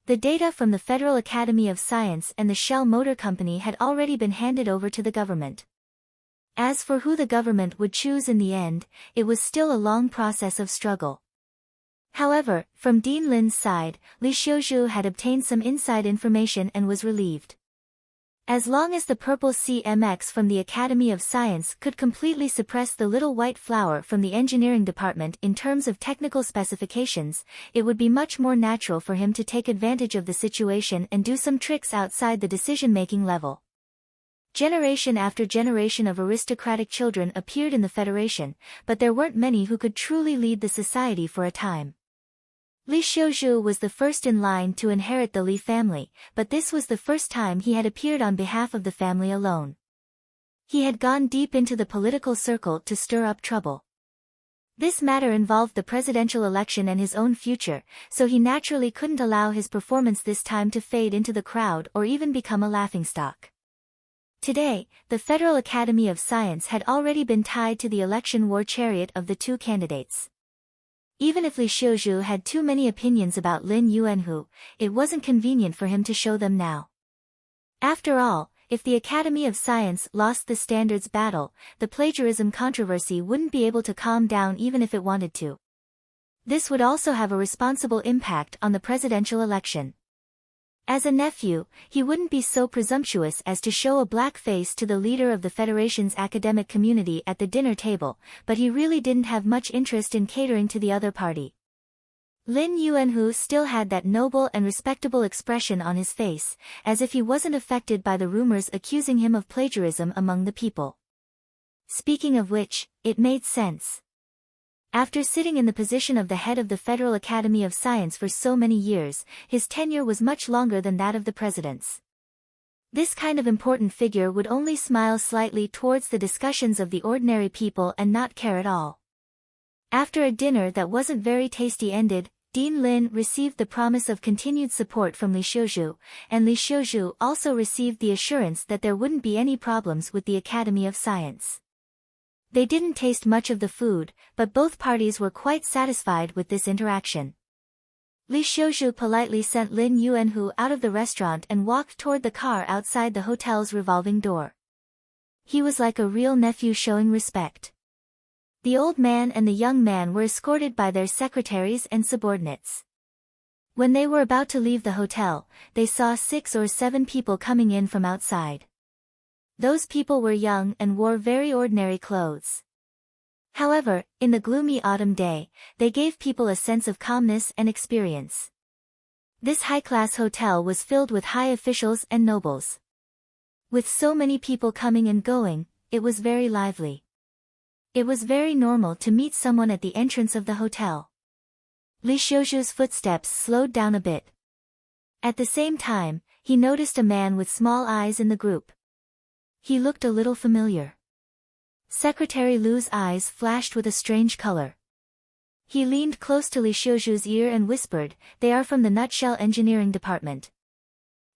The data from the Federal Academy of Science and the Shell Motor Company had already been handed over to the government. As for who the government would choose in the end, it was still a long process of struggle. However, from Dean Lin's side, Li Xiuzhu had obtained some inside information and was relieved. As long as the purple CMX from the Academy of Science could completely suppress the little white flower from the engineering department in terms of technical specifications, it would be much more natural for him to take advantage of the situation and do some tricks outside the decision-making level. Generation after generation of aristocratic children appeared in the Federation, but there weren't many who could truly lead the society for a time. Li Xiuzhu was the first in line to inherit the Li family, but this was the first time he had appeared on behalf of the family alone. He had gone deep into the political circle to stir up trouble. This matter involved the presidential election and his own future, so he naturally couldn't allow his performance this time to fade into the crowd or even become a laughingstock. Today, the Federal Academy of Science had already been tied to the election war chariot of the two candidates. Even if Li Xiuzhu had too many opinions about Lin Yuanhu, it wasn't convenient for him to show them now. After all, if the Academy of Science lost the standards battle, the plagiarism controversy wouldn't be able to calm down even if it wanted to. This would also have a responsible impact on the presidential election. As a nephew, he wouldn't be so presumptuous as to show a black face to the leader of the Federation's academic community at the dinner table, but he really didn't have much interest in catering to the other party. Lin Yuanhu still had that noble and respectable expression on his face, as if he wasn't affected by the rumors accusing him of plagiarism among the people. Speaking of which, it made sense. After sitting in the position of the head of the Federal Academy of Science for so many years, his tenure was much longer than that of the president's. This kind of important figure would only smile slightly towards the discussions of the ordinary people and not care at all. After a dinner that wasn't very tasty ended, Dean Lin received the promise of continued support from Li Xiuzhu, and Li Xiuzhu also received the assurance that there wouldn't be any problems with the Academy of Science. They didn't taste much of the food, but both parties were quite satisfied with this interaction. Li Xiuzhu politely sent Lin Yuanhu out of the restaurant and walked toward the car outside the hotel's revolving door. He was like a real nephew showing respect. The old man and the young man were escorted by their secretaries and subordinates. When they were about to leave the hotel, they saw 6 or 7 people coming in from outside. Those people were young and wore very ordinary clothes. However, in the gloomy autumn day, they gave people a sense of calmness and experience. This high-class hotel was filled with high officials and nobles. With so many people coming and going, it was very lively. It was very normal to meet someone at the entrance of the hotel. Li Xiuzhu's footsteps slowed down a bit. At the same time, he noticed a man with small eyes in the group. He looked a little familiar. Secretary Lu's eyes flashed with a strange color. He leaned close to Li Xiuzhu's ear and whispered, "They are from the Nutshell Engineering Department.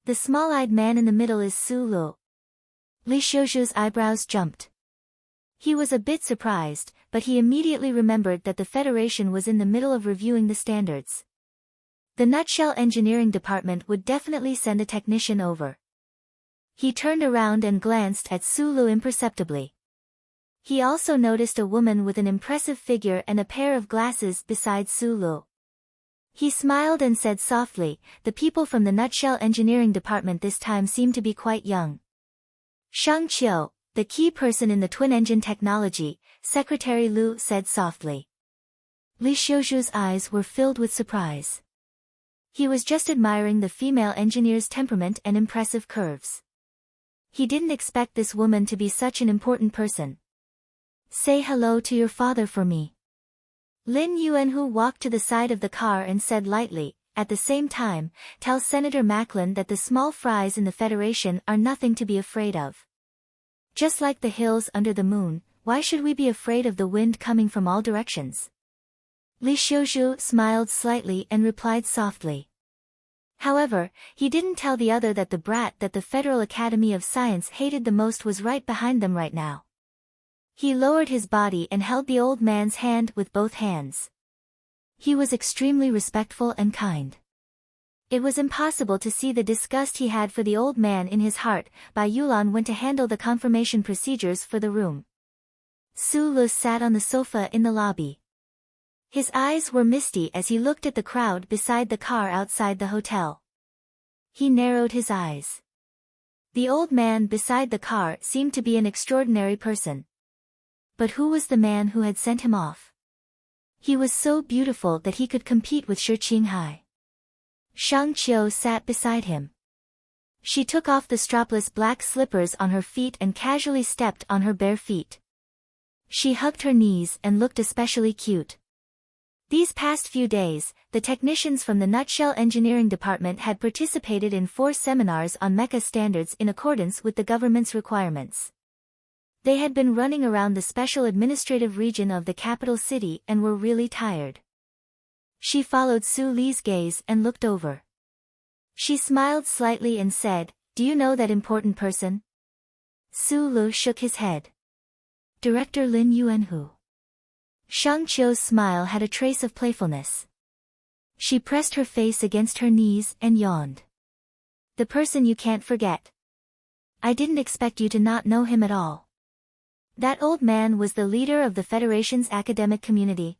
The small-eyed man in the middle is Su Lu." Li Xiuzhu's eyebrows jumped. He was a bit surprised, but he immediately remembered that the Federation was in the middle of reviewing the standards. The Nutshell Engineering Department would definitely send a technician over. He turned around and glanced at Su Lu imperceptibly. He also noticed a woman with an impressive figure and a pair of glasses beside Su Lu. He smiled and said softly, "The people from the Nutshell Engineering Department this time seem to be quite young." "Shang Qiu, the key person in the twin-engine technology," Secretary Lu said softly. Li Xiuzhu's eyes were filled with surprise. He was just admiring the female engineer's temperament and impressive curves. He didn't expect this woman to be such an important person. "Say hello to your father for me." Lin Yuanhu walked to the side of the car and said lightly, "At the same time, tell Senator Macklin that the small fries in the Federation are nothing to be afraid of. Just like the hills under the moon, why should we be afraid of the wind coming from all directions?" Li Xiuzhu smiled slightly and replied softly. However, he didn't tell the other that the brat that the Federal Academy of Science hated the most was right behind them right now. He lowered his body and held the old man's hand with both hands. He was extremely respectful and kind. It was impossible to see the disgust he had for the old man in his heart. Bai Yulan went to handle the confirmation procedures for the room. Su Lu sat on the sofa in the lobby. His eyes were misty as he looked at the crowd beside the car outside the hotel. He narrowed his eyes. The old man beside the car seemed to be an extraordinary person. But who was the man who had sent him off? He was so beautiful that he could compete with Shi Qinghai. Shang Qiu sat beside him. She took off the strapless black slippers on her feet and casually stepped on her bare feet. She hugged her knees and looked especially cute. These past few days, the technicians from the Nutshell Engineering Department had participated in 4 seminars on mecha standards in accordance with the government's requirements. They had been running around the special administrative region of the capital city and were really tired. She followed Su Li's gaze and looked over. She smiled slightly and said, "Do you know that important person?" Su Lu shook his head. "Director Lin Yuanhu." Shang Qiu's smile had a trace of playfulness. She pressed her face against her knees and yawned. "The person you can't forget. I didn't expect you to not know him at all." That old man was the leader of the Federation's academic community.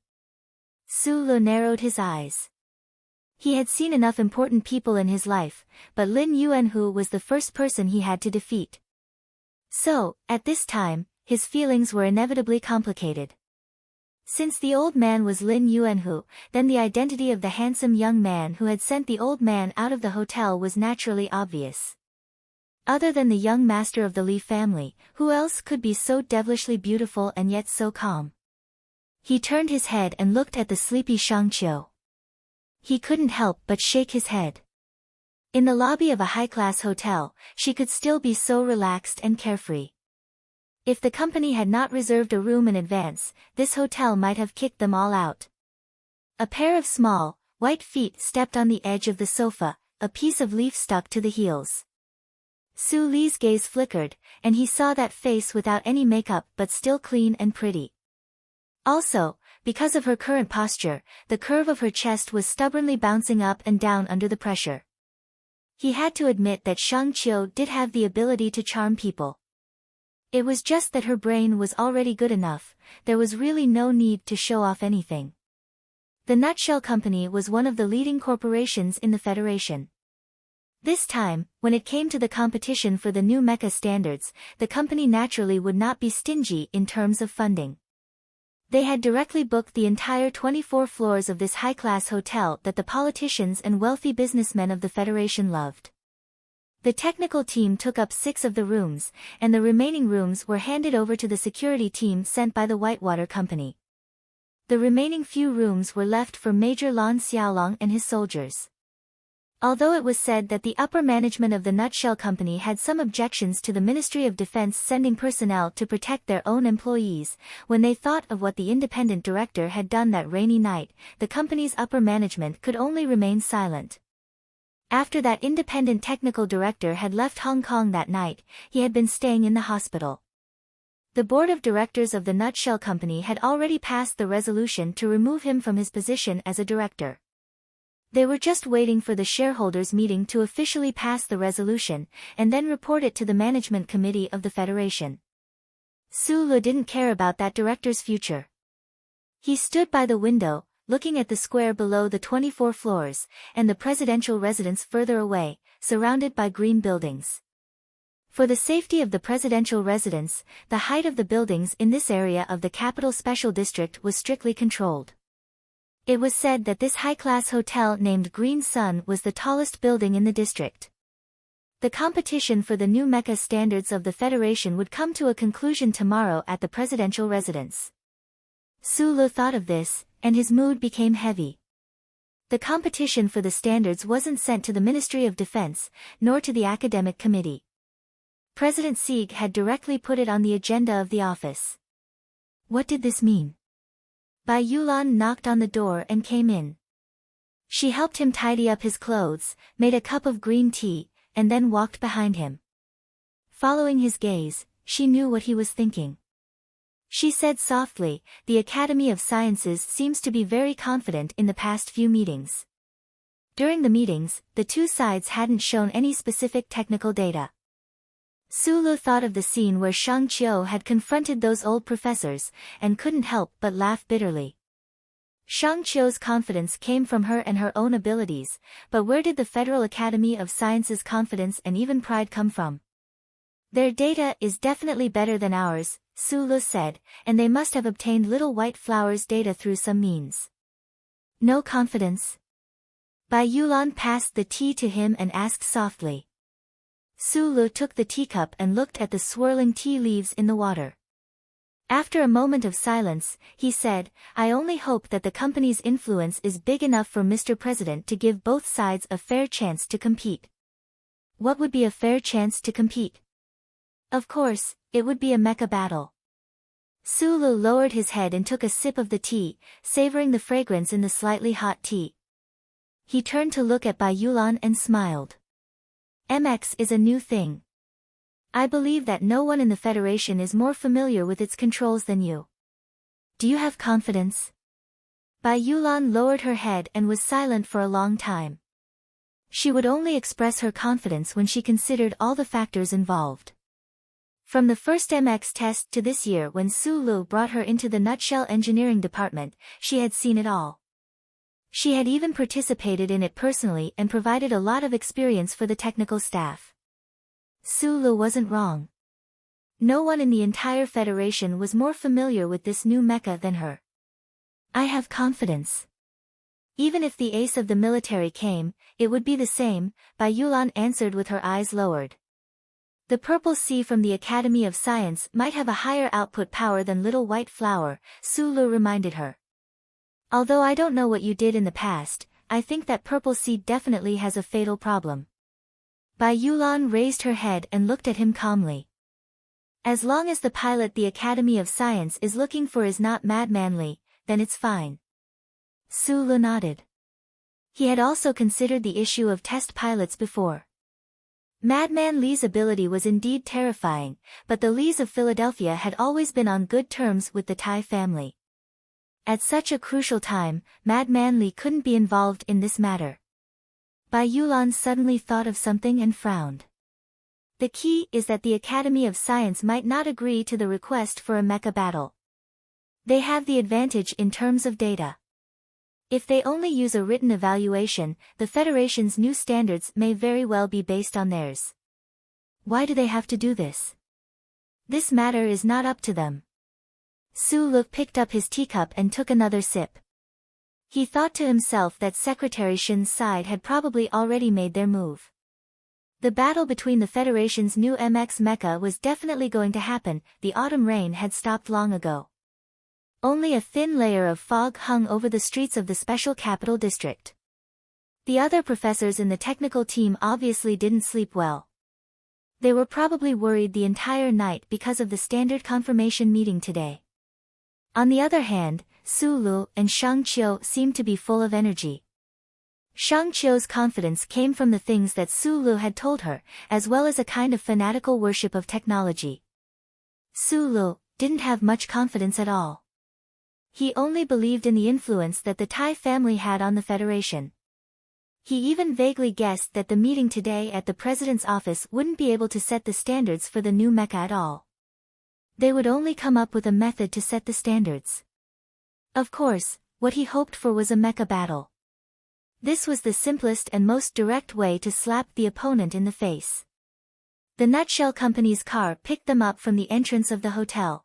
Su Lu narrowed his eyes. He had seen enough important people in his life, but Lin Yuanhu was the first person he had to defeat. So, at this time, his feelings were inevitably complicated. Since the old man was Lin Yuanhu, then the identity of the handsome young man who had sent the old man out of the hotel was naturally obvious. Other than the young master of the Li family, who else could be so devilishly beautiful and yet so calm? He turned his head and looked at the sleepy Shang Qiu. He couldn't help but shake his head. In the lobby of a high-class hotel, she could still be so relaxed and carefree. If the company had not reserved a room in advance, this hotel might have kicked them all out. A pair of small, white feet stepped on the edge of the sofa, a piece of leaf stuck to the heels. Su Li's gaze flickered, and he saw that face without any makeup but still clean and pretty. Also, because of her current posture, the curve of her chest was stubbornly bouncing up and down under the pressure. He had to admit that Shang Qiu did have the ability to charm people. It was just that her brain was already good enough, there was really no need to show off anything. The Nutshell Company was one of the leading corporations in the Federation. This time, when it came to the competition for the new mecha standards, the company naturally would not be stingy in terms of funding. They had directly booked the entire 24 floors of this high-class hotel that the politicians and wealthy businessmen of the Federation loved. The technical team took up 6 of the rooms, and the remaining rooms were handed over to the security team sent by the Whitewater Company. The remaining few rooms were left for Major Lan Xiaolong and his soldiers. Although it was said that the upper management of the Nutshell Company had some objections to the Ministry of Defense sending personnel to protect their own employees, when they thought of what the independent director had done that rainy night, the company's upper management could only remain silent. After that independent technical director had left Hong Kong that night, he had been staying in the hospital. The board of directors of the Nutshell Company had already passed the resolution to remove him from his position as a director. They were just waiting for the shareholders' meeting to officially pass the resolution, and then report it to the management committee of the Federation. Su Lu didn't care about that director's future. He stood by the window, looking at the square below the 24 floors, and the presidential residence further away, surrounded by green buildings. For the safety of the presidential residence, the height of the buildings in this area of the Capital Special District was strictly controlled. It was said that this high-class hotel named Green Sun was the tallest building in the district. The competition for the new mecha standards of the Federation would come to a conclusion tomorrow at the presidential residence. Su Lu thought of this, and his mood became heavy. The competition for the standards wasn't sent to the Ministry of Defense, nor to the Academic Committee. President Sieg had directly put it on the agenda of the office. What did this mean? Bai Yulan knocked on the door and came in. She helped him tidy up his clothes, made a cup of green tea, and then walked behind him. Following his gaze, she knew what he was thinking. She said softly, "The Academy of Sciences seems to be very confident in the past few meetings." During the meetings, the two sides hadn't shown any specific technical data. Su Lu thought of the scene where Shang Qiu had confronted those old professors, and couldn't help but laugh bitterly. Shang Qiu's confidence came from her and her own abilities, but where did the Federal Academy of Sciences' confidence and even pride come from? "Their data is definitely better than ours," Su Lu said, "and they must have obtained Little White Flower's data through some means." "No confidence?" Bai Yulan passed the tea to him and asked softly. Su Lu took the teacup and looked at the swirling tea leaves in the water. After a moment of silence, he said, "I only hope that the company's influence is big enough for Mr. President to give both sides a fair chance to compete." What would be a fair chance to compete? Of course, it would be a mecha battle. Su Lu lowered his head and took a sip of the tea, savoring the fragrance in the slightly hot tea. He turned to look at Bai Yulan and smiled. "MX is a new thing. I believe that no one in the Federation is more familiar with its controls than you. Do you have confidence?" Bai Yulan lowered her head and was silent for a long time. She would only express her confidence when she considered all the factors involved. From the first MX test to this year when Su Lu brought her into the Nutshell Engineering Department, she had seen it all. She had even participated in it personally and provided a lot of experience for the technical staff. Su Lu wasn't wrong. No one in the entire Federation was more familiar with this new mecha than her. "I have confidence. Even if the ace of the military came, it would be the same," Bai Yulan answered with her eyes lowered. "The Purple Sea from the Academy of Science might have a higher output power than Little White Flower," Su Lu reminded her. "Although I don't know what you did in the past, I think that Purple Sea definitely has a fatal problem. Bai Yulan raised her head and looked at him calmly. As long as the pilot the Academy of Science is looking for is not madmanly, then it's fine. Su Lu nodded. He had also considered the issue of test pilots before. Madman Li's ability was indeed terrifying, but the Lis of Philadelphia had always been on good terms with the Tai family. At such a crucial time, Madman Li couldn't be involved in this matter. Bai Yulan suddenly thought of something and frowned. The key is that the Academy of Science might not agree to the request for a mecha battle. They have the advantage in terms of data. If they only use a written evaluation, the Federation's new standards may very well be based on theirs. Why do they have to do this? This matter is not up to them. Su Lu picked up his teacup and took another sip. He thought to himself that Secretary Shin's side had probably already made their move. The battle between the Federation's new MX mecha was definitely going to happen. The autumn rain had stopped long ago. Only a thin layer of fog hung over the streets of the Special Capital District. The other professors in the technical team obviously didn't sleep well. They were probably worried the entire night because of the standard confirmation meeting today. On the other hand, Su Lu and Shang Qiu seemed to be full of energy. Shang Qiu's confidence came from the things that Su Lu had told her, as well as a kind of fanatical worship of technology. Su Lu didn't have much confidence at all. He only believed in the influence that the Tai family had on the Federation. He even vaguely guessed that the meeting today at the president's office wouldn't be able to set the standards for the new mecha at all. They would only come up with a method to set the standards. Of course, what he hoped for was a mecha battle. This was the simplest and most direct way to slap the opponent in the face. The Nutshell Company's car picked them up from the entrance of the hotel.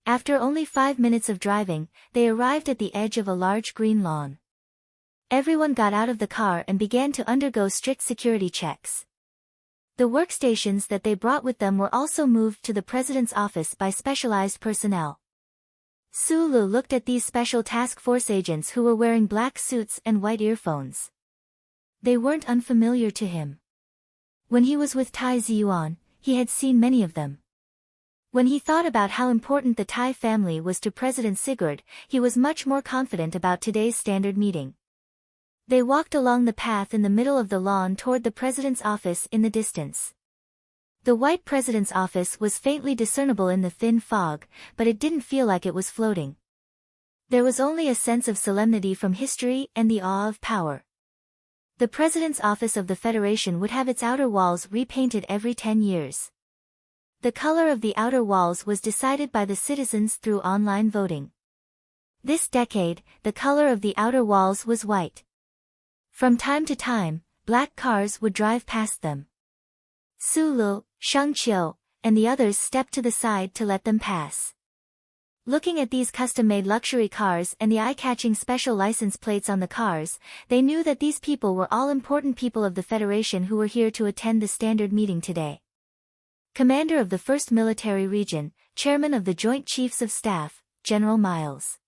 After only 5 minutes of driving, they arrived at the edge of a large green lawn. Everyone got out of the car and began to undergo strict security checks. The workstations that they brought with them were also moved to the president's office by specialized personnel. Su Lu looked at these special task force agents who were wearing black suits and white earphones. They weren't unfamiliar to him. When he was with Tai Ziyuan, he had seen many of them. When he thought about how important the Tai family was to President Sigurd, he was much more confident about today's standard meeting. They walked along the path in the middle of the lawn toward the president's office in the distance. The white president's office was faintly discernible in the thin fog, but it didn't feel like it was floating. There was only a sense of solemnity from history and the awe of power. The president's office of the Federation would have its outer walls repainted every 10 years. The color of the outer walls was decided by the citizens through online voting. This decade, the color of the outer walls was white. From time to time, black cars would drive past them. Su Lu, Shang Qiu, and the others stepped to the side to let them pass. Looking at these custom-made luxury cars and the eye-catching special license plates on the cars, they knew that these people were all important people of the Federation who were here to attend the standard meeting today. Commander of the 1st Military Region, Chairman of the Joint Chiefs of Staff, General Miles.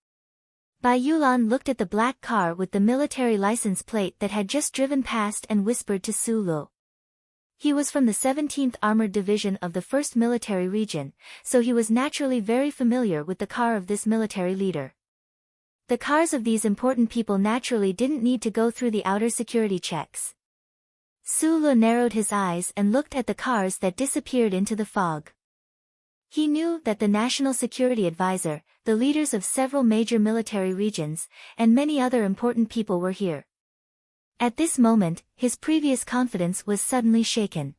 Bai Yulan looked at the black car with the military license plate that had just driven past and whispered to Su Lu. He was from the 17th Armored Division of the 1st Military Region, so he was naturally very familiar with the car of this military leader. The cars of these important people naturally didn't need to go through the outer security checks. Su Lu narrowed his eyes and looked at the cars that disappeared into the fog. He knew that the National Security Advisor, the leaders of several major military regions, and many other important people were here. At this moment, his previous confidence was suddenly shaken.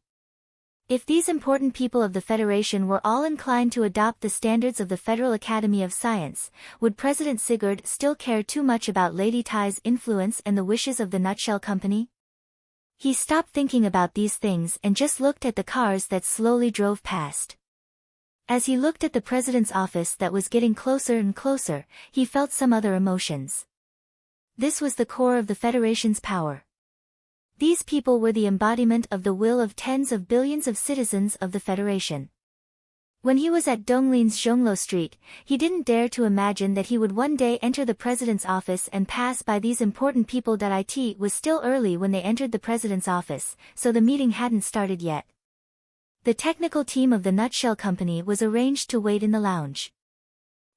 If these important people of the Federation were all inclined to adopt the standards of the Federal Academy of Science, would President Sigurd still care too much about Lady Tai's influence and the wishes of the Nutshell Company? He stopped thinking about these things and just looked at the cars that slowly drove past. As he looked at the president's office that was getting closer and closer, he felt some other emotions. This was the core of the Federation's power. These people were the embodiment of the will of tens of billions of citizens of the Federation. When he was at Donglin's Zhonglo Street, he didn't dare to imagine that he would one day enter the president's office and pass by these important people. It was still early when they entered the president's office, so the meeting hadn't started yet. The technical team of the Nutshell Company was arranged to wait in the lounge.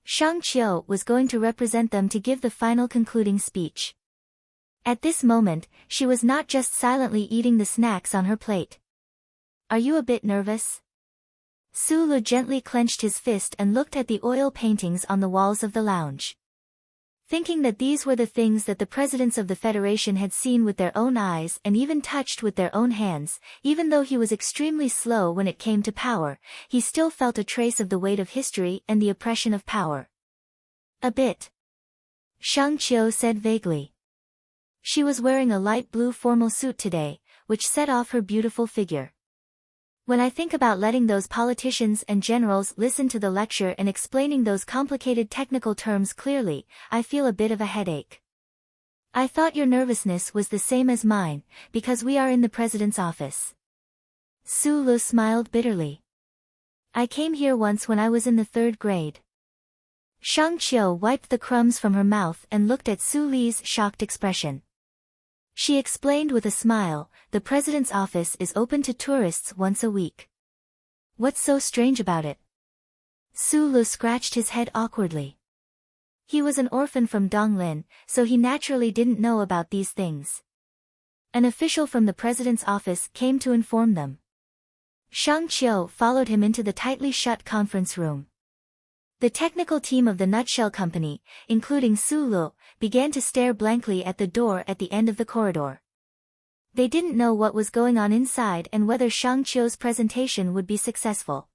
Shang Qiu was going to represent them to give the final concluding speech. At this moment, she was not just silently eating the snacks on her plate. "Are you a bit nervous?" Su Lu gently clenched his fist and looked at the oil paintings on the walls of the lounge. Thinking that these were the things that the presidents of the Federation had seen with their own eyes and even touched with their own hands, even though he was extremely slow when it came to power, he still felt a trace of the weight of history and the oppression of power. "A bit," Shang Qiu said vaguely. She was wearing a light blue formal suit today, which set off her beautiful figure. "When I think about letting those politicians and generals listen to the lecture and explaining those complicated technical terms clearly, I feel a bit of a headache." "I thought your nervousness was the same as mine, because we are in the president's office." Su Lu smiled bitterly. "I came here once when I was in the 3rd grade. Shang Qiu wiped the crumbs from her mouth and looked at Su Li's shocked expression. She explained with a smile, "The president's office is open to tourists once a week." "What's so strange about it?" Su Lu scratched his head awkwardly. He was an orphan from Donglin, so he naturally didn't know about these things. An official from the president's office came to inform them. Shang Qiu followed him into the tightly shut conference room. The technical team of the Nutshell Company, including Su Lu, began to stare blankly at the door at the end of the corridor. They didn't know what was going on inside and whether Shang Qiu's presentation would be successful.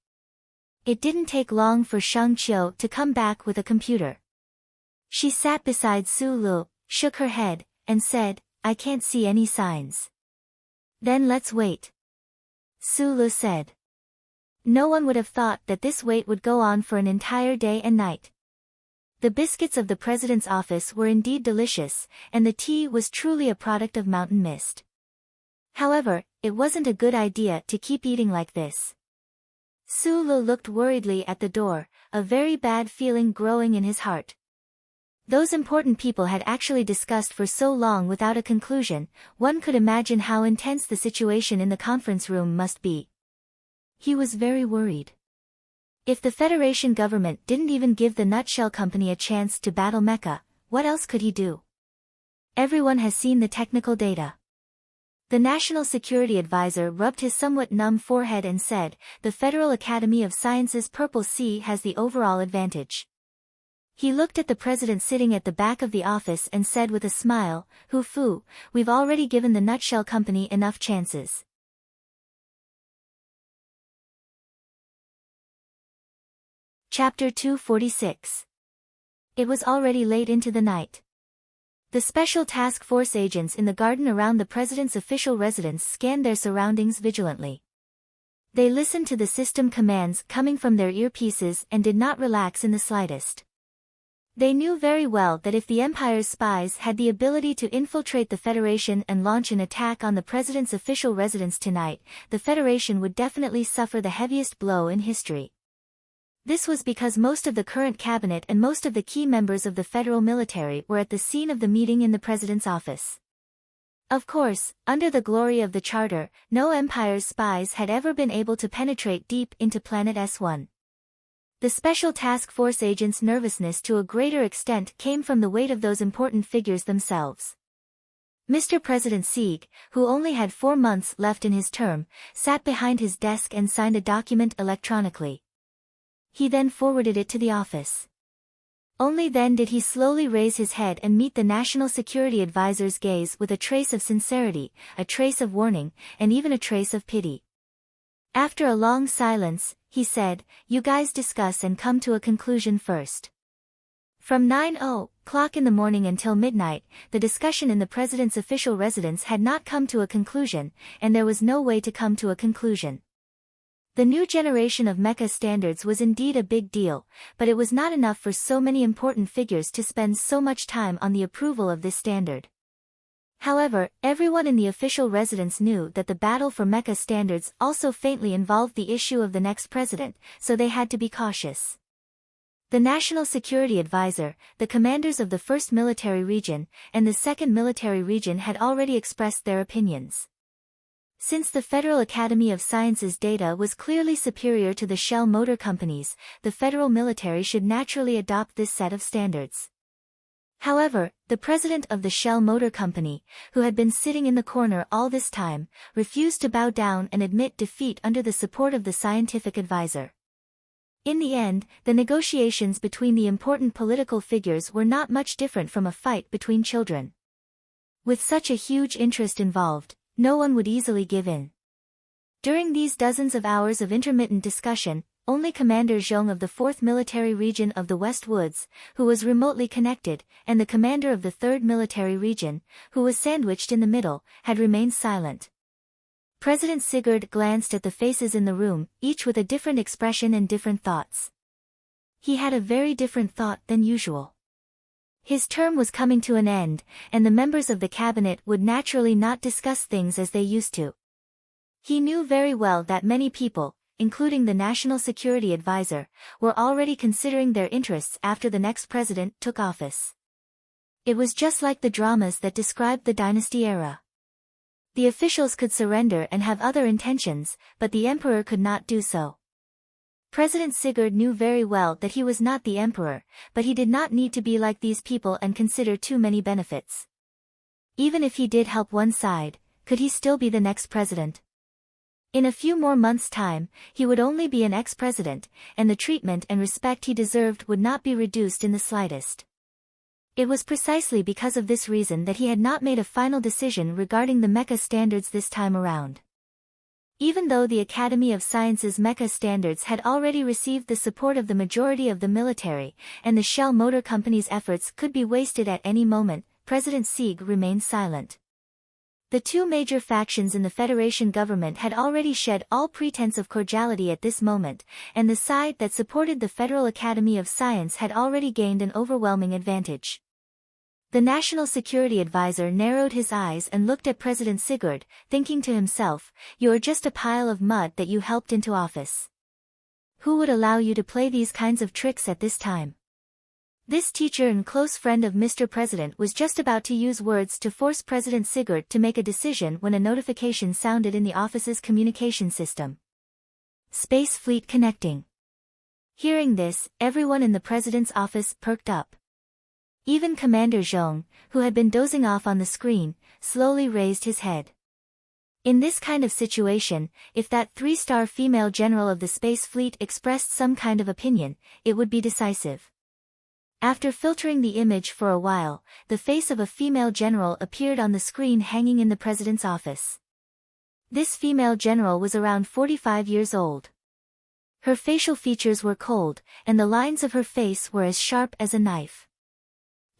It didn't take long for Shang Qiu to come back with a computer. She sat beside Su Lu, shook her head, and said, "I can't see any signs." "Then let's wait," Su Lu said. No one would have thought that this wait would go on for an entire day and night. The biscuits of the president's office were indeed delicious, and the tea was truly a product of mountain mist. However, it wasn't a good idea to keep eating like this. Su Lu looked worriedly at the door, a very bad feeling growing in his heart. Those important people had actually discussed for so long without a conclusion, one could imagine how intense the situation in the conference room must be. He was very worried. If the Federation government didn't even give the Nutshell Company a chance to battle Mecha, what else could he do? Everyone has seen the technical data. The National Security Advisor rubbed his somewhat numb forehead and said, "The Federal Academy of Sciences Purple Sea has the overall advantage." He looked at the president sitting at the back of the office and said with a smile, "Hu Fu, we've already given the Nutshell Company enough chances." Chapter 246. It was already late into the night. The Special Task Force agents in the garden around the president's official residence scanned their surroundings vigilantly. They listened to the system commands coming from their earpieces and did not relax in the slightest. They knew very well that if the Empire's spies had the ability to infiltrate the Federation and launch an attack on the president's official residence tonight, the Federation would definitely suffer the heaviest blow in history. This was because most of the current cabinet and most of the key members of the federal military were at the scene of the meeting in the president's office. Of course, under the glory of the Charter, no Empire's spies had ever been able to penetrate deep into Planet S1. The Special Task Force agents' nervousness to a greater extent came from the weight of those important figures themselves. Mr. President Sieg, who only had 4 months left in his term, sat behind his desk and signed a document electronically. He then forwarded it to the office. Only then did he slowly raise his head and meet the National Security Advisor's gaze with a trace of sincerity, a trace of warning, and even a trace of pity. After a long silence, he said, "You guys discuss and come to a conclusion first." From 9:00 in the morning until midnight, the discussion in the president's official residence had not come to a conclusion, and there was no way to come to a conclusion. The new generation of mecha standards was indeed a big deal, but it was not enough for so many important figures to spend so much time on the approval of this standard. However, everyone in the official residence knew that the battle for Mecca standards also faintly involved the issue of the next president, so they had to be cautious. The National Security Advisor, the commanders of the 1st Military Region, and the 2nd Military Region had already expressed their opinions. Since the Federal Academy of Sciences data was clearly superior to the Shell Motor Company's, the federal military should naturally adopt this set of standards. However, the president of the Shell Motor Company, who had been sitting in the corner all this time, refused to bow down and admit defeat under the support of the scientific advisor. In the end, the negotiations between the important political figures were not much different from a fight between children. With such a huge interest involved, no one would easily give in. During these dozens of hours of intermittent discussion, only Commander Zhong of the 4th Military Region of the West Woods, who was remotely connected, and the commander of the 3rd Military Region, who was sandwiched in the middle, had remained silent. President Sigurd glanced at the faces in the room, each with a different expression and different thoughts. He had a very different thought than usual. His term was coming to an end, and the members of the cabinet would naturally not discuss things as they used to. He knew very well that many people, including the National Security Advisor, were already considering their interests after the next president took office. It was just like the dramas that described the dynasty era. The officials could surrender and have other intentions, but the emperor could not do so. President Sigurd knew very well that he was not the emperor, but he did not need to be like these people and consider too many benefits. Even if he did help one side, could he still be the next president? In a few more months' time, he would only be an ex-president, and the treatment and respect he deserved would not be reduced in the slightest. It was precisely because of this reason that he had not made a final decision regarding the Mecca standards this time around. Even though the Academy of Sciences Mecca standards had already received the support of the majority of the military, and the Shell Motor Company's efforts could be wasted at any moment, President Sieg remained silent. The two major factions in the Federation government had already shed all pretense of cordiality at this moment, and the side that supported the Federal Academy of Science had already gained an overwhelming advantage. The National Security Advisor narrowed his eyes and looked at President Sigurd, thinking to himself, "You are just a pile of mud that you helped into office. Who would allow you to play these kinds of tricks at this time?" This teacher and close friend of Mr. President was just about to use words to force President Sigurd to make a decision when a notification sounded in the office's communication system. Space Fleet connecting. Hearing this, everyone in the President's office perked up. Even Commander Zhong, who had been dozing off on the screen, slowly raised his head. In this kind of situation, if that 3-star female general of the Space Fleet expressed some kind of opinion, it would be decisive. After filtering the image for a while, the face of a female general appeared on the screen hanging in the President's office. This female general was around 45 years old. Her facial features were cold, and the lines of her face were as sharp as a knife.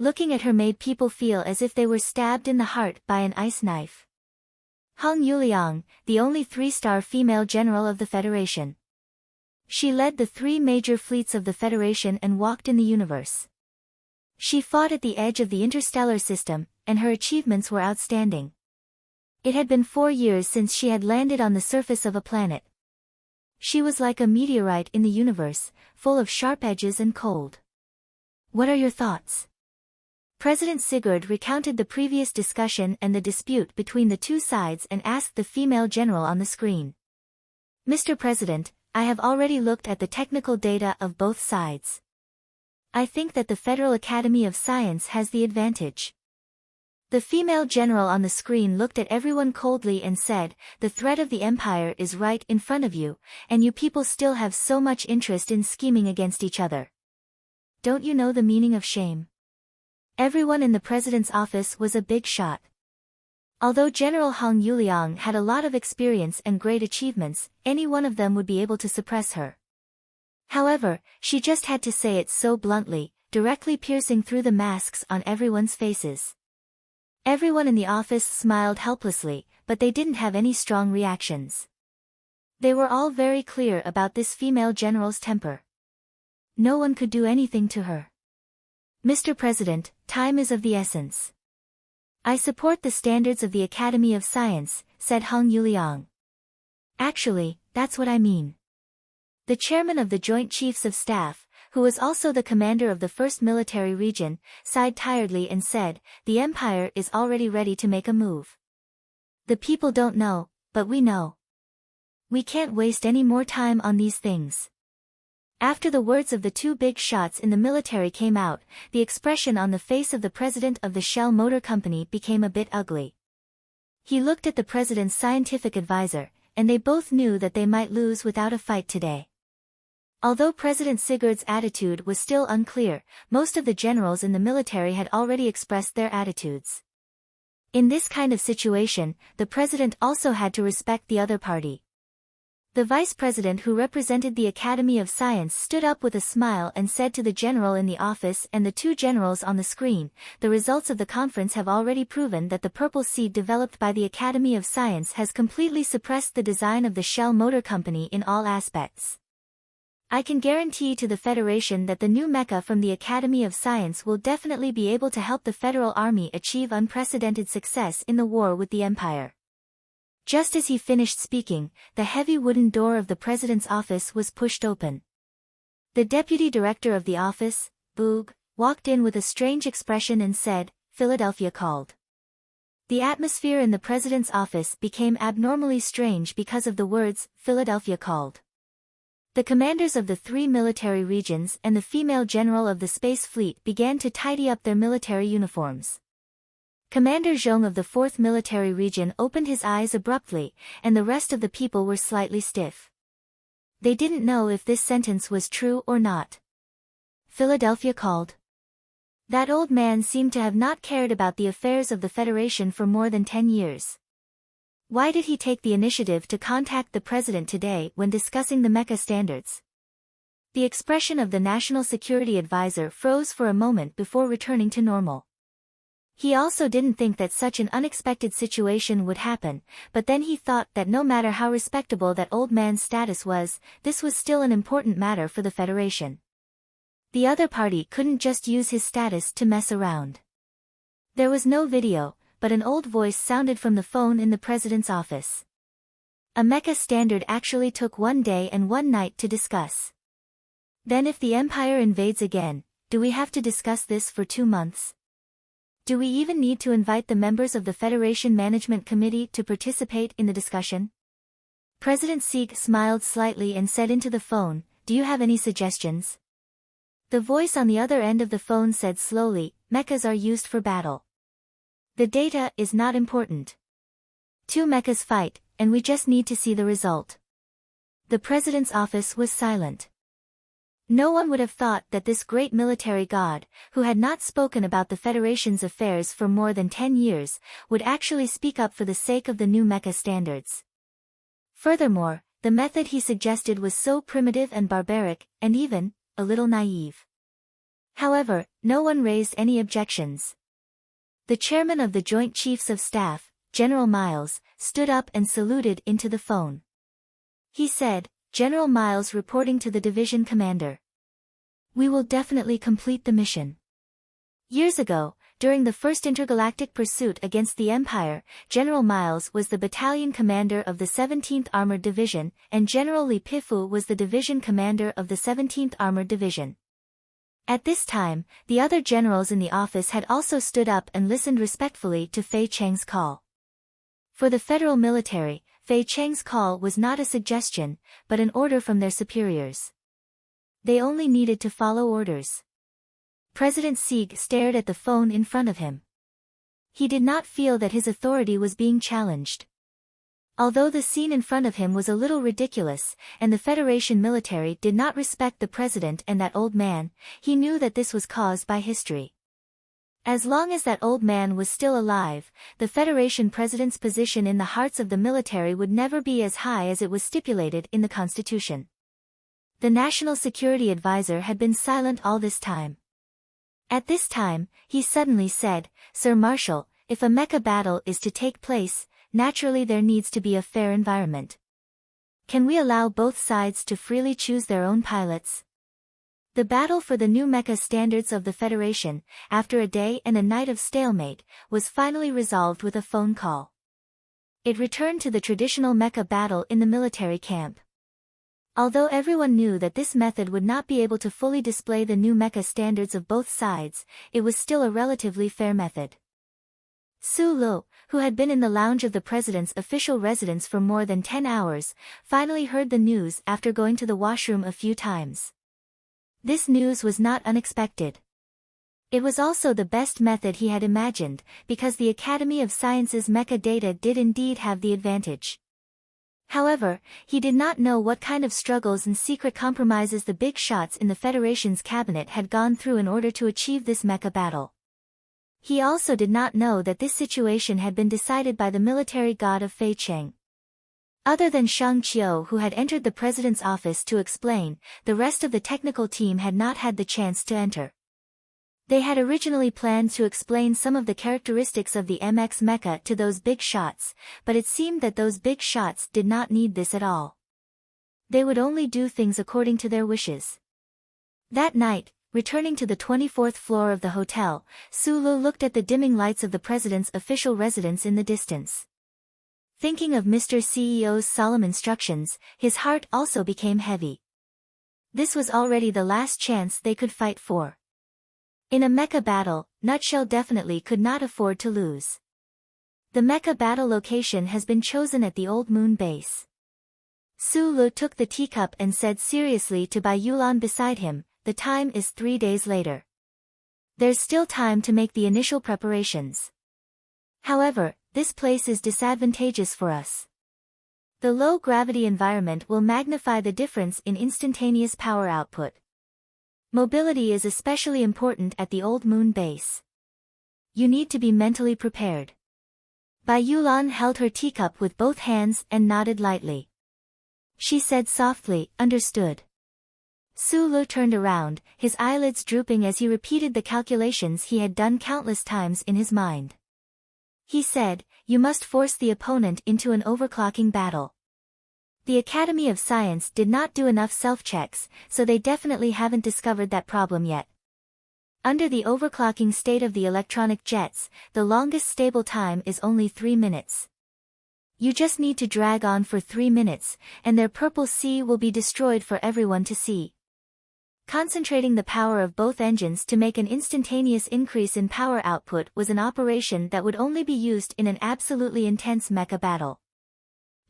Looking at her made people feel as if they were stabbed in the heart by an ice knife. Hong Yuliang, the only 3-star female general of the Federation. She led the 3 major fleets of the Federation and walked in the universe. She fought at the edge of the interstellar system, and her achievements were outstanding. It had been 4 years since she had landed on the surface of a planet. She was like a meteorite in the universe, full of sharp edges and cold. What are your thoughts? President Sigurd recounted the previous discussion and the dispute between the two sides and asked the female general on the screen. "Mr. President, I have already looked at the technical data of both sides. I think that the Federal Academy of Science has the advantage." The female general on the screen looked at everyone coldly and said, "The threat of the Empire is right in front of you, and you people still have so much interest in scheming against each other. Don't you know the meaning of shame?" Everyone in the President's office was a big shot. Although General Hong Yuliang had a lot of experience and great achievements, any one of them would be able to suppress her. However, she just had to say it so bluntly, directly piercing through the masks on everyone's faces. Everyone in the office smiled helplessly, but they didn't have any strong reactions. They were all very clear about this female general's temper. No one could do anything to her. "Mr. President, time is of the essence. I support the standards of the Academy of Science, said Hung Yuliang. Actually, that's what I mean. The chairman of the Joint Chiefs of Staff, who was also the commander of the 1st Military Region, sighed tiredly and said, the Empire is already ready to make a move. The people don't know, but we know. We can't waste any more time on these things. After the words of the two big shots in the military came out, the expression on the face of the president of the Shell Motor Company became a bit ugly. He looked at the president's scientific advisor, and they both knew that they might lose without a fight today. Although President Sigurd's attitude was still unclear, most of the generals in the military had already expressed their attitudes. In this kind of situation, the president also had to respect the other party. The vice president who represented the Academy of Science stood up with a smile and said to the general in the office and the two generals on the screen, the results of the conference have already proven that the purple seed developed by the Academy of Science has completely suppressed the design of the Shell Motor Company in all aspects. I can guarantee to the Federation that the new mecha from the Academy of Science will definitely be able to help the Federal Army achieve unprecedented success in the war with the Empire. Just as he finished speaking, the heavy wooden door of the president's office was pushed open. The deputy director of the office, Boog, walked in with a strange expression and said, Philadelphia called. The atmosphere in the president's office became abnormally strange because of the words, Philadelphia called. The commanders of the 3 military regions and the female general of the Space Fleet began to tidy up their military uniforms. Commander Zhong of the 4th Military Region opened his eyes abruptly, and the rest of the people were slightly stiff. They didn't know if this sentence was true or not. Philadelphia called. That old man seemed to have not cared about the affairs of the Federation for more than 10 years. Why did he take the initiative to contact the president today when discussing the mecha standards? The expression of the National Security Advisor froze for a moment before returning to normal. He also didn't think that such an unexpected situation would happen, but then he thought that no matter how respectable that old man's status was, this was still an important matter for the Federation. The other party couldn't just use his status to mess around. There was no video, but an old voice sounded from the phone in the president's office. A mecha standard actually took 1 day and 1 night to discuss. Then if the Empire invades again, do we have to discuss this for 2 months? Do we even need to invite the members of the Federation Management Committee to participate in the discussion? President Sieg smiled slightly and said into the phone, do you have any suggestions? The voice on the other end of the phone said slowly, mechas are used for battle. The data is not important. 2 mechas fight, and we just need to see the result. The president's office was silent. No one would have thought that this great military god, who had not spoken about the Federation's affairs for more than 10 years, would actually speak up for the sake of the new mecha standards. Furthermore, the method he suggested was so primitive and barbaric, and even, a little naive. However, no one raised any objections. The chairman of the Joint Chiefs of Staff, General Miles, stood up and saluted into the phone. He said, General Miles reporting to the division commander. We will definitely complete the mission. Years ago, during the first intergalactic pursuit against the Empire, General Miles was the battalion commander of the 17th Armored Division, and General Li Pifu was the division commander of the 17th Armored Division. At this time, the other generals in the office had also stood up and listened respectfully to Fei Cheng's call. For the federal military, Fei Cheng's call was not a suggestion, but an order from their superiors. They only needed to follow orders. President Sieg stared at the phone in front of him. He did not feel that his authority was being challenged. Although the scene in front of him was a little ridiculous, and the Federation military did not respect the president and that old man, he knew that this was caused by history. As long as that old man was still alive, the Federation president's position in the hearts of the military would never be as high as it was stipulated in the Constitution. The National Security Advisor had been silent all this time. At this time, he suddenly said, Sir Marshal, if a mecha battle is to take place, naturally there needs to be a fair environment. Can we allow both sides to freely choose their own pilots? The battle for the new mecha standards of the Federation, after a day and a night of stalemate, was finally resolved with a phone call. It returned to the traditional mecha battle in the military camp. Although everyone knew that this method would not be able to fully display the new mecha standards of both sides, it was still a relatively fair method. Su Lo, who had been in the lounge of the president's official residence for more than 10 hours, finally heard the news after going to the washroom a few times. This news was not unexpected. It was also the best method he had imagined, because the Academy of Sciences mecha data did indeed have the advantage. However, he did not know what kind of struggles and secret compromises the big shots in the Federation's cabinet had gone through in order to achieve this mecha battle. He also did not know that this situation had been decided by the military god of Fei Cheng. Other than Shang Qiu, who had entered the president's office to explain, the rest of the technical team had not had the chance to enter. They had originally planned to explain some of the characteristics of the MX mecha to those big shots, but it seemed that those big shots did not need this at all. They would only do things according to their wishes. That night, returning to the 24th floor of the hotel, Su Lu looked at the dimming lights of the president's official residence in the distance. Thinking of Mr. CEO's solemn instructions, his heart also became heavy. This was already the last chance they could fight for. In a mecha battle, Nutshell definitely could not afford to lose. The mecha battle location has been chosen at the Old Moon base. Su Lu took the teacup and said seriously to Bai Yulan beside him, "The time is 3 days later. There's still time to make the initial preparations. However, this place is disadvantageous for us. The low-gravity environment will magnify the difference in instantaneous power output. Mobility is especially important at the Old Moon base. You need to be mentally prepared." Bai Yulan held her teacup with both hands and nodded lightly. She said softly, "Understood." Su Lu turned around, his eyelids drooping as he repeated the calculations he had done countless times in his mind. He said, "You must force the opponent into an overclocking battle. The Academy of Science did not do enough self-checks, so they definitely haven't discovered that problem yet. Under the overclocking state of the electronic jets, the longest stable time is only 3 minutes. You just need to drag on for 3 minutes, and their purple sea will be destroyed for everyone to see." Concentrating the power of both engines to make an instantaneous increase in power output was an operation that would only be used in an absolutely intense mecha battle.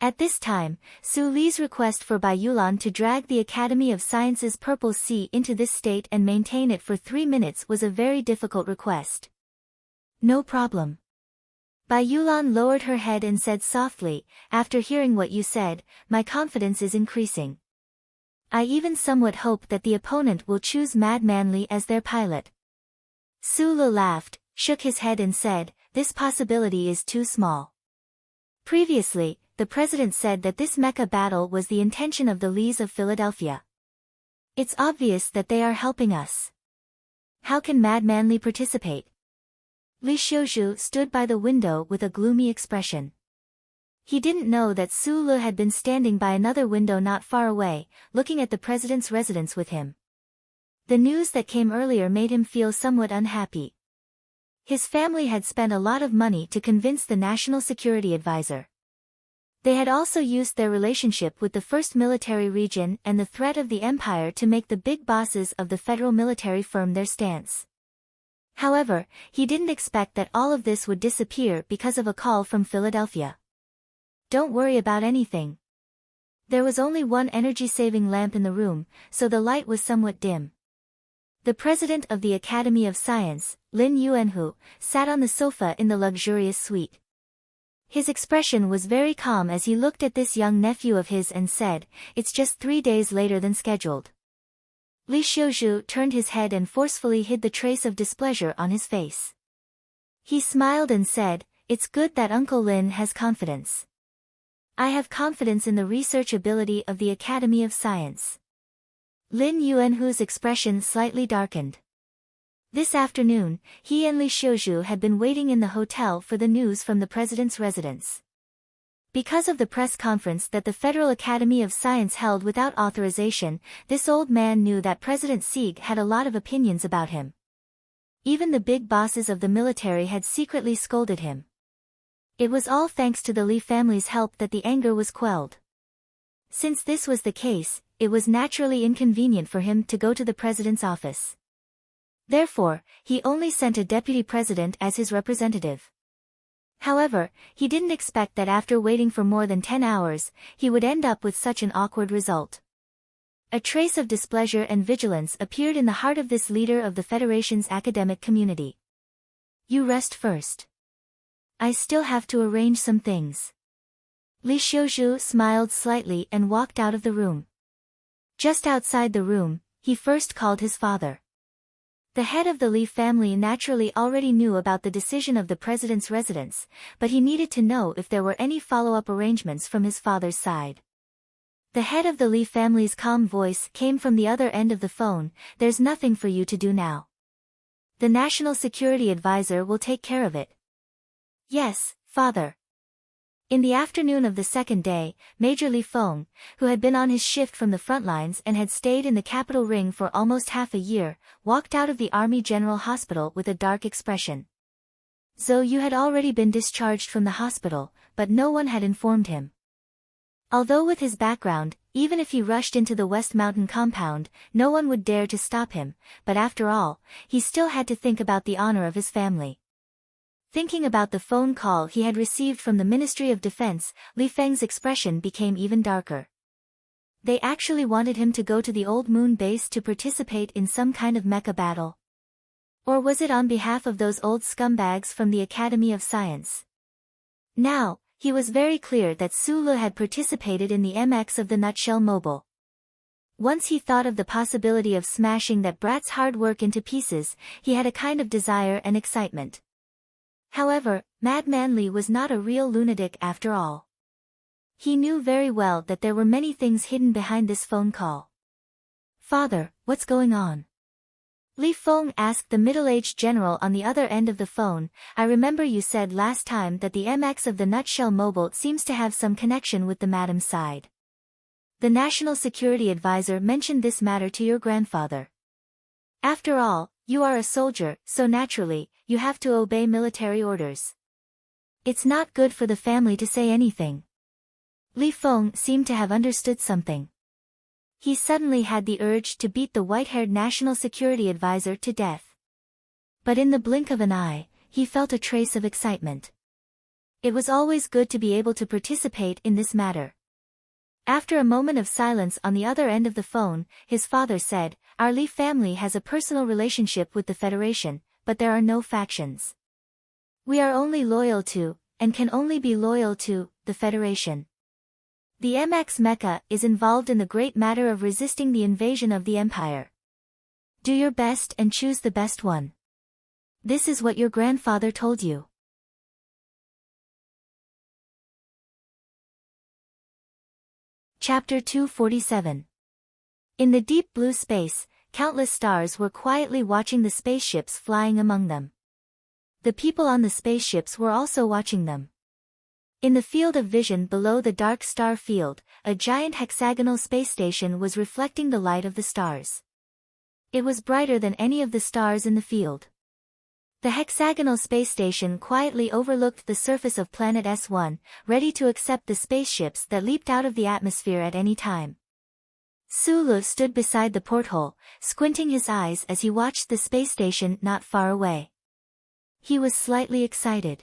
At this time, Su Li's request for Bai Yulan to drag the Academy of Sciences Purple Sea into this state and maintain it for 3 minutes was a very difficult request. "No problem." Bai Yulan lowered her head and said softly, "After hearing what you said, my confidence is increasing. I even somewhat hope that the opponent will choose Mad Manly as their pilot." Su Lu laughed, shook his head and said, "This possibility is too small. Previously, the president said that this mecha battle was the intention of the Lees of Philadelphia. It's obvious that they are helping us. How can Mad Manly participate?" Li Xiuzhu stood by the window with a gloomy expression. He didn't know that Su Lu had been standing by another window not far away, looking at the president's residence with him. The news that came earlier made him feel somewhat unhappy. His family had spent a lot of money to convince the National Security Advisor. They had also used their relationship with the First Military Region and the threat of the Empire to make the big bosses of the federal military firm their stance. However, he didn't expect that all of this would disappear because of a call from Philadelphia. "Don't worry about anything." There was only one energy-saving lamp in the room, so the light was somewhat dim. The president of the Academy of Science, Lin Yuanhu, sat on the sofa in the luxurious suite. His expression was very calm as he looked at this young nephew of his and said, "It's just 3 days later than scheduled." Li Xiuzhu turned his head and forcefully hid the trace of displeasure on his face. He smiled and said, "It's good that Uncle Lin has confidence. I have confidence in the research ability of the Academy of Science." Lin Yuanhu's expression slightly darkened. This afternoon, he and Li Xiuzhu had been waiting in the hotel for the news from the president's residence. Because of the press conference that the Federal Academy of Science held without authorization, this old man knew that President Sieg had a lot of opinions about him. Even the big bosses of the military had secretly scolded him. It was all thanks to the Li family's help that the anger was quelled. Since this was the case, it was naturally inconvenient for him to go to the president's office. Therefore, he only sent a deputy president as his representative. However, he didn't expect that after waiting for more than 10 hours, he would end up with such an awkward result. A trace of displeasure and vigilance appeared in the heart of this leader of the Federation's academic community. You rest first. I still have to arrange some things. Li Xiuzhu smiled slightly and walked out of the room. Just outside the room, he first called his father. The head of the Li family naturally already knew about the decision of the president's residence, but he needed to know if there were any follow-up arrangements from his father's side. The head of the Li family's calm voice came from the other end of the phone. There's nothing for you to do now. The National Security Advisor will take care of it. Yes, father. In the afternoon of the second day, Major Li Feng, who had been on his shift from the front lines and had stayed in the capital ring for almost half a year, walked out of the Army General Hospital with a dark expression. Zhou Yu had already been discharged from the hospital, but no one had informed him. Although with his background, even if he rushed into the West Mountain compound, no one would dare to stop him, but after all, he still had to think about the honor of his family. Thinking about the phone call he had received from the Ministry of Defense, Li Feng's expression became even darker. They actually wanted him to go to the Old Moon base to participate in some kind of mecha battle. Or was it on behalf of those old scumbags from the Academy of Science? Now, he was very clear that Su Le had participated in the MX of the Nutshell Mobile. Once he thought of the possibility of smashing that brat's hard work into pieces, he had a kind of desire and excitement. However, Madman Li was not a real lunatic after all. He knew very well that there were many things hidden behind this phone call. Father, what's going on? Li Feng asked the middle-aged general on the other end of the phone. I remember you said last time that the MX of the Nutshell Mobile seems to have some connection with the madam's side. The National Security Advisor mentioned this matter to your grandfather. After all, you are a soldier, so naturally, you have to obey military orders. It's not good for the family to say anything. Li Feng seemed to have understood something. He suddenly had the urge to beat the white-haired National Security Advisor to death. But in the blink of an eye, he felt a trace of excitement. It was always good to be able to participate in this matter. After a moment of silence on the other end of the phone, his father said, Our Li family has a personal relationship with the Federation, but there are no factions. We are only loyal to, and can only be loyal to, the Federation. The MX Mecha is involved in the great matter of resisting the invasion of the Empire. Do your best and choose the best one. This is what your grandfather told you. Chapter 247. In the deep blue space, countless stars were quietly watching the spaceships flying among them. The people on the spaceships were also watching them. In the field of vision below the dark star field, a giant hexagonal space station was reflecting the light of the stars. It was brighter than any of the stars in the field. The hexagonal space station quietly overlooked the surface of planet S1, ready to accept the spaceships that leaped out of the atmosphere at any time. Su Le stood beside the porthole, squinting his eyes as he watched the space station not far away. He was slightly excited.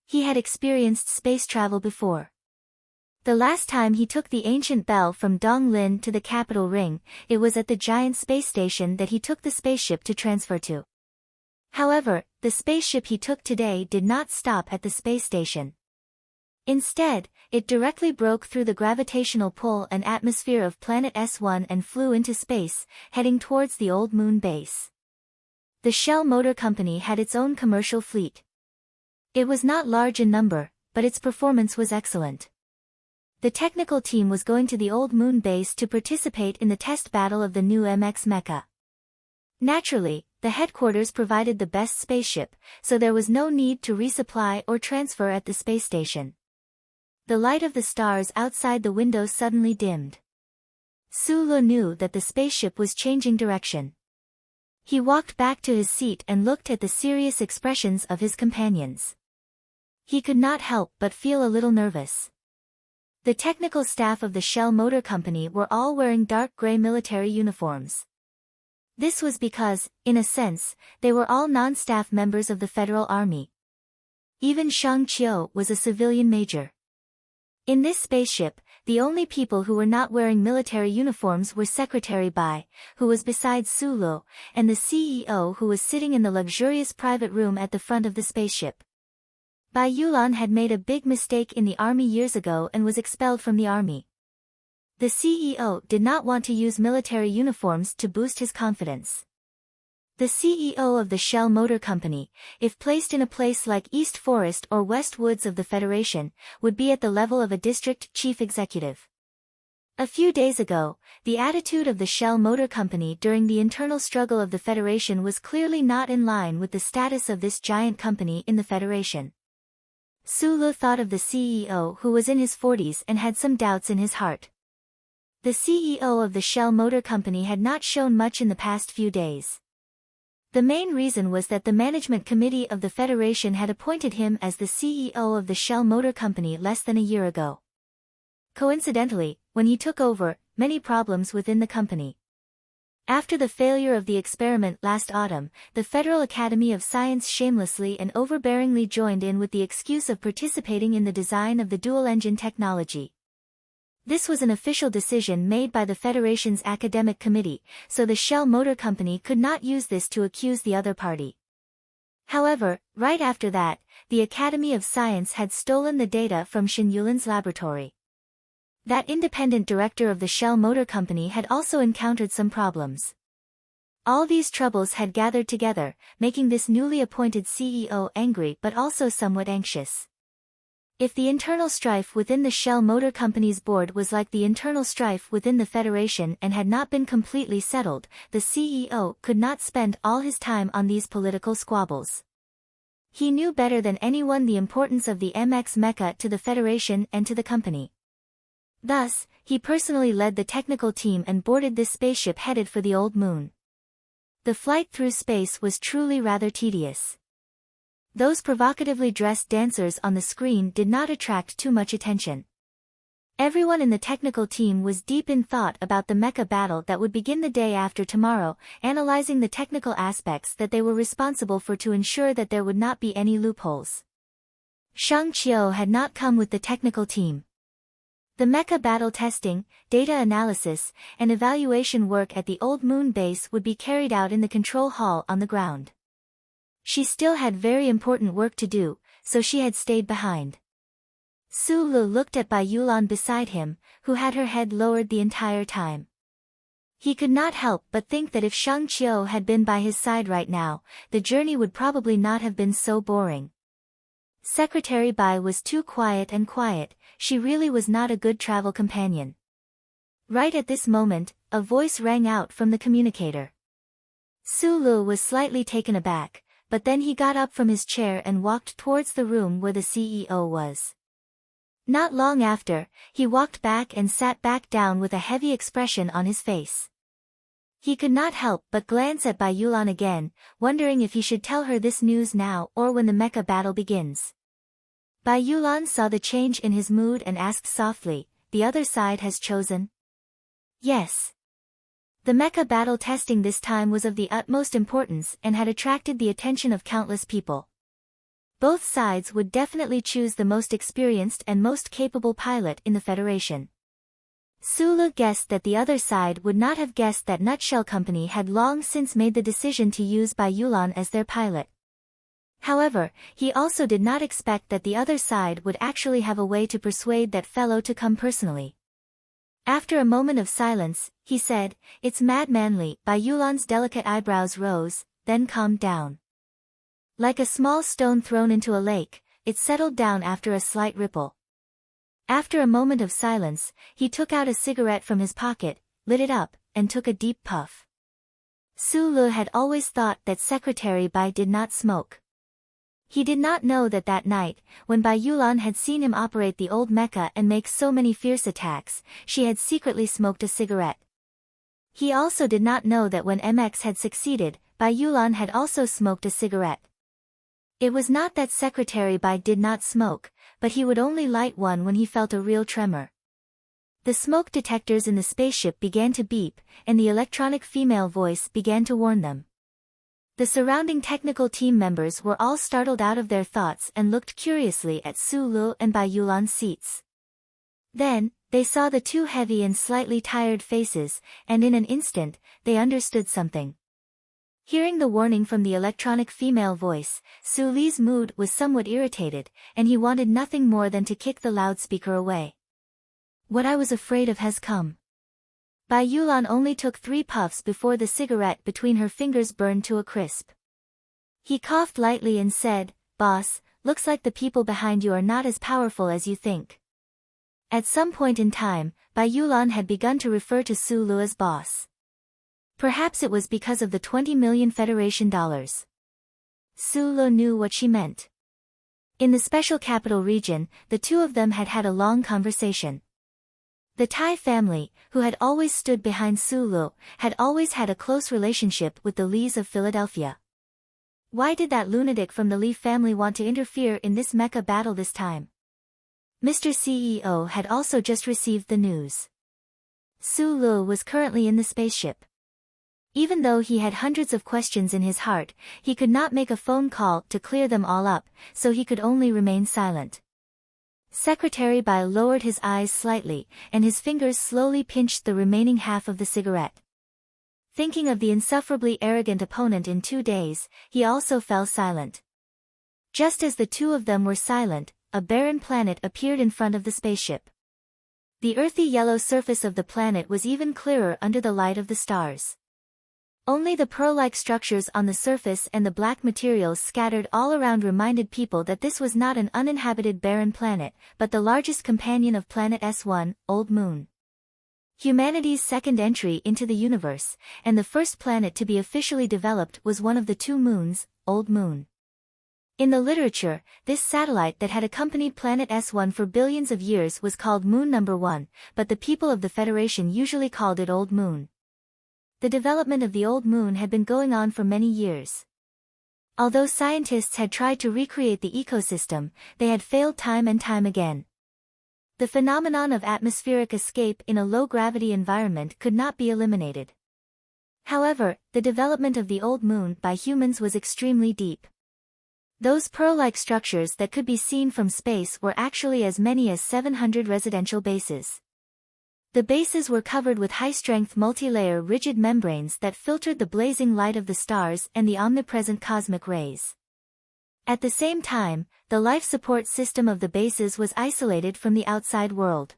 He had experienced space travel before. The last time he took the ancient bell from Donglin to the capital ring, it was at the giant space station that he took the spaceship to transfer to. However, the spaceship he took today did not stop at the space station. Instead, it directly broke through the gravitational pull and atmosphere of planet S1 and flew into space, heading towards the Old Moon base. The Shell Motor Company had its own commercial fleet. It was not large in number, but its performance was excellent. The technical team was going to the Old Moon base to participate in the test battle of the new MX Mecha. Naturally, the headquarters provided the best spaceship, so there was no need to resupply or transfer at the space station. The light of the stars outside the window suddenly dimmed. Su-lu knew that the spaceship was changing direction. He walked back to his seat and looked at the serious expressions of his companions. He could not help but feel a little nervous. The technical staff of the Shell Motor Company were all wearing dark gray military uniforms. This was because, in a sense, they were all non-staff members of the Federal Army. Even Shang Qiu was a civilian major. In this spaceship, the only people who were not wearing military uniforms were Secretary Bai, who was beside Su-lu, and the CEO, who was sitting in the luxurious private room at the front of the spaceship. Bai Yulan had made a big mistake in the army years ago and was expelled from the army. The CEO did not want to use military uniforms to boost his confidence. The CEO of the Shell Motor Company, if placed in a place like East Forest or West Woods of the Federation, would be at the level of a district chief executive. A few days ago, the attitude of the Shell Motor Company during the internal struggle of the Federation was clearly not in line with the status of this giant company in the Federation. Su-lu thought of the CEO who was in his 40s and had some doubts in his heart. The CEO of the Shell Motor Company had not shown much in the past few days. The main reason was that the management committee of the Federation had appointed him as the CEO of the Shell Motor Company less than a year ago. Coincidentally, when he took over, many problems within the company. After the failure of the experiment last autumn, the Federal Academy of Science shamelessly and overbearingly joined in with the excuse of participating in the design of the dual-engine technology. This was an official decision made by the Federation's academic committee, so the Shell Motor Company could not use this to accuse the other party. However, right after that, the Academy of Science had stolen the data from Shen Yulin's laboratory. That independent director of the Shell Motor Company had also encountered some problems. All these troubles had gathered together, making this newly appointed CEO angry but also somewhat anxious. If the internal strife within the Shell Motor Company's board was like the internal strife within the Federation and had not been completely settled, the CEO could not spend all his time on these political squabbles. He knew better than anyone the importance of the MX Mecha to the Federation and to the company. Thus, he personally led the technical team and boarded this spaceship headed for the old moon. The flight through space was truly rather tedious. Those provocatively dressed dancers on the screen did not attract too much attention. Everyone in the technical team was deep in thought about the mecha battle that would begin the day after tomorrow, analyzing the technical aspects that they were responsible for to ensure that there would not be any loopholes. Shang Qiu had not come with the technical team. The mecha battle testing, data analysis, and evaluation work at the old moon base would be carried out in the control hall on the ground. She still had very important work to do, so she had stayed behind. Su-lu looked at Bai Yulan beside him, who had her head lowered the entire time. He could not help but think that if Shang Qiu had been by his side right now, the journey would probably not have been so boring. Secretary Bai was too quiet, she really was not a good travel companion. Right at this moment, a voice rang out from the communicator. Su-lu was slightly taken aback, but then he got up from his chair and walked towards the room where the CEO was. Not long after, he walked back and sat back down with a heavy expression on his face. He could not help but glance at Bai Yulan again, wondering if he should tell her this news now or when the mecha battle begins. Bai Yulan saw the change in his mood and asked softly, "The other side has chosen?" "Yes." The mecha battle testing this time was of the utmost importance and had attracted the attention of countless people. Both sides would definitely choose the most experienced and most capable pilot in the Federation. Su-lu guessed that the other side would not have guessed that Nutshell Company had long since made the decision to use Bai Yulan as their pilot. However, he also did not expect that the other side would actually have a way to persuade that fellow to come personally. After a moment of silence, he said, "It's mad manly." Bai Yulan's delicate eyebrows rose, then calmed down. Like a small stone thrown into a lake, it settled down after a slight ripple. After a moment of silence, he took out a cigarette from his pocket, lit it up, and took a deep puff. Su-lu had always thought that Secretary Bai did not smoke. He did not know that that night, when Bai Yulan had seen him operate the old mecha and make so many fierce attacks, she had secretly smoked a cigarette. He also did not know that when MX had succeeded, Bai Yulan had also smoked a cigarette. It was not that Secretary Bai did not smoke, but he would only light one when he felt a real tremor. The smoke detectors in the spaceship began to beep, and the electronic female voice began to warn them. The surrounding technical team members were all startled out of their thoughts and looked curiously at Su Lu and Bai Yulan's seats. Then, they saw the two heavy and slightly tired faces, and in an instant, they understood something. Hearing the warning from the electronic female voice, Su Li's mood was somewhat irritated, and he wanted nothing more than to kick the loudspeaker away. What I was afraid of has come. Bai Yulan only took 3 puffs before the cigarette between her fingers burned to a crisp. He coughed lightly and said, "Boss, looks like the people behind you are not as powerful as you think." At some point in time, Bai Yulan had begun to refer to Su Lu as boss. Perhaps it was because of the 20 million Federation dollars. Su Lu knew what she meant. In the special capital region, the two of them had had a long conversation. The Tai family, who had always stood behind Su Lu, had always had a close relationship with the Lees of Philadelphia. Why did that lunatic from the Lee family want to interfere in this mecha battle this time? Mr. CEO had also just received the news. Su Lu was currently in the spaceship. Even though he had hundreds of questions in his heart, he could not make a phone call to clear them all up, so he could only remain silent. Secretary Bai lowered his eyes slightly, and his fingers slowly pinched the remaining half of the cigarette. Thinking of the insufferably arrogant opponent in 2 days, he also fell silent. Just as the two of them were silent, a barren planet appeared in front of the spaceship. The earthy yellow surface of the planet was even clearer under the light of the stars. Only the pearl-like structures on the surface and the black materials scattered all around reminded people that this was not an uninhabited barren planet, but the largest companion of Planet S1, Old Moon. Humanity's second entry into the universe, and the first planet to be officially developed was one of the 2 moons, Old Moon. In the literature, this satellite that had accompanied Planet S1 for billions of years was called Moon Number 1, but the people of the Federation usually called it Old Moon. The development of the Old Moon had been going on for many years. Although scientists had tried to recreate the ecosystem, they had failed time and time again. The phenomenon of atmospheric escape in a low-gravity environment could not be eliminated. However, the development of the Old Moon by humans was extremely deep. Those pearl-like structures that could be seen from space were actually as many as 700 residential bases. The bases were covered with high-strength multi-layer rigid membranes that filtered the blazing light of the stars and the omnipresent cosmic rays. At the same time, the life support system of the bases was isolated from the outside world.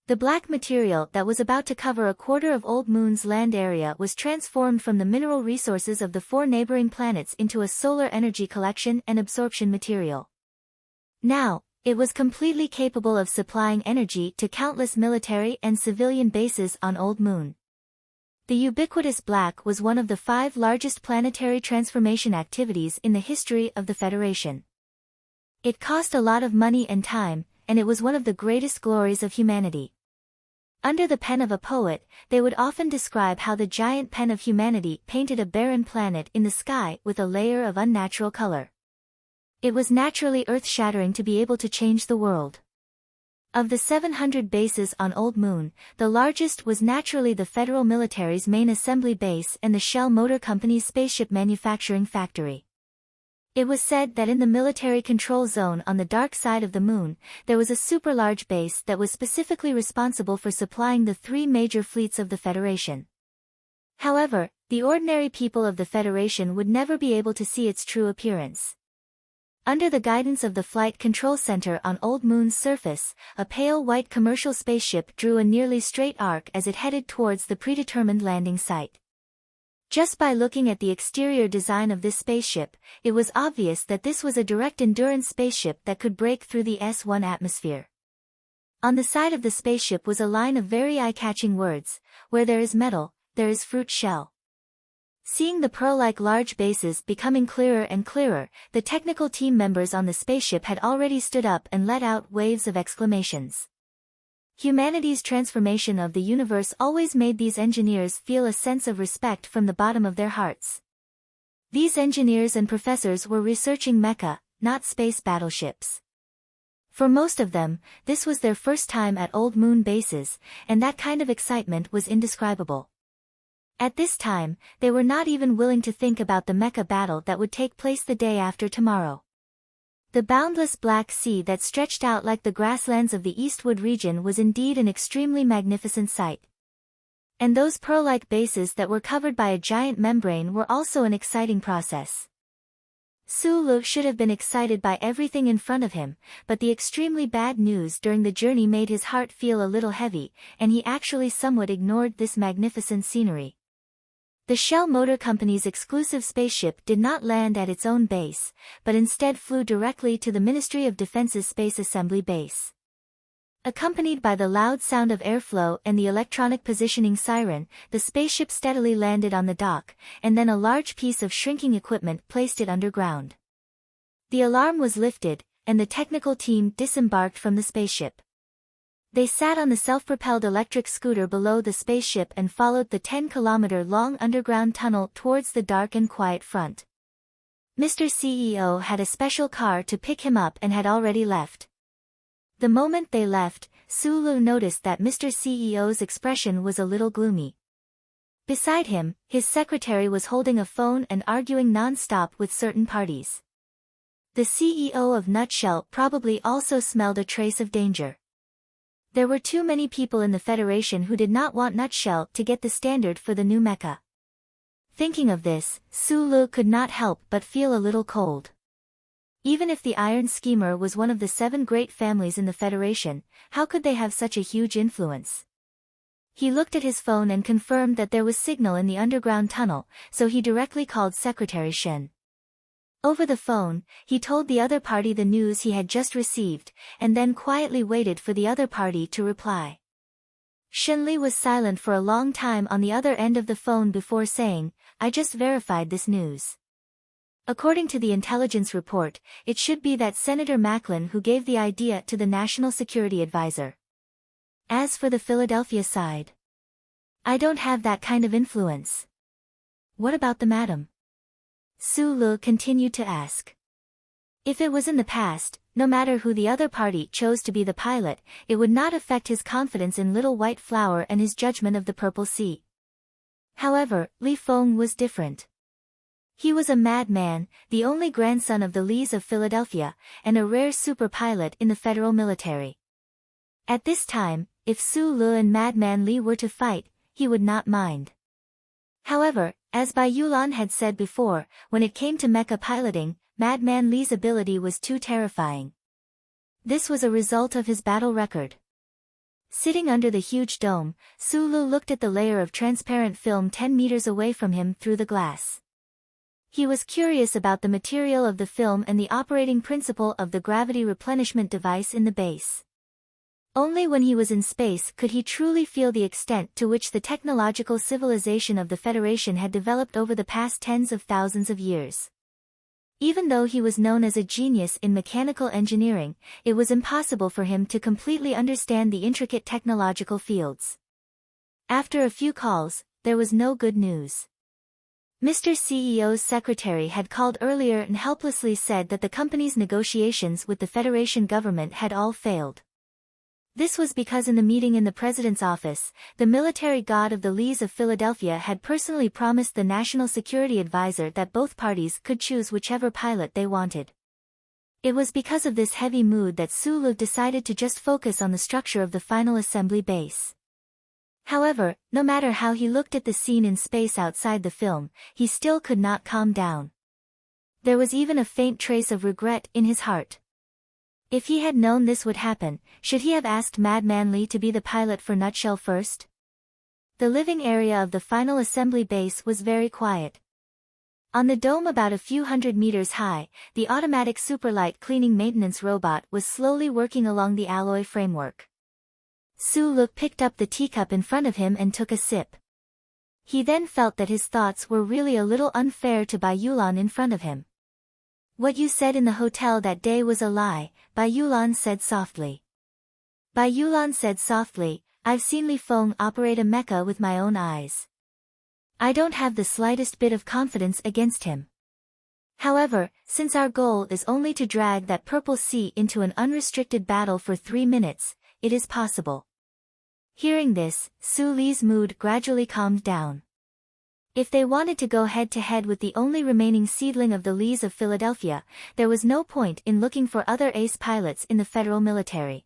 The black material that was about to cover a quarter of Old Moon's land area was transformed from the mineral resources of the 4 neighboring planets into a solar energy collection and absorption material. Now, it was completely capable of supplying energy to countless military and civilian bases on Old Moon. The ubiquitous black was one of the 5 largest planetary transformation activities in the history of the Federation. It cost a lot of money and time, and it was one of the greatest glories of humanity. Under the pen of a poet, they would often describe how the giant pen of humanity painted a barren planet in the sky with a layer of unnatural color. It was naturally earth-shattering to be able to change the world. Of the 700 bases on Old Moon, the largest was naturally the Federal Military's main assembly base and the Shell Motor Company's spaceship manufacturing factory. It was said that in the military control zone on the dark side of the moon, there was a super-large base that was specifically responsible for supplying the 3 major fleets of the Federation. However, the ordinary people of the Federation would never be able to see its true appearance. Under the guidance of the Flight Control Center on Old Moon's surface, a pale white commercial spaceship drew a nearly straight arc as it headed towards the predetermined landing site. Just by looking at the exterior design of this spaceship, it was obvious that this was a direct endurance spaceship that could break through the S1 atmosphere. On the side of the spaceship was a line of very eye-catching words: "Where there is metal, there is fruit shell." Seeing the pearl-like large bases becoming clearer and clearer, the technical team members on the spaceship had already stood up and let out waves of exclamations. Humanity's transformation of the universe always made these engineers feel a sense of respect from the bottom of their hearts. These engineers and professors were researching mecha, not space battleships. For most of them, this was their first time at old moon bases, and that kind of excitement was indescribable. At this time, they were not even willing to think about the mecha battle that would take place the day after tomorrow. The boundless Black Sea that stretched out like the grasslands of the Eastwood region was indeed an extremely magnificent sight. And those pearl-like bases that were covered by a giant membrane were also an exciting process. Sulu should have been excited by everything in front of him, but the extremely bad news during the journey made his heart feel a little heavy, and he actually somewhat ignored this magnificent scenery. The Shell Motor Company's exclusive spaceship did not land at its own base, but instead flew directly to the Ministry of Defense's Space Assembly Base. Accompanied by the loud sound of airflow and the electronic positioning siren, the spaceship steadily landed on the dock, and then a large piece of shrinking equipment placed it underground. The alarm was lifted, and the technical team disembarked from the spaceship. They sat on the self-propelled electric scooter below the spaceship and followed the 10-kilometer-long underground tunnel towards the dark and quiet front. Mr. CEO had a special car to pick him up and had already left. The moment they left, Sulu noticed that Mr. CEO's expression was a little gloomy. Beside him, his secretary was holding a phone and arguing non-stop with certain parties. The CEO of Nutshell probably also smelled a trace of danger. There were too many people in the Federation who did not want Nutshell to get the standard for the new mecha. Thinking of this, Sulu could not help but feel a little cold. Even if the Iron Schemer was one of the 7 great families in the Federation, how could they have such a huge influence? He looked at his phone and confirmed that there was signal in the underground tunnel, so he directly called Secretary Shen. Over the phone, he told the other party the news he had just received, and then quietly waited for the other party to reply. Shenli was silent for a long time on the other end of the phone before saying, "I just verified this news. According to the intelligence report, it should be that Senator Macklin who gave the idea to the National Security Advisor. As for the Philadelphia side, I don't have that kind of influence." "What about the madam?" Sulu continued to ask. If it was in the past, no matter who the other party chose to be the pilot, it would not affect his confidence in Little White Flower and his judgment of the Purple Sea. However, Li Feng was different. He was a madman, the only grandson of the Lees of Philadelphia, and a rare super pilot in the federal military. At this time, if Sulu and Madman Li were to fight, he would not mind. However, as Bai Yulan had said before, when it came to mecha piloting, Madman Li's ability was too terrifying. This was a result of his battle record. Sitting under the huge dome, Sulu looked at the layer of transparent film 10 meters away from him through the glass. He was curious about the material of the film and the operating principle of the gravity replenishment device in the base. Only when he was in space could he truly feel the extent to which the technological civilization of the Federation had developed over the past tens of thousands of years. Even though he was known as a genius in mechanical engineering, it was impossible for him to completely understand the intricate technological fields. After a few calls, there was no good news. Mr. CEO's secretary had called earlier and helplessly said that the company's negotiations with the Federation government had all failed. This was because in the meeting in the president's office, the military god of the Lees of Philadelphia had personally promised the National Security Advisor that both parties could choose whichever pilot they wanted. It was because of this heavy mood that Sulu decided to just focus on the structure of the final assembly base. However, no matter how he looked at the scene in space outside the film, he still could not calm down. There was even a faint trace of regret in his heart. If he had known this would happen, should he have asked Madman Li to be the pilot for Nutshell first? The living area of the final assembly base was very quiet. On the dome about a few hundred meters high, the automatic superlight cleaning maintenance robot was slowly working along the alloy framework. Sulu picked up the teacup in front of him and took a sip. He then felt that his thoughts were really a little unfair to Bai Yulan in front of him. What you said in the hotel that day was a lie, Bai Yulan said softly. Bai Yulan said softly, I've seen Li Feng operate a mecha with my own eyes. I don't have the slightest bit of confidence against him. However, since our goal is only to drag that purple sea into an unrestricted battle for 3 minutes, it is possible. Hearing this, Su Li's mood gradually calmed down. If they wanted to go head-to-head with the only remaining seedling of the Lees of Philadelphia, there was no point in looking for other ace pilots in the federal military.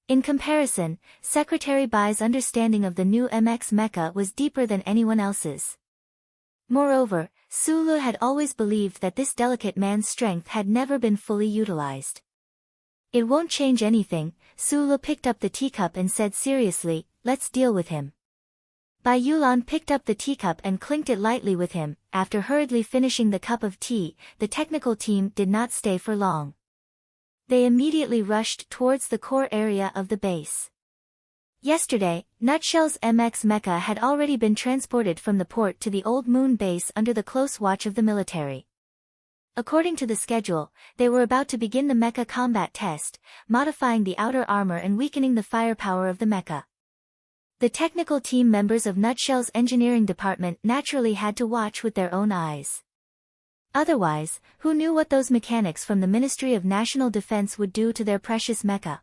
In comparison, Secretary Bai's understanding of the new MX mecha was deeper than anyone else's. Moreover, Su Li had always believed that this delicate man's strength had never been fully utilized. It won't change anything, Su Li picked up the teacup and said seriously, let's deal with him. Bai Yulan picked up the teacup and clinked it lightly with him. After hurriedly finishing the cup of tea, the technical team did not stay for long. They immediately rushed towards the core area of the base. Yesterday, Nutshell's MX mecha had already been transported from the port to the Old Moon base under the close watch of the military. According to the schedule, they were about to begin the mecha combat test, modifying the outer armor and weakening the firepower of the mecha. The technical team members of Nutshell's engineering department naturally had to watch with their own eyes. Otherwise, who knew what those mechanics from the Ministry of National Defense would do to their precious mecha?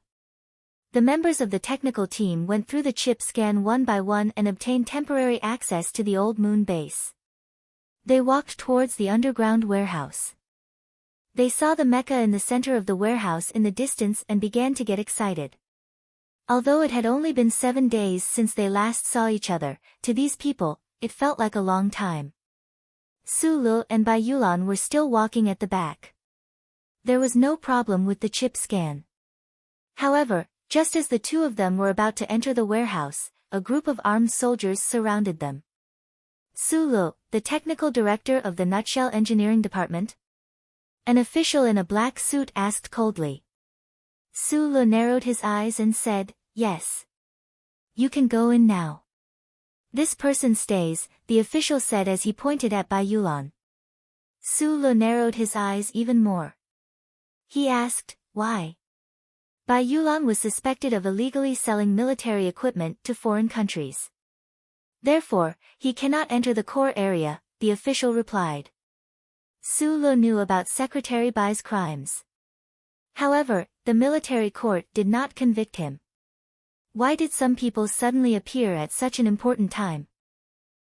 The members of the technical team went through the chip scan one by one and obtained temporary access to the Old Moon base. They walked towards the underground warehouse. They saw the mecha in the center of the warehouse in the distance and began to get excited. Although it had only been 7 days since they last saw each other, to these people, it felt like a long time. Su Li and Bai Yulan were still walking at the back. There was no problem with the chip scan. However, just as the two of them were about to enter the warehouse, a group of armed soldiers surrounded them. Su Li, the technical director of the Nutshell Engineering Department? An official in a black suit asked coldly. Su Li narrowed his eyes and said, yes. You can go in now. This person stays, the official said as he pointed at Bai Yulan. Su Li narrowed his eyes even more. He asked, why? Bai Yulan was suspected of illegally selling military equipment to foreign countries. Therefore, he cannot enter the core area, the official replied. Su Li knew about Secretary Bai's crimes. However, the military court did not convict him. Why did some people suddenly appear at such an important time?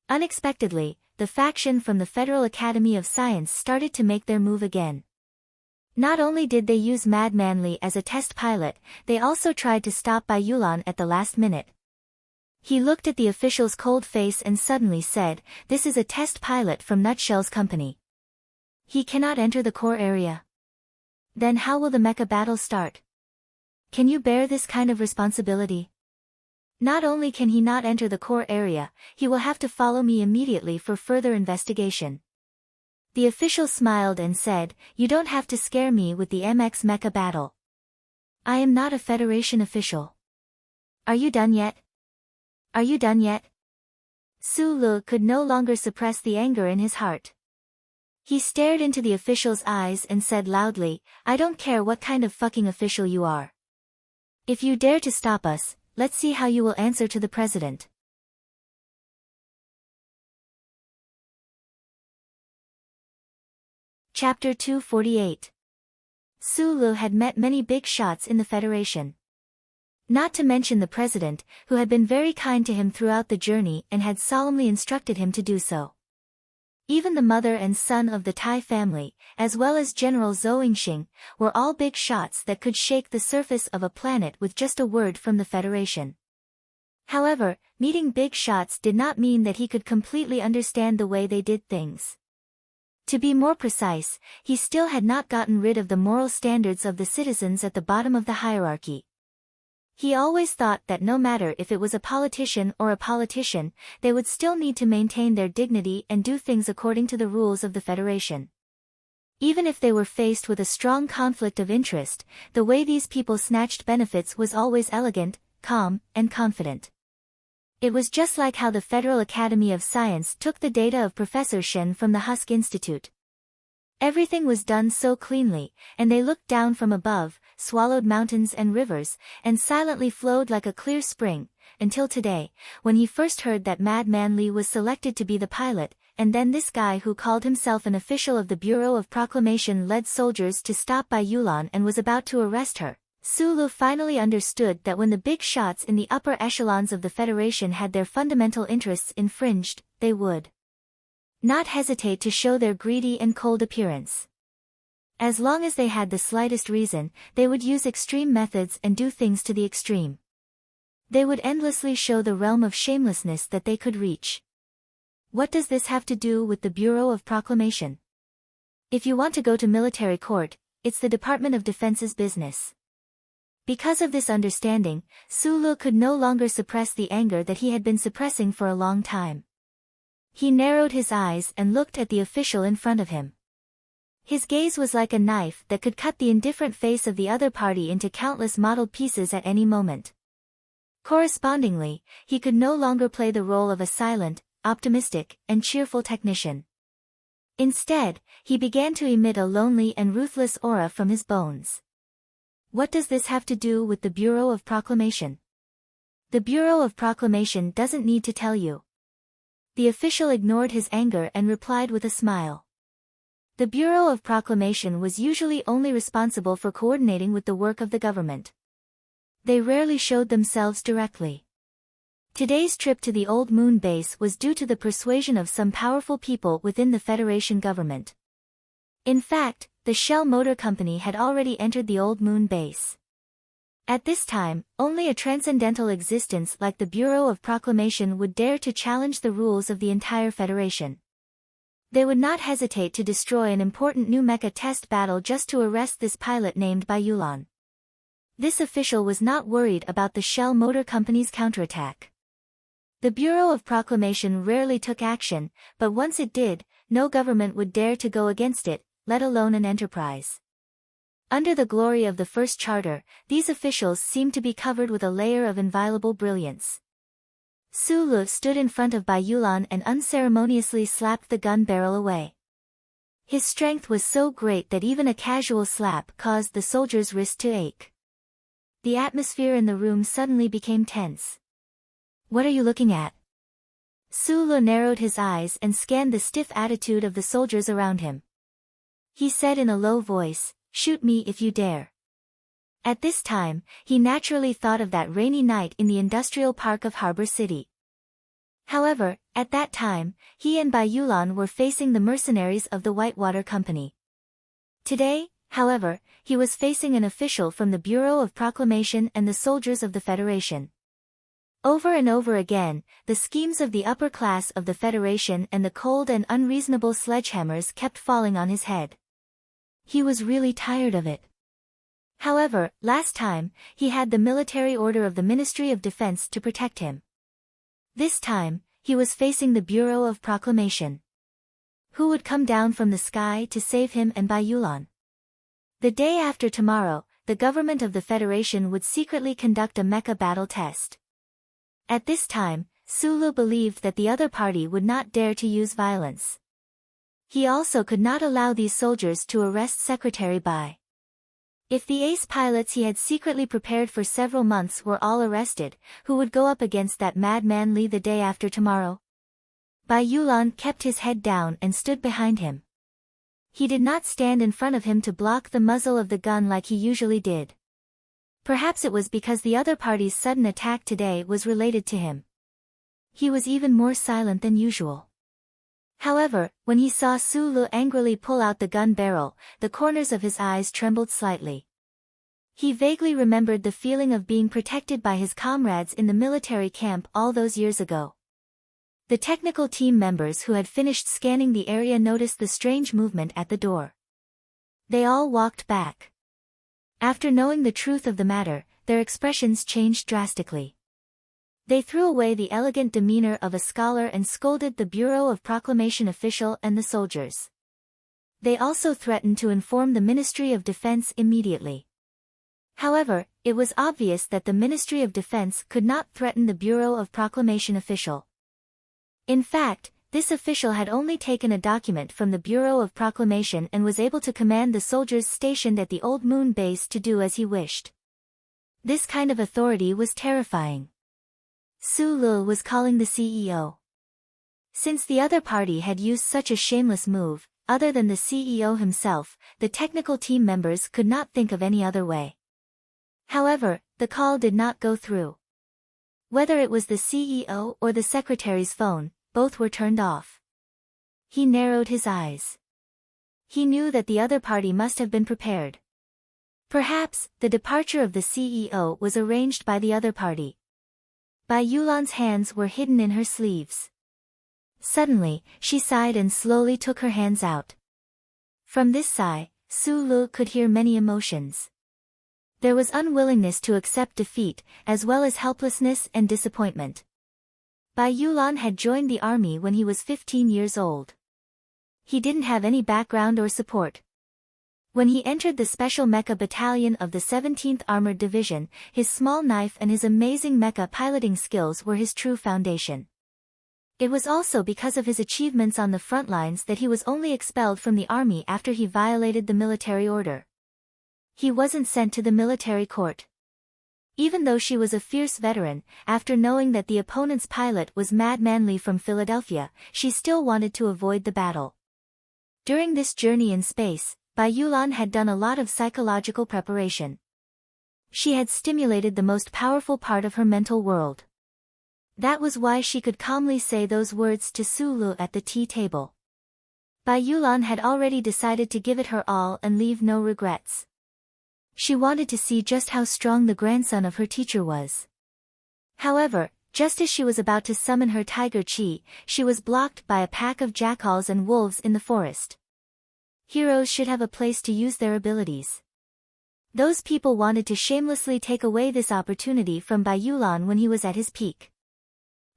Unexpectedly, the faction from the Federal Academy of Science started to make their move again. Not only did they use Mad Manly as a test pilot, they also tried to stop Bai Yulan at the last minute. He looked at the official's cold face and suddenly said, this is a test pilot from Nutshell's company. He cannot enter the core area. Then how will the mecha battle start? Can you bear this kind of responsibility? Not only can he not enter the core area, he will have to follow me immediately for further investigation. The official smiled and said, you don't have to scare me with the MX mecha battle. I am not a Federation official. Are you done yet? Are you done yet? Su Li could no longer suppress the anger in his heart. He stared into the official's eyes and said loudly, I don't care what kind of fucking official you are. If you dare to stop us, let's see how you will answer to the president. Chapter 248. Su Li had met many big shots in the Federation. Not to mention the president, who had been very kind to him throughout the journey and had solemnly instructed him to do so. Even the mother and son of the Tai family, as well as General Zhou Yingxing, were all big shots that could shake the surface of a planet with just a word from the Federation. However, meeting big shots did not mean that he could completely understand the way they did things. To be more precise, he still had not gotten rid of the moral standards of the citizens at the bottom of the hierarchy. He always thought that no matter if it was a politician or a politician, they would still need to maintain their dignity and do things according to the rules of the Federation. Even if they were faced with a strong conflict of interest, the way these people snatched benefits was always elegant, calm, and confident. It was just like how the Federal Academy of Science took the data of Professor Shen from the Husk Institute. Everything was done so cleanly, and they looked down from above, swallowed mountains and rivers, and silently flowed like a clear spring, until today, when he first heard that Madman Li was selected to be the pilot, and then this guy who called himself an official of the Bureau of Proclamation led soldiers to stop by Yulan and was about to arrest her. Sulu finally understood that when the big shots in the upper echelons of the Federation had their fundamental interests infringed, they would not hesitate to show their greedy and cold appearance. As long as they had the slightest reason, they would use extreme methods and do things to the extreme. They would endlessly show the realm of shamelessness that they could reach. What does this have to do with the Bureau of Proclamation? If you want to go to military court, it's the Department of Defense's business. Because of this understanding, Sulu could no longer suppress the anger that he had been suppressing for a long time. He narrowed his eyes and looked at the official in front of him. His gaze was like a knife that could cut the indifferent face of the other party into countless mottled pieces at any moment. Correspondingly, he could no longer play the role of a silent, optimistic, and cheerful technician. Instead, he began to emit a lonely and ruthless aura from his bones. What does this have to do with the Bureau of Proclamation? The Bureau of Proclamation doesn't need to tell you. The official ignored his anger and replied with a smile. The Bureau of Proclamation was usually only responsible for coordinating with the work of the government. They rarely showed themselves directly. Today's trip to the Old Moon base was due to the persuasion of some powerful people within the Federation government. In fact, the Shell Motor Company had already entered the Old Moon base. At this time, only a transcendental existence like the Bureau of Proclamation would dare to challenge the rules of the entire Federation. They would not hesitate to destroy an important new mecha test battle just to arrest this pilot named by Yulan. This official was not worried about the Shell Motor Company's counterattack. The Bureau of Proclamation rarely took action, but once it did, no government would dare to go against it, let alone an enterprise. Under the glory of the First Charter, these officials seemed to be covered with a layer of inviolable brilliance. Sulu stood in front of Bai Yulan and unceremoniously slapped the gun barrel away. His strength was so great that even a casual slap caused the soldier's wrist to ache. The atmosphere in the room suddenly became tense. What are you looking at? Sulu narrowed his eyes and scanned the stiff attitude of the soldiers around him. He said in a low voice, "Shoot me if you dare." At this time, he naturally thought of that rainy night in the industrial park of Harbor City. However, at that time, he and Bai Yulan were facing the mercenaries of the Whitewater Company. Today, however, he was facing an official from the Bureau of Proclamation and the soldiers of the Federation. Over and over again, the schemes of the upper class of the Federation and the cold and unreasonable sledgehammers kept falling on his head. He was really tired of it. However, last time, he had the military order of the Ministry of Defense to protect him. This time, he was facing the Bureau of Proclamation. Who would come down from the sky to save him and Bai Yulan? The day after tomorrow, the government of the Federation would secretly conduct a mecha battle test. At this time, Sulu believed that the other party would not dare to use violence. He also could not allow these soldiers to arrest Secretary Bai. If the ace pilots he had secretly prepared for several months were all arrested, who would go up against that madman Li the day after tomorrow? Bai Yulan kept his head down and stood behind him. He did not stand in front of him to block the muzzle of the gun like he usually did. Perhaps it was because the other party's sudden attack today was related to him. He was even more silent than usual. However, when he saw Sulu angrily pull out the gun barrel, the corners of his eyes trembled slightly. He vaguely remembered the feeling of being protected by his comrades in the military camp all those years ago. The technical team members who had finished scanning the area noticed the strange movement at the door. They all walked back. After knowing the truth of the matter, their expressions changed drastically. They threw away the elegant demeanor of a scholar and scolded the Bureau of Proclamation official and the soldiers. They also threatened to inform the Ministry of Defense immediately. However, it was obvious that the Ministry of Defense could not threaten the Bureau of Proclamation official. In fact, this official had only taken a document from the Bureau of Proclamation and was able to command the soldiers stationed at the old moon base to do as he wished. This kind of authority was terrifying. Su Lu was calling the CEO. Since the other party had used such a shameless move, other than the CEO himself, the technical team members could not think of any other way. However, the call did not go through. Whether it was the CEO or the secretary's phone, both were turned off. He narrowed his eyes. He knew that the other party must have been prepared. Perhaps, the departure of the CEO was arranged by the other party. Bai Yulan's hands were hidden in her sleeves. Suddenly, she sighed and slowly took her hands out. From this sigh, Su Lu could hear many emotions. There was unwillingness to accept defeat, as well as helplessness and disappointment. Bai Yulan had joined the army when he was 15 years old. He didn't have any background or support. When he entered the Special Mecha Battalion of the 17th Armored Division, his small knife and his amazing mecha piloting skills were his true foundation. It was also because of his achievements on the front lines that he was only expelled from the army after he violated the military order. He wasn't sent to the military court. Even though she was a fierce veteran, after knowing that the opponent's pilot was Madman Lee from Philadelphia, she still wanted to avoid the battle. During this journey in space, Bai Yulan had done a lot of psychological preparation. She had stimulated the most powerful part of her mental world. That was why she could calmly say those words to Su Lu at the tea table. Bai Yulan had already decided to give it her all and leave no regrets. She wanted to see just how strong the grandson of her teacher was. However, just as she was about to summon her tiger chi, she was blocked by a pack of jackals and wolves in the forest. Heroes should have a place to use their abilities. Those people wanted to shamelessly take away this opportunity from Bai Yulan when he was at his peak.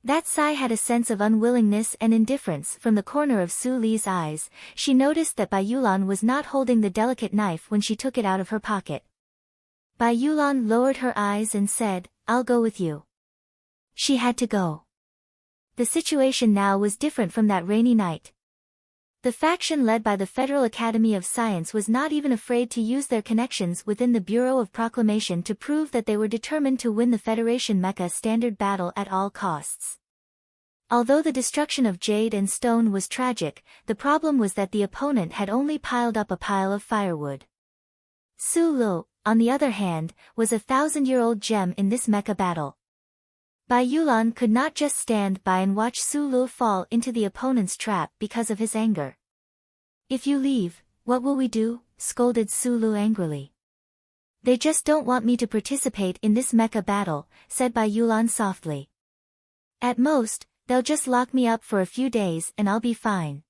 That sigh had a sense of unwillingness and indifference from the corner of Su Li's eyes. She noticed that Bai Yulan was not holding the delicate knife when she took it out of her pocket. Bai Yulan lowered her eyes and said, "I'll go with you." She had to go. The situation now was different from that rainy night. The faction led by the Federal Academy of Science was not even afraid to use their connections within the Bureau of Proclamation to prove that they were determined to win the Federation Mecha Standard battle at all costs. Although the destruction of Jade and Stone was tragic, the problem was that the opponent had only piled up a pile of firewood. Su Lu, on the other hand, was a 1,000-year-old gem in this mecha battle. Bai Yulan could not just stand by and watch Su Lu fall into the opponent's trap because of his anger. "If you leave, what will we do?" scolded Su Lu angrily. "They just don't want me to participate in this mecha battle," said Bai Yulan softly. "At most, they'll just lock me up for a few days and I'll be fine.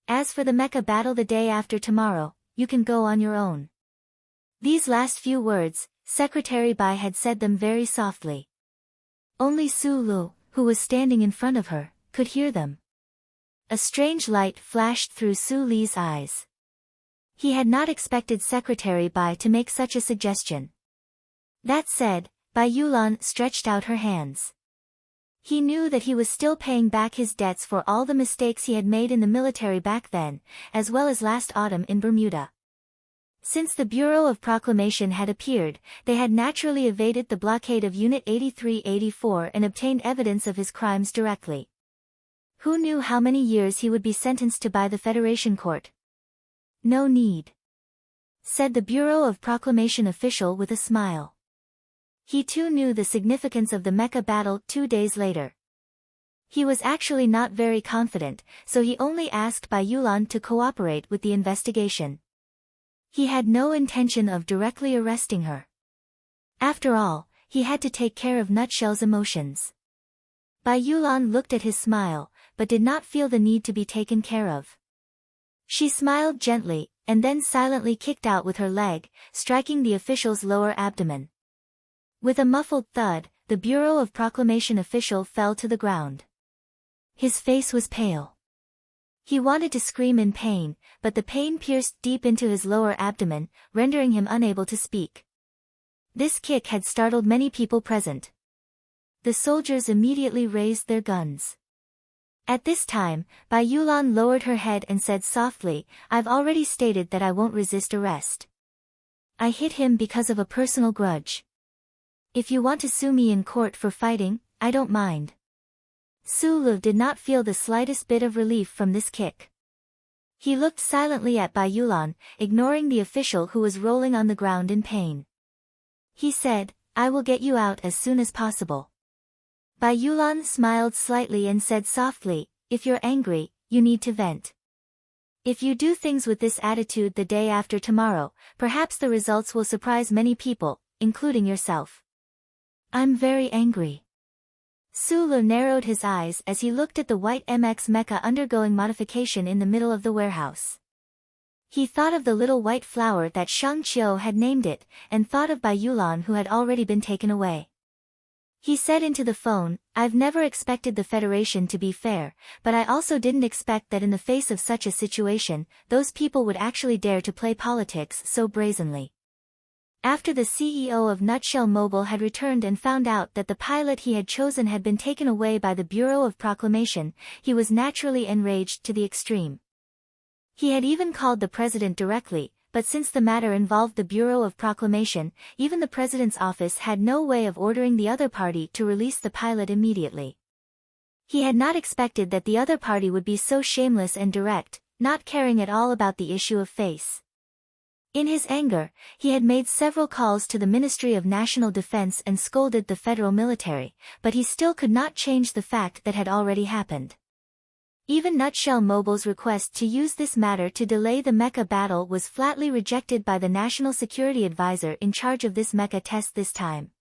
As for the mecha battle the day after tomorrow, you can go on your own." These last few words, Secretary Bai had said them very softly. Only Su Lu, who was standing in front of her, could hear them. A strange light flashed through Su Li's eyes. He had not expected Secretary Bai to make such a suggestion. That said, Bai Yulan stretched out her hands. He knew that he was still paying back his debts for all the mistakes he had made in the military back then, as well as last autumn in Bermuda. Since the Bureau of Proclamation had appeared, they had naturally evaded the blockade of Unit 83-84 and obtained evidence of his crimes directly. Who knew how many years he would be sentenced to by the Federation Court? "No need," said the Bureau of Proclamation official with a smile. He too knew the significance of the mecha battle 2 days later. He was actually not very confident, so he only asked Bai Yulan to cooperate with the investigation. He had no intention of directly arresting her. After all, he had to take care of Nutshell's emotions. Bai Yulan looked at his smile, but did not feel the need to be taken care of. She smiled gently, and then silently kicked out with her leg, striking the official's lower abdomen. With a muffled thud, the Bureau of Proclamation official fell to the ground. His face was pale. He wanted to scream in pain, but the pain pierced deep into his lower abdomen, rendering him unable to speak. This kick had startled many people present. The soldiers immediately raised their guns. At this time, Bai Yulan lowered her head and said softly, "I've already stated that I won't resist arrest. I hit him because of a personal grudge. If you want to sue me in court for fighting, I don't mind." Su Lu did not feel the slightest bit of relief from this kick. He looked silently at Bai Yulan, ignoring the official who was rolling on the ground in pain. He said, "I will get you out as soon as possible." Bai Yulan smiled slightly and said softly, "If you're angry, you need to vent. If you do things with this attitude the day after tomorrow, perhaps the results will surprise many people, including yourself." "I'm very angry." Su Lu narrowed his eyes as he looked at the white MX mecha undergoing modification in the middle of the warehouse. He thought of the little white flower that Shang Qiu had named it, and thought of Bai Yulan who had already been taken away. He said into the phone, "I've never expected the Federation to be fair, but I also didn't expect that in the face of such a situation, those people would actually dare to play politics so brazenly." After the CEO of Nutshell Mobile had returned and found out that the pilot he had chosen had been taken away by the Bureau of Proclamation, he was naturally enraged to the extreme. He had even called the president directly, but since the matter involved the Bureau of Proclamation, even the president's office had no way of ordering the other party to release the pilot immediately. He had not expected that the other party would be so shameless and direct, not caring at all about the issue of face. In his anger, he had made several calls to the Ministry of National Defense and scolded the federal military, but he still could not change the fact that had already happened. Even Nutshell Mobile's request to use this matter to delay the mecha battle was flatly rejected by the National Security Advisor in charge of this mecha test this time.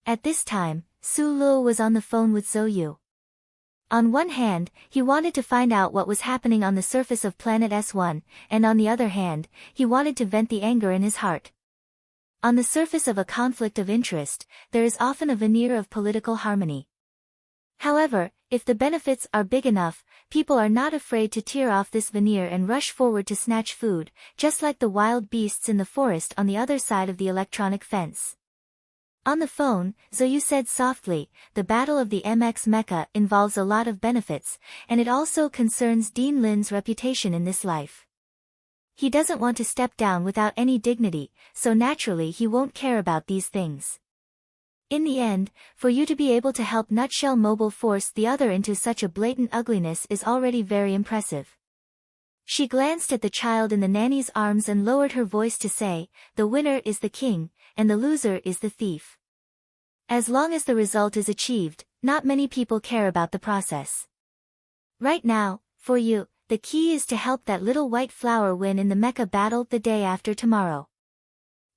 At this time, Su Lu was on the phone with Zhou Yu. On one hand, he wanted to find out what was happening on the surface of Planet S1, and on the other hand, he wanted to vent the anger in his heart. On the surface of a conflict of interest, there is often a veneer of political harmony. However, if the benefits are big enough, people are not afraid to tear off this veneer and rush forward to snatch food, just like the wild beasts in the forest on the other side of the electronic fence. On the phone, Zhou Yu said softly, "The battle of the MX mecha involves a lot of benefits, and it also concerns Dean Lin's reputation in this life. He doesn't want to step down without any dignity, so naturally he won't care about these things. In the end, for you to be able to help Nutshell Mobile force the other into such a blatant ugliness is already very impressive." She glanced at the child in the nanny's arms and lowered her voice to say, "The winner is the king, and the loser is the thief. As long as the result is achieved, not many people care about the process. Right now, for you, the key is to help that little white flower win in the mecha battle the day after tomorrow.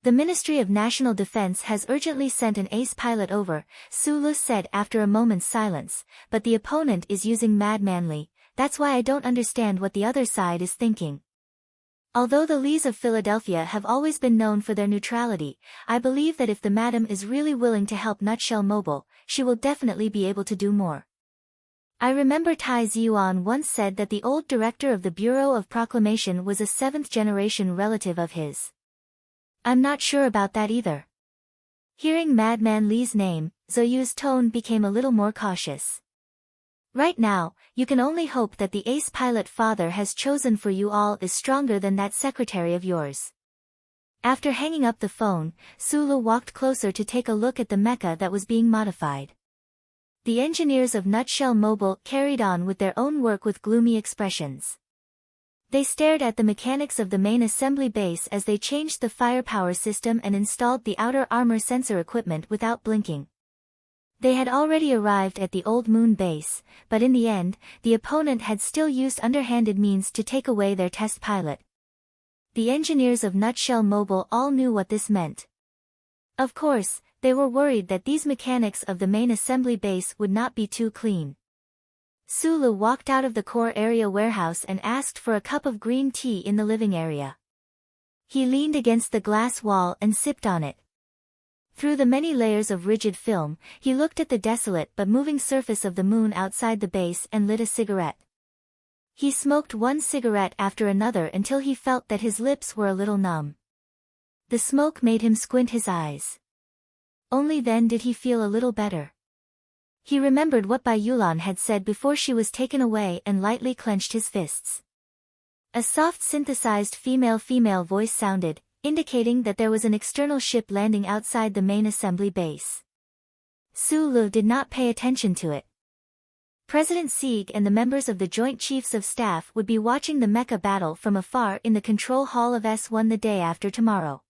The Ministry of National Defense has urgently sent an ace pilot over," Su Lu said after a moment's silence, "but the opponent is using Madman Li, that's why I don't understand what the other side is thinking. Although the Lees of Philadelphia have always been known for their neutrality, I believe that if the madam is really willing to help Nutshell Mobile, she will definitely be able to do more. I remember Tai Ziyuan once said that the old director of the Bureau of Proclamation was a seventh-generation relative of his. I'm not sure about that either." Hearing Madman Li's name, Zhou Yu's tone became a little more cautious. "Right now, you can only hope that the ace pilot father has chosen for you all is stronger than that secretary of yours." After hanging up the phone, Su Lu walked closer to take a look at the mecha that was being modified. The engineers of Nutshell Mobile carried on with their own work with gloomy expressions. They stared at the mechanics of the main assembly base as they changed the firepower system and installed the outer armor sensor equipment without blinking. They had already arrived at the old moon base, but in the end, the opponent had still used underhanded means to take away their test pilot. The engineers of Nutshell Mobile all knew what this meant. Of course, they were worried that these mechanics of the main assembly base would not be too clean. Su Lu walked out of the core area warehouse and asked for a cup of green tea in the living area. He leaned against the glass wall and sipped on it. Through the many layers of rigid film, he looked at the desolate but moving surface of the moon outside the base and lit a cigarette. He smoked one cigarette after another until he felt that his lips were a little numb. The smoke made him squint his eyes. Only then did he feel a little better. He remembered what Bai Yulan had said before she was taken away and lightly clenched his fists. A soft synthesized female voice sounded, indicating that there was an external ship landing outside the main assembly base. Su Lu did not pay attention to it. President Sieg and the members of the Joint Chiefs of Staff would be watching the mecha battle from afar in the control hall of S1 the day after tomorrow.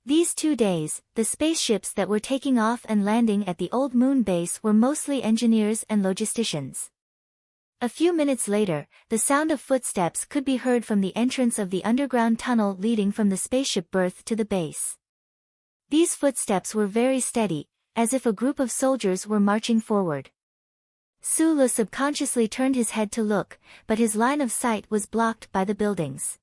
These 2 days, the spaceships that were taking off and landing at the old moon base were mostly engineers and logisticians. A few minutes later, the sound of footsteps could be heard from the entrance of the underground tunnel leading from the spaceship berth to the base. These footsteps were very steady, as if a group of soldiers were marching forward. Su Lu subconsciously turned his head to look, but his line of sight was blocked by the buildings.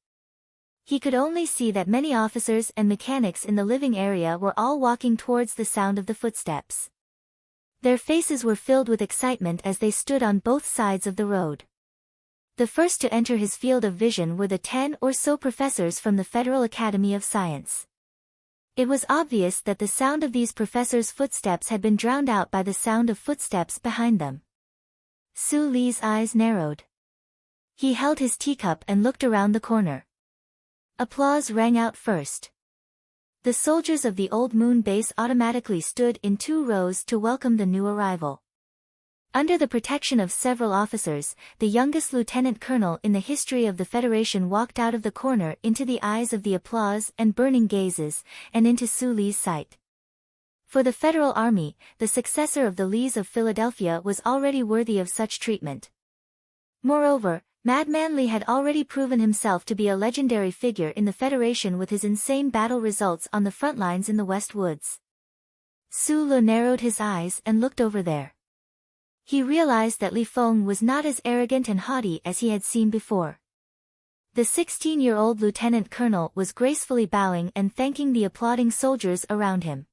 He could only see that many officers and mechanics in the living area were all walking towards the sound of the footsteps. Their faces were filled with excitement as they stood on both sides of the road. The first to enter his field of vision were the 10 or so professors from the Federal Academy of Science. It was obvious that the sound of these professors' footsteps had been drowned out by the sound of footsteps behind them. Su Li's eyes narrowed. He held his teacup and looked around the corner. Applause rang out first. The soldiers of the old moon base automatically stood in 2 rows to welcome the new arrival. Under the protection of several officers, the youngest lieutenant colonel in the history of the Federation walked out of the corner into the eyes of the applause and burning gazes, and into Su Li's sight. For the Federal Army, the successor of the Lees of Philadelphia was already worthy of such treatment. Moreover, Madman Li had already proven himself to be a legendary figure in the Federation with his insane battle results on the front lines in the West Woods. Su Lu narrowed his eyes and looked over there. He realized that Li Feng was not as arrogant and haughty as he had seen before. The 16-year-old lieutenant colonel was gracefully bowing and thanking the applauding soldiers around him.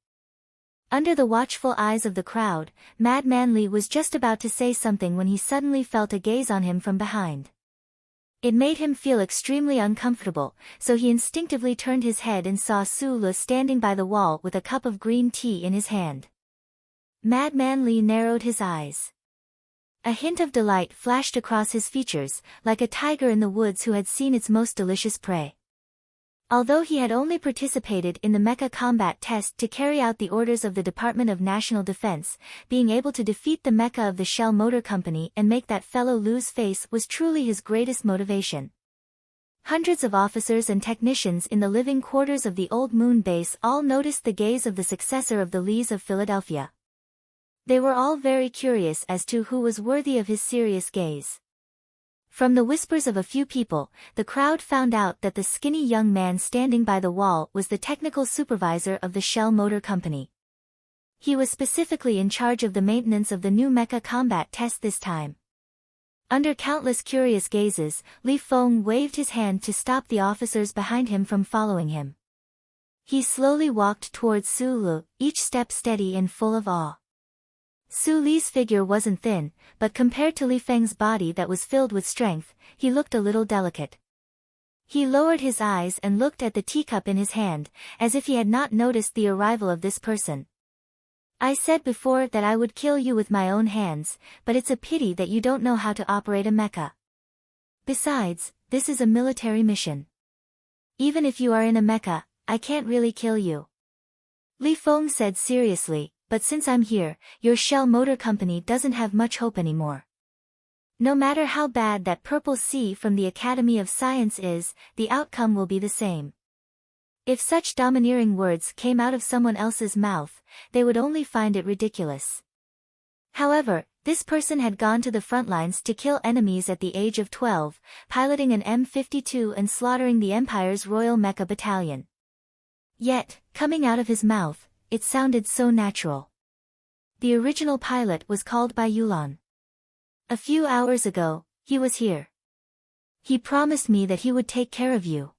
Under the watchful eyes of the crowd, Madman Li was just about to say something when he suddenly felt a gaze on him from behind. It made him feel extremely uncomfortable, so he instinctively turned his head and saw Su Lu standing by the wall with a cup of green tea in his hand. Madman Li narrowed his eyes. A hint of delight flashed across his features, like a tiger in the woods who had seen its most delicious prey. Although he had only participated in the mecha combat test to carry out the orders of the Department of National Defense, being able to defeat the mecha of the Shell Motor Company and make that fellow lose face was truly his greatest motivation. Hundreds of officers and technicians in the living quarters of the old moon base all noticed the gaze of the successor of the Lees of Philadelphia. They were all very curious as to who was worthy of his serious gaze. From the whispers of a few people, the crowd found out that the skinny young man standing by the wall was the technical supervisor of the Shell Motor Company. He was specifically in charge of the maintenance of the new mecha combat test this time. Under countless curious gazes, Li Feng waved his hand to stop the officers behind him from following him. He slowly walked towards Su Lu, each step steady and full of awe. Su Li's figure wasn't thin, but compared to Li Feng's body that was filled with strength, he looked a little delicate. He lowered his eyes and looked at the teacup in his hand, as if he had not noticed the arrival of this person. I said before that I would kill you with my own hands, but it's a pity that you don't know how to operate a mecha. Besides, this is a military mission. Even if you are in a mecha, I can't really kill you. Li Feng said seriously, but since I'm here, your Shell Motor Company doesn't have much hope anymore. No matter how bad that Purple Sea from the Academy of Science is, the outcome will be the same. If such domineering words came out of someone else's mouth, they would only find it ridiculous. However, this person had gone to the front lines to kill enemies at the age of 12, piloting an M52 and slaughtering the Empire's Royal Mecha Battalion. Yet, coming out of his mouth, it sounded so natural. The original pilot was called Bai Yulan. A few hours ago, he was here. He promised me that he would take care of you.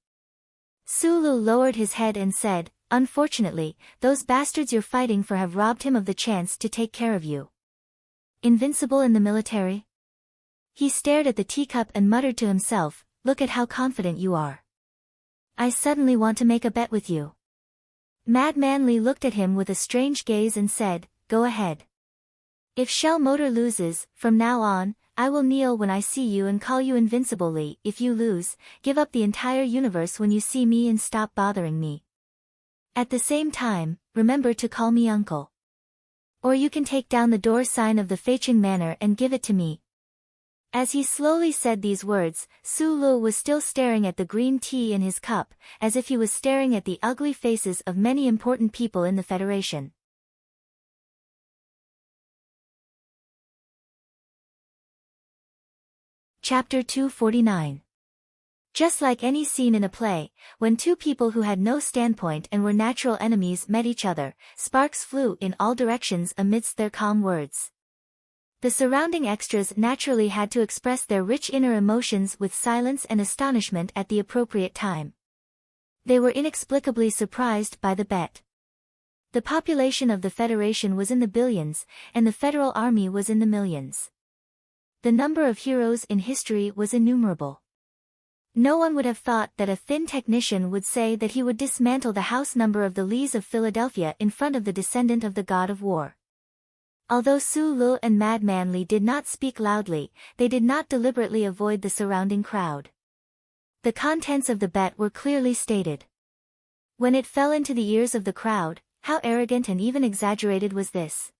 Su Lu lowered his head and said, unfortunately, those bastards you're fighting for have robbed him of the chance to take care of you. Invincible in the military? He stared at the teacup and muttered to himself, look at how confident you are. I suddenly want to make a bet with you. Madman Li looked at him with a strange gaze and said, "Go ahead. If Shell Motor loses, from now on, I will kneel when I see you and call you invincible Li. If you lose, give up the entire universe when you see me and stop bothering me. At the same time, remember to call me uncle. Or you can take down the door sign of the Feiqing Manor and give it to me." As he slowly said these words, Su Lu was still staring at the green tea in his cup, as if he was staring at the ugly faces of many important people in the Federation. Chapter 249. Just like any scene in a play, when two people who had no standpoint and were natural enemies met each other, sparks flew in all directions amidst their calm words. The surrounding extras naturally had to express their rich inner emotions with silence and astonishment at the appropriate time. They were inexplicably surprised by the bet. The population of the Federation was in the billions, and the Federal Army was in the millions. The number of heroes in history was innumerable. No one would have thought that a thin technician would say that he would dismantle the house number of the Lees of Philadelphia in front of the descendant of the god of war. Although Su Lu and Madman Li did not speak loudly, they did not deliberately avoid the surrounding crowd. The contents of the bet were clearly stated. When it fell into the ears of the crowd, how arrogant and even exaggerated was this?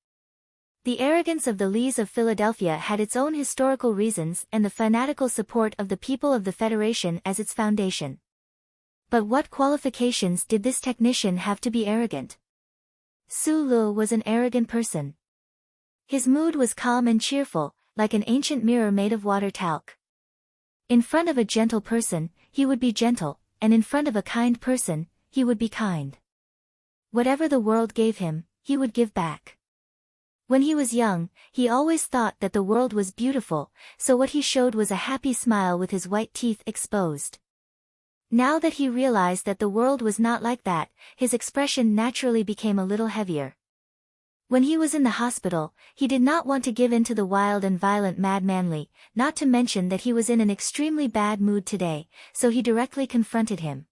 The arrogance of the Lees of Philadelphia had its own historical reasons and the fanatical support of the people of the Federation as its foundation. But what qualifications did this technician have to be arrogant? Su Lu was an arrogant person. His mood was calm and cheerful, like an ancient mirror made of water talc. In front of a gentle person, he would be gentle, and in front of a kind person, he would be kind. Whatever the world gave him, he would give back. When he was young, he always thought that the world was beautiful, so what he showed was a happy smile with his white teeth exposed. Now that he realized that the world was not like that, his expression naturally became a little heavier. When he was in the hospital, he did not want to give in to the wild and violent Madman Li, not to mention that he was in an extremely bad mood today, so he directly confronted him.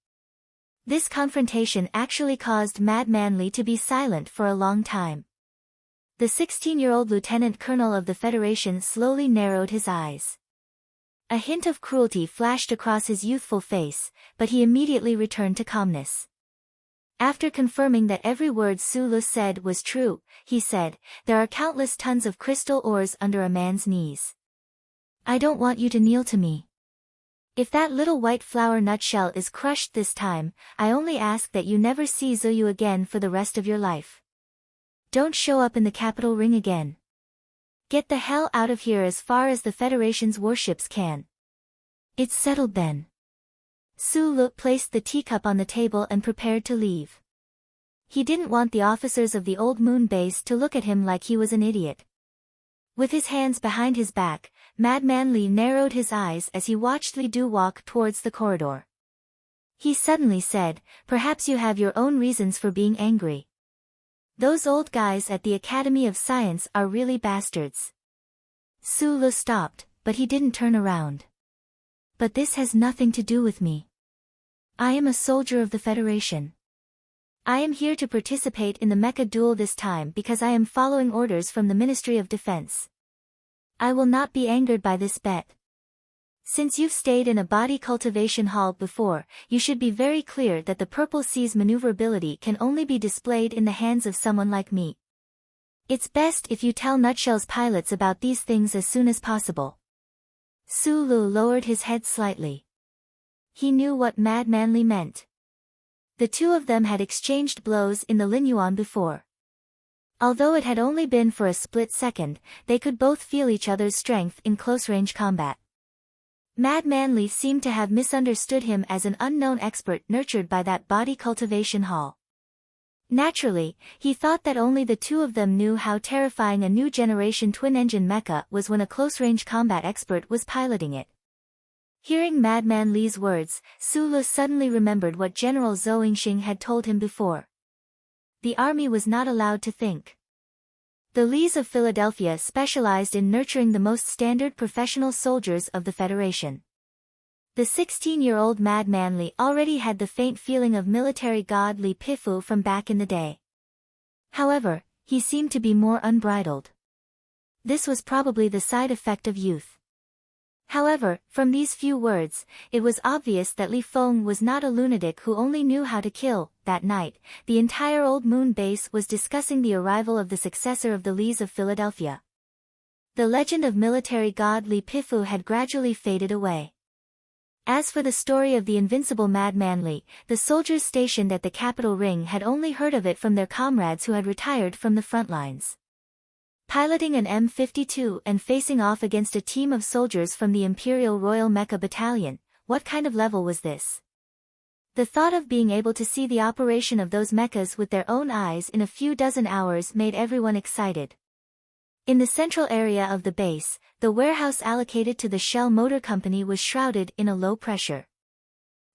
This confrontation actually caused Madman Li to be silent for a long time. The 16-year-old lieutenant colonel of the Federation slowly narrowed his eyes. A hint of cruelty flashed across his youthful face, but he immediately returned to calmness. After confirming that every word Su Lu said was true, he said, "There are countless tons of crystal ores under a man's knees. I don't want you to kneel to me. If that little white flower nutshell is crushed this time, I only ask that you never see Zuyu again for the rest of your life. Don't show up in the capital ring again. Get the hell out of here as far as the Federation's warships can." "It's settled then." Su Lu placed the teacup on the table and prepared to leave. He didn't want the officers of the old moon base to look at him like he was an idiot. With his hands behind his back, Madman Li narrowed his eyes as he watched Li Du walk towards the corridor. He suddenly said, "Perhaps you have your own reasons for being angry. Those old guys at the Academy of Science are really bastards." Su Lu stopped, but he didn't turn around. "But this has nothing to do with me. I am a soldier of the Federation. I am here to participate in the mecha duel this time because I am following orders from the Ministry of Defense. I will not be angered by this bet. Since you've stayed in a body cultivation hall before, you should be very clear that the Purple Sea's maneuverability can only be displayed in the hands of someone like me. It's best if you tell Nutshell's pilots about these things as soon as possible." Su Lu lowered his head slightly. He knew what Madman Li meant. The two of them had exchanged blows in the Linyuan before. Although it had only been for a split second, they could both feel each other's strength in close-range combat. Madman Li seemed to have misunderstood him as an unknown expert nurtured by that body cultivation hall. Naturally, he thought that only the two of them knew how terrifying a new generation twin-engine mecha was when a close-range combat expert was piloting it. Hearing Madman Li's words, Su Lu suddenly remembered what General Zhou Yingxing had told him before. The army was not allowed to think. The Lees of Philadelphia specialized in nurturing the most standard professional soldiers of the Federation. The 16-year-old madman Li already had the faint feeling of military god Li Pifu from back in the day. However, he seemed to be more unbridled. This was probably the side effect of youth. However, from these few words, it was obvious that Li Feng was not a lunatic who only knew how to kill. That night, the entire Old Moon base was discussing the arrival of the successor of the Lis of Philadelphia. The legend of military god Li Pifu had gradually faded away. As for the story of the invincible madman Li, the soldiers stationed at the capital ring had only heard of it from their comrades who had retired from the front lines. Piloting an M52 and facing off against a team of soldiers from the Imperial Royal Mecha Battalion, what kind of level was this? The thought of being able to see the operation of those mechas with their own eyes in a few dozen hours made everyone excited. In the central area of the base, the warehouse allocated to the Shell Motor Company was shrouded in a low pressure.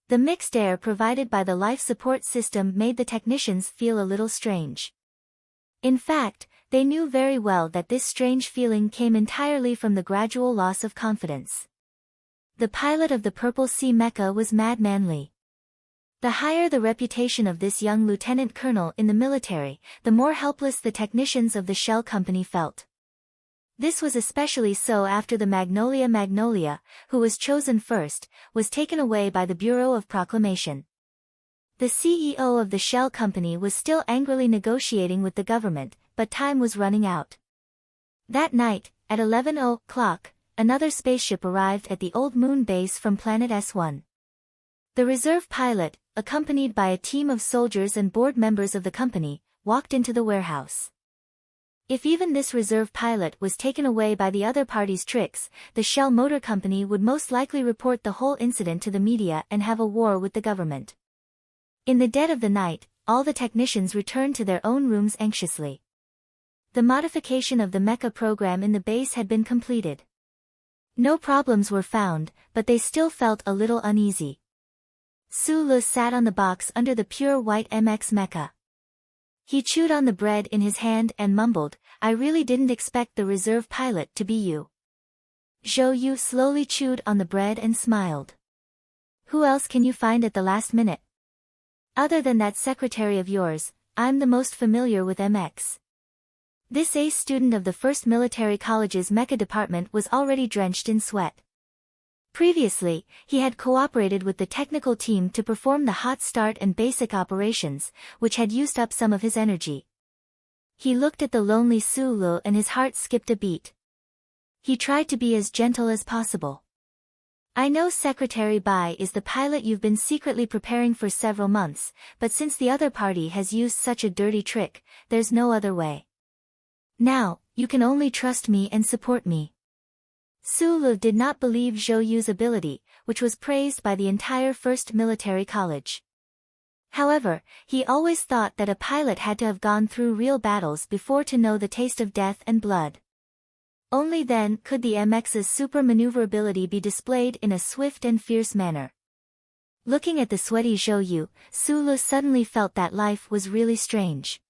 The mixed air provided by the life support system made the technicians feel a little strange. In fact, they knew very well that this strange feeling came entirely from the gradual loss of confidence. The pilot of the Purple Sea Mecha was Madman Li. The higher the reputation of this young lieutenant colonel in the military, the more helpless the technicians of the Shell Company felt. This was especially so after the Magnolia, who was chosen first, was taken away by the Bureau of Proclamation. The CEO of the Shell Company was still angrily negotiating with the government, but time was running out. That night, at 11 o'clock, another spaceship arrived at the Old Moon base from planet S1. The reserve pilot, accompanied by a team of soldiers and board members of the company, walked into the warehouse. If even this reserve pilot was taken away by the other party's tricks, the Shell Motor Company would most likely report the whole incident to the media and have a war with the government. In the dead of the night, all the technicians returned to their own rooms anxiously. The modification of the mecha program in the base had been completed. No problems were found, but they still felt a little uneasy. Su Le sat on the box under the pure white MX mecha. He chewed on the bread in his hand and mumbled, "I really didn't expect the reserve pilot to be you." Zhou Yu slowly chewed on the bread and smiled. "Who else can you find at the last minute? Other than that secretary of yours, I'm the most familiar with MX." This ace student of the First Military College's mecha department was already drenched in sweat. Previously, he had cooperated with the technical team to perform the hot start and basic operations, which had used up some of his energy. He looked at the lonely Su Lu and his heart skipped a beat. He tried to be as gentle as possible. "I know Secretary Bai is the pilot you've been secretly preparing for several months, but since the other party has used such a dirty trick, there's no other way. Now, you can only trust me and support me." Su Lu did not believe Zhou Yu's ability, which was praised by the entire First Military College. However, he always thought that a pilot had to have gone through real battles before to know the taste of death and blood. Only then could the MX's super maneuverability be displayed in a swift and fierce manner. Looking at the sweaty Zhou Yu, Su Lu suddenly felt that life was really strange.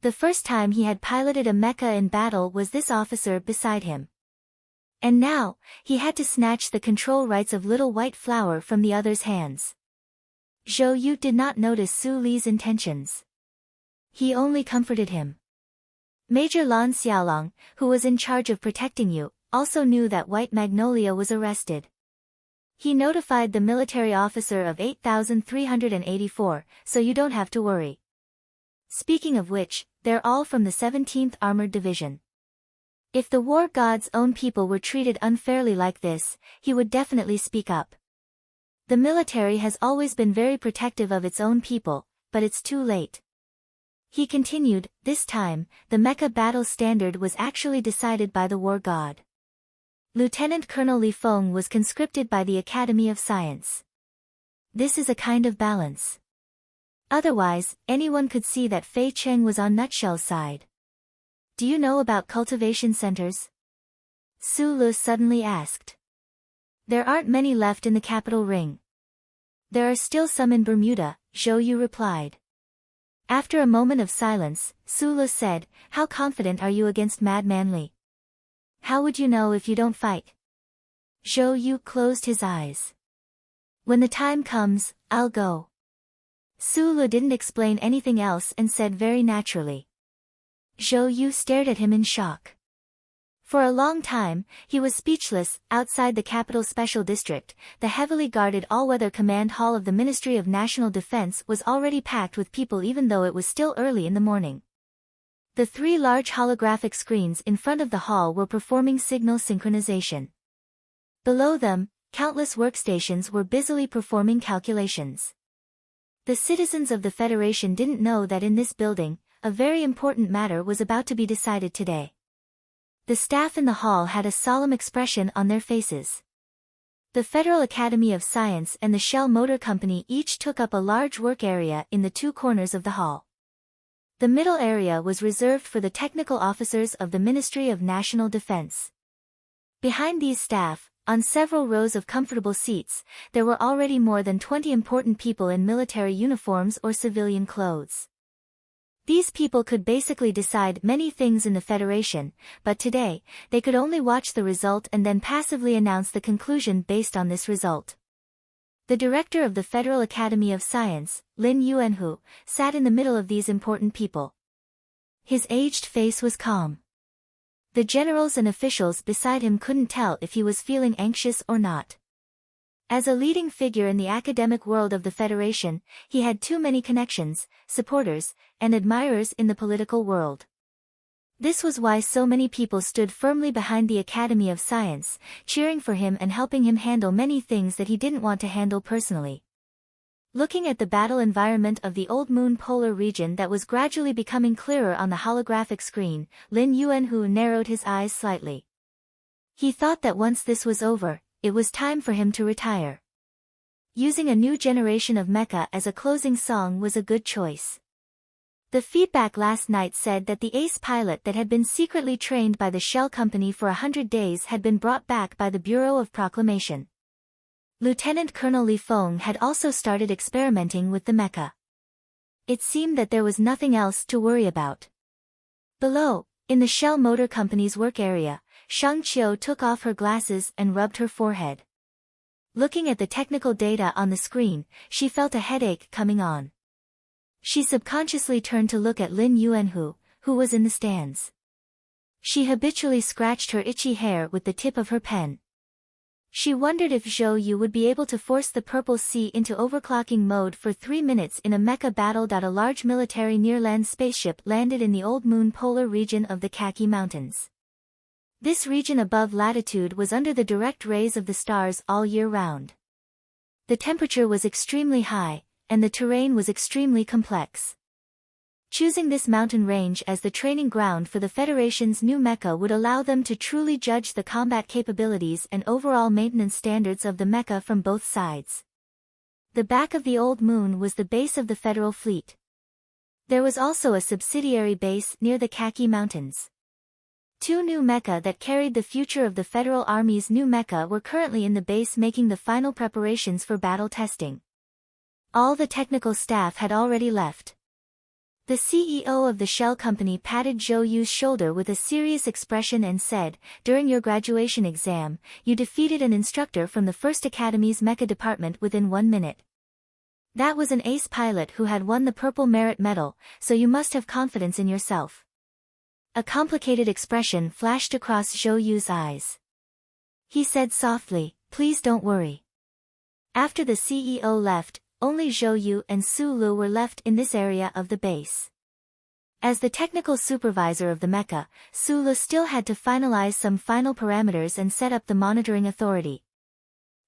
The first time he had piloted a mecha in battle was this officer beside him. And now, he had to snatch the control rights of Little White Flower from the other's hands. Zhou Yu did not notice Su Li's intentions. He only comforted him. Major Lan Xiaolong, who was in charge of protecting you, also knew that White Magnolia was arrested. He notified the military officer of 8,384, so you don't have to worry. Speaking of which, they're all from the 17th Armored Division. If the war god's own people were treated unfairly like this, he would definitely speak up. The military has always been very protective of its own people, but it's too late. He continued, this time, the mecha battle standard was actually decided by the war god. Lieutenant Colonel Li Feng was conscripted by the Academy of Science. This is a kind of balance. Otherwise, anyone could see that Fei Cheng was on Nutshell's side. Do you know about cultivation centers? Su Lu suddenly asked. There aren't many left in the capital ring. There are still some in Bermuda, Zhou Yu replied. After a moment of silence, Su Lu said, how confident are you against Madman Li? How would you know if you don't fight? Zhou Yu closed his eyes. When the time comes, I'll go. Su Lu didn't explain anything else and said very naturally. Zhou Yu stared at him in shock. For a long time, he was speechless. Outside the capital special district, the heavily guarded all-weather command hall of the Ministry of National Defense was already packed with people even though it was still early in the morning. The 3 large holographic screens in front of the hall were performing signal synchronization. Below them, countless workstations were busily performing calculations. The citizens of the Federation didn't know that in this building, a very important matter was about to be decided today. The staff in the hall had a solemn expression on their faces. The Federal Academy of Science and the Shell Motor Company each took up a large work area in the 2 corners of the hall. The middle area was reserved for the technical officers of the Ministry of National Defense. Behind these staff, on several rows of comfortable seats, there were already more than 20 important people in military uniforms or civilian clothes. These people could basically decide many things in the Federation, but today, they could only watch the result and then passively announce the conclusion based on this result. The director of the Federal Academy of Science, Lin Yuanhu, sat in the middle of these important people. His aged face was calm. The generals and officials beside him couldn't tell if he was feeling anxious or not. As a leading figure in the academic world of the Federation, he had too many connections, supporters, and admirers in the political world. This was why so many people stood firmly behind the Academy of Science, cheering for him and helping him handle many things that he didn't want to handle personally. Looking at the battle environment of the Old Moon polar region that was gradually becoming clearer on the holographic screen, Lin Yuanhu narrowed his eyes slightly. He thought that once this was over, it was time for him to retire. Using a new generation of mecha as a closing song was a good choice. The feedback last night said that the ace pilot that had been secretly trained by the Shell Company for 100 days had been brought back by the Bureau of Proclamation. Lieutenant Colonel Li Feng had also started experimenting with the mecha. It seemed that there was nothing else to worry about. Below, in the Shell Motor Company's work area, Shang Qiu took off her glasses and rubbed her forehead. Looking at the technical data on the screen, she felt a headache coming on. She subconsciously turned to look at Lin Yuanhu, who was in the stands. She habitually scratched her itchy hair with the tip of her pen. She wondered if Zhou Yu would be able to force the Purple Sea into overclocking mode for 3 minutes in a mecha battle. A large military near-land spaceship landed in the Old Moon polar region of the Khaki Mountains. This region above latitude was under the direct rays of the stars all year round. The temperature was extremely high, and the terrain was extremely complex. Choosing this mountain range as the training ground for the Federation's new mecha would allow them to truly judge the combat capabilities and overall maintenance standards of the mecha from both sides. The back of the Old Moon was the base of the Federal Fleet. There was also a subsidiary base near the Khaki Mountains. 2 new mecha that carried the future of the Federal Army's new mecha were currently in the base making the final preparations for battle testing. All the technical staff had already left. The CEO of the Shell Company patted Zhou Yu's shoulder with a serious expression and said, "During your graduation exam, you defeated an instructor from the 1st Academy's mecha department within 1 minute. That was an ace pilot who had won the Purple Merit Medal, so you must have confidence in yourself." A complicated expression flashed across Zhou Yu's eyes. He said softly, "Please don't worry." After the CEO left, only Zhou Yu and Su Lu were left in this area of the base. As the technical supervisor of the mecha, Su Lu still had to finalize some final parameters and set up the monitoring authority.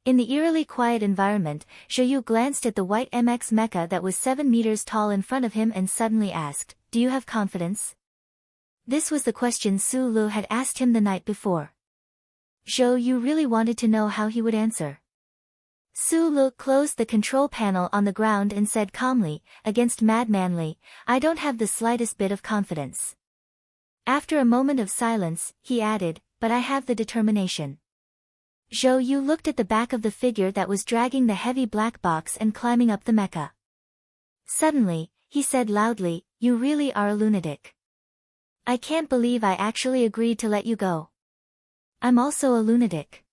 In the eerily quiet environment, Zhou Yu glanced at the white MX mecha that was 7 meters tall in front of him and suddenly asked, "Do you have confidence?" This was the question Su Lu had asked him the night before. Zhou Yu really wanted to know how he would answer. Su Lu closed the control panel on the ground and said calmly, "Against Madmanly, I don't have the slightest bit of confidence." After a moment of silence, he added, "But I have the determination." Zhou Yu looked at the back of the figure that was dragging the heavy black box and climbing up the mecha. Suddenly, he said loudly, "You really are a lunatic. I can't believe I actually agreed to let you go. I'm also a lunatic.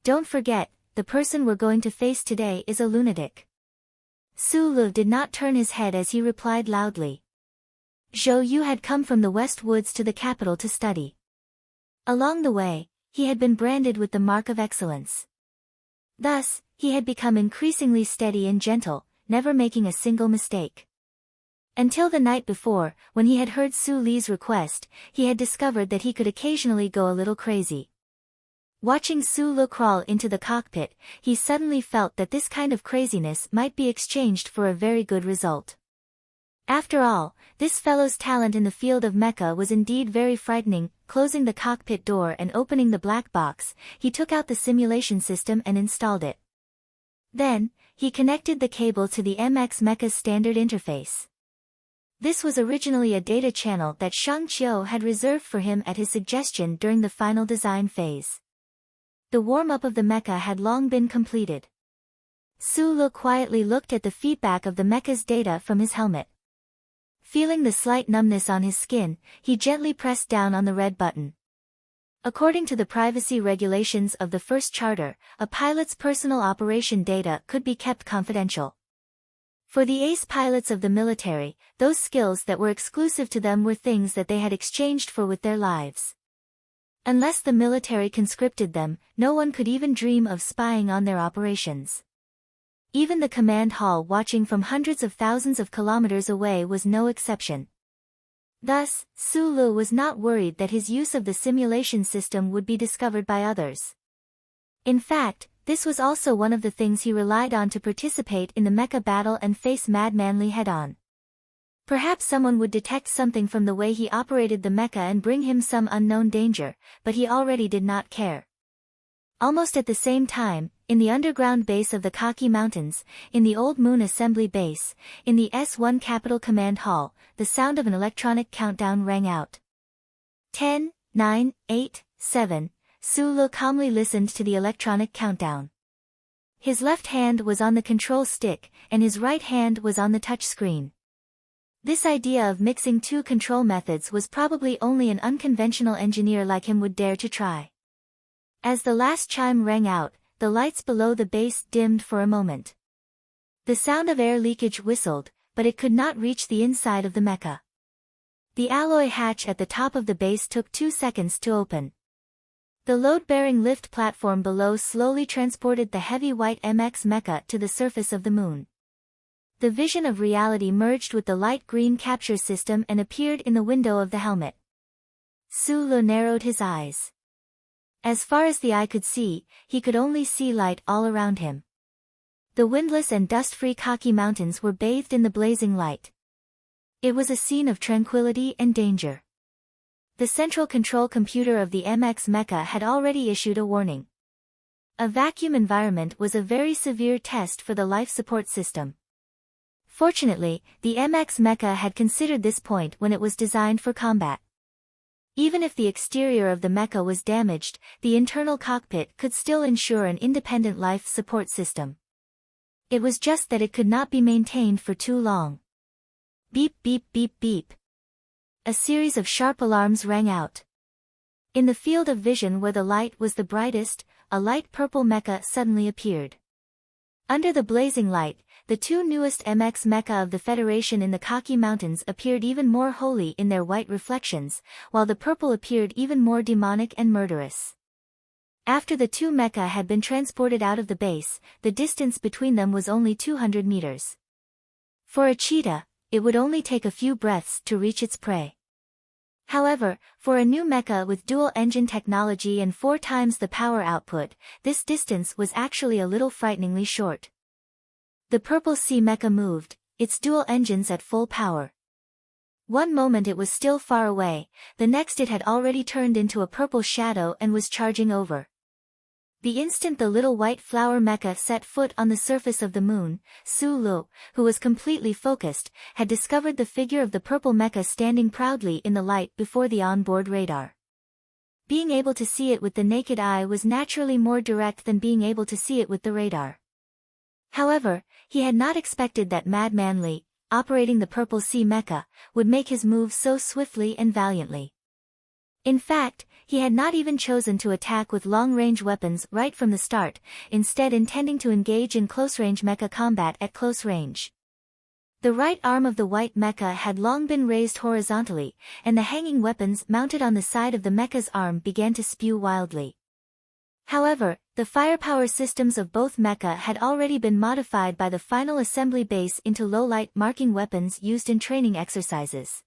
Don't forget, the person we're going to face today is a lunatic. Su Lu did not turn his head as he replied loudly. Zhou Yu had come from the West Woods to the capital to study. Along the way, he had been branded with the mark of excellence. Thus, he had become increasingly steady and gentle, never making a single mistake. Until the night before, when he had heard Su Li's request, he had discovered that he could occasionally go a little crazy. Watching Su Lu crawl into the cockpit, he suddenly felt that this kind of craziness might be exchanged for a very good result. After all, this fellow's talent in the field of mecha was indeed very frightening. Closing the cockpit door and opening the black box, he took out the simulation system and installed it. Then, he connected the cable to the MX Mecha's standard interface. This was originally a data channel that Shang Qiu had reserved for him at his suggestion during the final design phase. The warm-up of the mecha had long been completed. Su Lu quietly looked at the feedback of the mecha's data from his helmet. Feeling the slight numbness on his skin, he gently pressed down on the red button. According to the privacy regulations of the first charter, a pilot's personal operation data could be kept confidential. For the ace pilots of the military, those skills that were exclusive to them were things that they had exchanged for with their lives. Unless the military conscripted them, no one could even dream of spying on their operations. Even the command hall watching from hundreds of thousands of kilometers away was no exception. Thus, Su Lu was not worried that his use of the simulation system would be discovered by others. In fact, this was also one of the things he relied on to participate in the mecha battle and face Mad Manly head-on. Perhaps someone would detect something from the way he operated the mecha and bring him some unknown danger, but he already did not care. Almost at the same time, in the underground base of the Kaki Mountains, in the Old Moon Assembly Base, in the S1 Capital Command Hall, the sound of an electronic countdown rang out. 10, 9, 8, 7, Su Lu calmly listened to the electronic countdown. His left hand was on the control stick, and his right hand was on the touch screen. This idea of mixing two control methods was probably only an unconventional engineer like him would dare to try. As the last chime rang out, the lights below the base dimmed for a moment. The sound of air leakage whistled, but it could not reach the inside of the mecha. The alloy hatch at the top of the base took 2 seconds to open. The load-bearing lift platform below slowly transported the heavy white MX mecha to the surface of the moon. The vision of reality merged with the light green capture system and appeared in the window of the helmet. Su Lu narrowed his eyes. As far as the eye could see, he could only see light all around him. The windless and dust-free Kaki Mountains were bathed in the blazing light. It was a scene of tranquility and danger. The central control computer of the MX mecha had already issued a warning. A vacuum environment was a very severe test for the life support system. Fortunately, the MX mecha had considered this point when it was designed for combat. Even if the exterior of the mecha was damaged, the internal cockpit could still ensure an independent life support system. It was just that it could not be maintained for too long. Beep beep beep beep. A series of sharp alarms rang out. In the field of vision where the light was the brightest, a light purple mecha suddenly appeared. Under the blazing light, the two newest MX mecha of the Federation in the Kaki Mountains appeared even more holy in their white reflections, while the purple appeared even more demonic and murderous. After the two mecha had been transported out of the base, the distance between them was only 200 meters. For a cheetah, it would only take a few breaths to reach its prey. However, for a new mecha with dual-engine technology and 4 times the power output, this distance was actually a little frighteningly short. The purple sea mecha moved, its dual engines at full power. One moment it was still far away, the next it had already turned into a purple shadow and was charging over. The instant the little white flower mecha set foot on the surface of the moon, Su Lu, who was completely focused, had discovered the figure of the purple mecha standing proudly in the light before the onboard radar. Being able to see it with the naked eye was naturally more direct than being able to see it with the radar. However, he had not expected that Mad Manly, operating the purple sea mecha, would make his move so swiftly and valiantly. In fact, he had not even chosen to attack with long-range weapons right from the start, instead intending to engage in close-range mecha combat at close range. The right arm of the white mecha had long been raised horizontally, and the hanging weapons mounted on the side of the mecha's arm began to spew wildly. However, the firepower systems of both mecha had already been modified by the final assembly base into low-light marking weapons used in training exercises.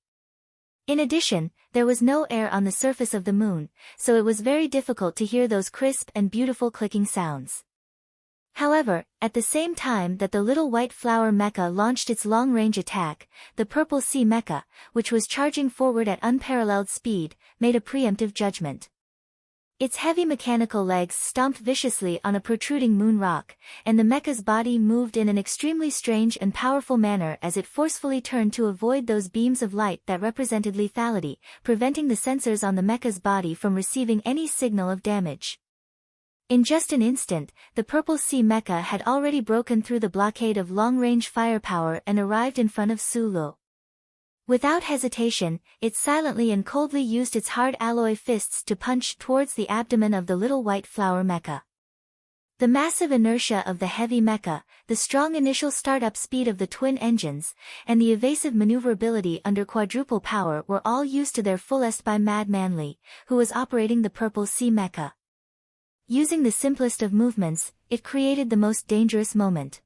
In addition, there was no air on the surface of the moon, so it was very difficult to hear those crisp and beautiful clicking sounds. However, at the same time that the little white flower mecha launched its long-range attack, the purple sea mecha, which was charging forward at unparalleled speed, made a preemptive judgment. Its heavy mechanical legs stomped viciously on a protruding moon rock, and the mecha's body moved in an extremely strange and powerful manner as it forcefully turned to avoid those beams of light that represented lethality, preventing the sensors on the mecha's body from receiving any signal of damage. In just an instant, the purple sea mecha had already broken through the blockade of long-range firepower and arrived in front of Sulu. Without hesitation, it silently and coldly used its hard alloy fists to punch towards the abdomen of the little white flower mecha. The massive inertia of the heavy mecha, the strong initial startup speed of the twin engines, and the evasive maneuverability under quadruple power were all used to their fullest by Mad Manly, who was operating the purple sea mecha. Using the simplest of movements, it created the most dangerous moment.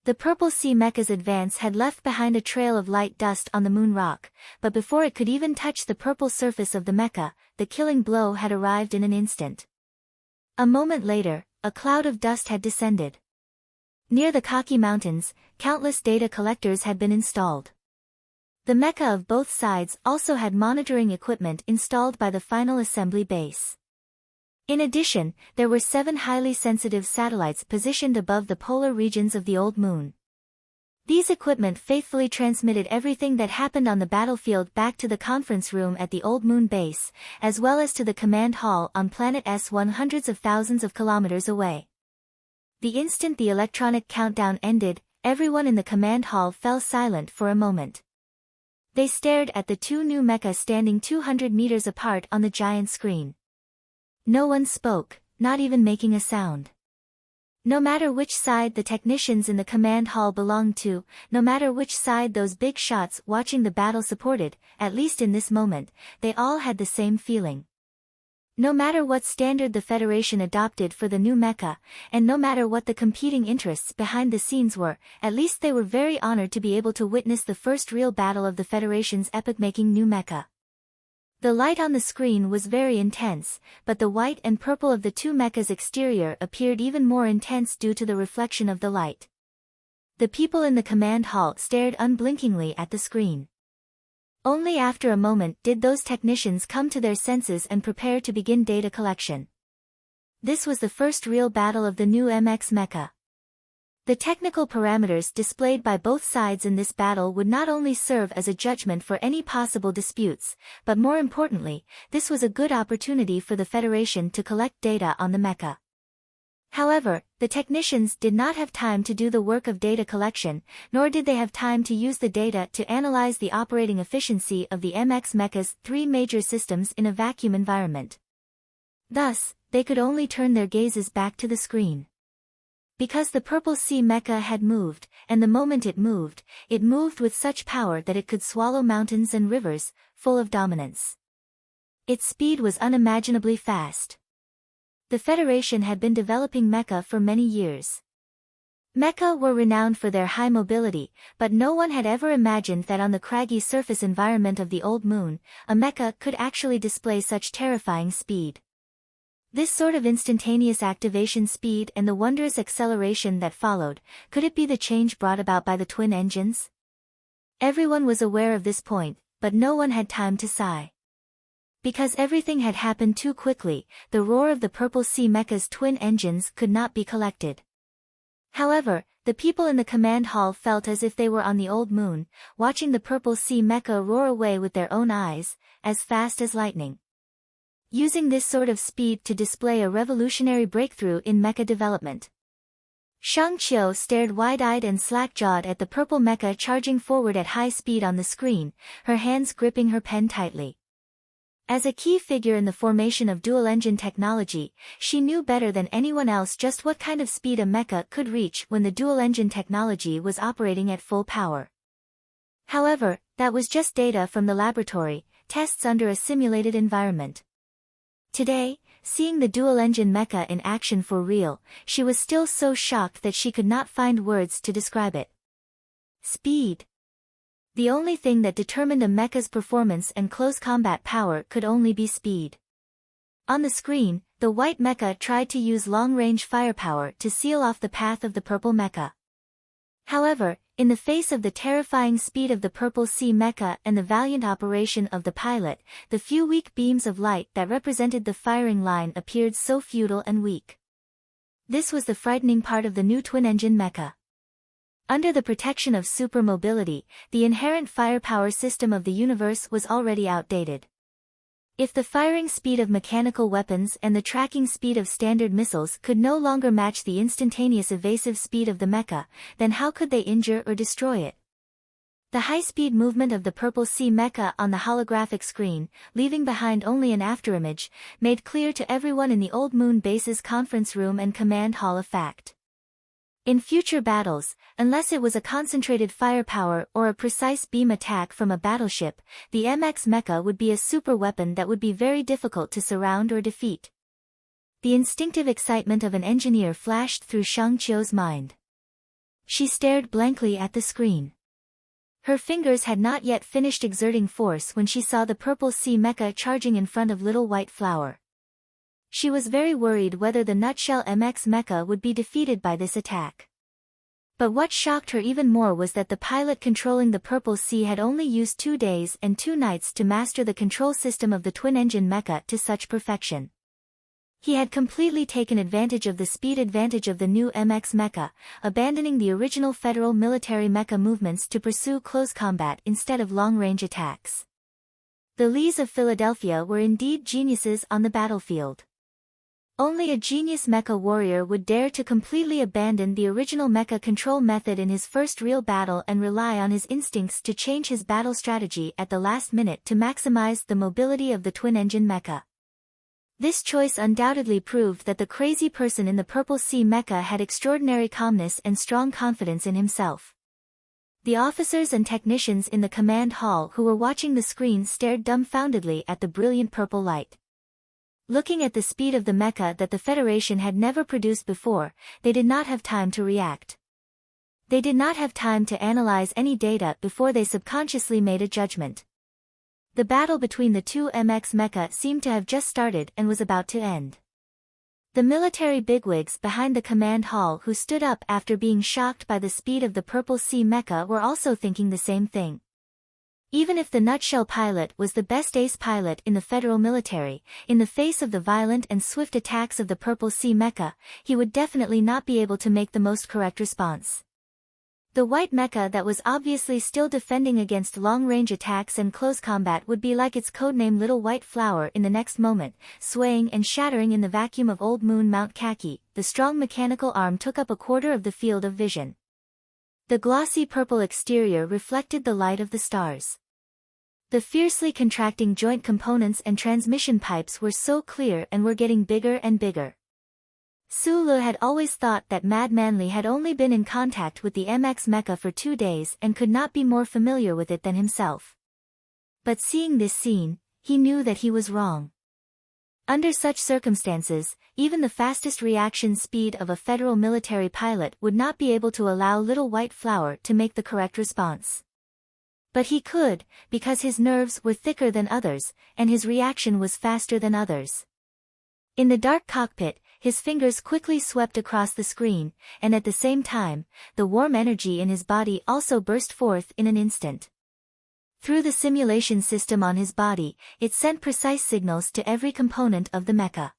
The purple sea mecha's advance had left behind a trail of light dust on the moon rock, but before it could even touch the purple surface of the mecha, the killing blow had arrived in an instant. A moment later, a cloud of dust had descended. Near the Kaki Mountains, countless data collectors had been installed. The mecha of both sides also had monitoring equipment installed by the final assembly base. In addition, there were 7 highly sensitive satellites positioned above the polar regions of the old moon. These equipment faithfully transmitted everything that happened on the battlefield back to the conference room at the old moon base, as well as to the command hall on planet S1 hundreds of thousands of kilometers away. The instant the electronic countdown ended, everyone in the command hall fell silent for a moment. They stared at the 2 new mechas standing 200 meters apart on the giant screen. No one spoke, not even making a sound. No matter which side the technicians in the command hall belonged to, no matter which side those big shots watching the battle supported, at least in this moment, they all had the same feeling. No matter what standard the Federation adopted for the new mecha, and no matter what the competing interests behind the scenes were, at least they were very honored to be able to witness the first real battle of the Federation's epoch-making new mecha. The light on the screen was very intense, but the white and purple of the 2 mechas' exterior appeared even more intense due to the reflection of the light. The people in the command hall stared unblinkingly at the screen. Only after a moment did those technicians come to their senses and prepare to begin data collection. This was the first real battle of the new MX mecha. The technical parameters displayed by both sides in this battle would not only serve as a judgment for any possible disputes, but more importantly, this was a good opportunity for the Federation to collect data on the mecha. However, the technicians did not have time to do the work of data collection, nor did they have time to use the data to analyze the operating efficiency of the MX mecha's 3 major systems in a vacuum environment. Thus, they could only turn their gazes back to the screen. Because the purple sea mecha had moved, and the moment it moved with such power that it could swallow mountains and rivers, full of dominance. Its speed was unimaginably fast. The Federation had been developing mecha for many years. Mecha were renowned for their high mobility, but no one had ever imagined that on the craggy surface environment of the old moon, a mecha could actually display such terrifying speed. This sort of instantaneous activation speed and the wondrous acceleration that followed, could it be the change brought about by the twin engines? Everyone was aware of this point, but no one had time to sigh. Because everything had happened too quickly, the roar of the purple sea mecha's twin engines could not be collected. However, the people in the command hall felt as if they were on the old moon, watching the purple sea mecha roar away with their own eyes, as fast as lightning. Using this sort of speed to display a revolutionary breakthrough in mecha development. Shang Qiu stared wide-eyed and slack-jawed at the purple mecha charging forward at high speed on the screen, her hands gripping her pen tightly. As a key figure in the formation of dual-engine technology, she knew better than anyone else just what kind of speed a mecha could reach when the dual-engine technology was operating at full power. However, that was just data from the laboratory, tests under a simulated environment. Today, seeing the dual-engine mecha in action for real, she was still so shocked that she could not find words to describe it. Speed. The only thing that determined a mecha's performance and close combat power could only be speed. On the screen, the white mecha tried to use long-range firepower to seal off the path of the purple mecha. However, in the face of the terrifying speed of the purple sea mecha and the valiant operation of the pilot, the few weak beams of light that represented the firing line appeared so futile and weak. This was the frightening part of the new twin-engine mecha. Under the protection of supermobility, the inherent firepower system of the universe was already outdated. If the firing speed of mechanical weapons and the tracking speed of standard missiles could no longer match the instantaneous evasive speed of the mecha, then how could they injure or destroy it? The high-speed movement of the purple sea mecha on the holographic screen, leaving behind only an afterimage, made clear to everyone in the Old Moon Base's conference room and command hall a fact. In future battles, unless it was a concentrated firepower or a precise beam attack from a battleship, the MX mecha would be a super weapon that would be very difficult to surround or defeat. The instinctive excitement of an engineer flashed through Shang Qiu's mind. She stared blankly at the screen. Her fingers had not yet finished exerting force when she saw the purple sea mecha charging in front of Little White Flower. She was very worried whether the Nutshell MX mecha would be defeated by this attack. But what shocked her even more was that the pilot controlling the Purple Sea had only used 2 days and 2 nights to master the control system of the twin-engine mecha to such perfection. He had completely taken advantage of the speed advantage of the new MX mecha, abandoning the original federal military mecha movements to pursue close combat instead of long-range attacks. The Lees of Philadelphia were indeed geniuses on the battlefield. Only a genius mecha warrior would dare to completely abandon the original mecha control method in his first real battle and rely on his instincts to change his battle strategy at the last minute to maximize the mobility of the twin-engine mecha. This choice undoubtedly proved that the crazy person in the Purple Sea mecha had extraordinary calmness and strong confidence in himself. The officers and technicians in the command hall who were watching the screen stared dumbfoundedly at the brilliant purple light. Looking at the speed of the mecha that the Federation had never produced before, they did not have time to react. They did not have time to analyze any data before they subconsciously made a judgment. The battle between the two MX mecha seemed to have just started and was about to end. The military bigwigs behind the command hall who stood up after being shocked by the speed of the Purple Sea mecha were also thinking the same thing. Even if the Nutshell pilot was the best ace pilot in the federal military, in the face of the violent and swift attacks of the Purple Sea mecha, he would definitely not be able to make the most correct response. The white mecha that was obviously still defending against long-range attacks and close combat would be like its codename Little White Flower in the next moment, swaying and shattering in the vacuum of Old Moon Mount Kaki. The strong mechanical arm took up a quarter of the field of vision. The glossy purple exterior reflected the light of the stars. The fiercely contracting joint components and transmission pipes were so clear and were getting bigger and bigger. Su Le had always thought that Mad Manly had only been in contact with the MX mecha for 2 days and could not be more familiar with it than himself. But seeing this scene, he knew that he was wrong. Under such circumstances, even the fastest reaction speed of a federal military pilot would not be able to allow Little White Flower to make the correct response. But he could, because his nerves were thicker than others, and his reaction was faster than others. In the dark cockpit, his fingers quickly swept across the screen, and at the same time, the warm energy in his body also burst forth in an instant. Through the simulation system on his body, it sent precise signals to every component of the mecha.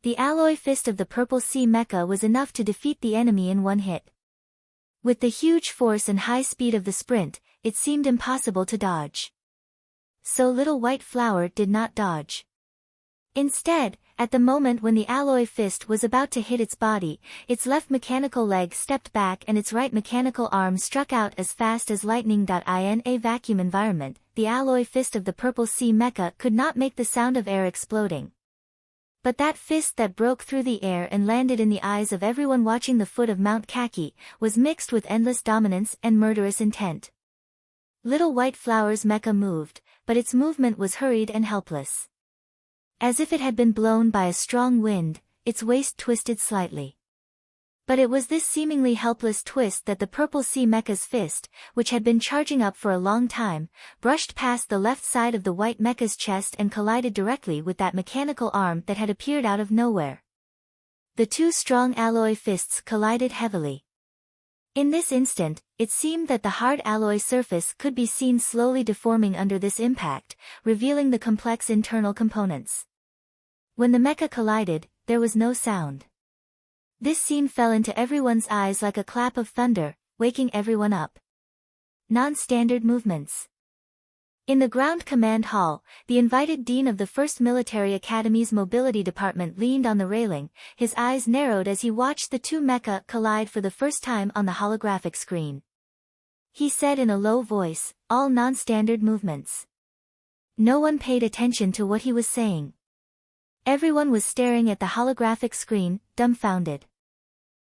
The alloy fist of the Purple Sea mecha was enough to defeat the enemy in 1 hit. With the huge force and high speed of the sprint, it seemed impossible to dodge. So Little White Flower did not dodge. Instead, At the moment when the alloy fist was about to hit its body, its left mechanical leg stepped back and its right mechanical arm struck out as fast as lightning. In a vacuum environment, the alloy fist of the Purple Sea mecha could not make the sound of air exploding. But that fist that broke through the air and landed in the eyes of everyone watching the foot of Mount Kaki, was mixed with endless dominance and murderous intent. Little White Flower's mecha moved, but its movement was hurried and helpless. As if it had been blown by a strong wind, its waist twisted slightly. But it was this seemingly helpless twist that the Purple Sea mecha's fist, which had been charging up for a long time, brushed past the left side of the white mecha's chest and collided directly with that mechanical arm that had appeared out of nowhere. The two strong alloy fists collided heavily. In this instant, it seemed that the hard alloy surface could be seen slowly deforming under this impact, revealing the complex internal components. When the mecha collided, there was no sound. This scene fell into everyone's eyes like a clap of thunder, waking everyone up. Non-standard movements. In the ground command hall, the invited dean of the 1st Military Academy's mobility department leaned on the railing, his eyes narrowed as he watched the two mecha collide for the first time on the holographic screen. He said in a low voice, "All non-standard movements." No one paid attention to what he was saying. Everyone was staring at the holographic screen, dumbfounded.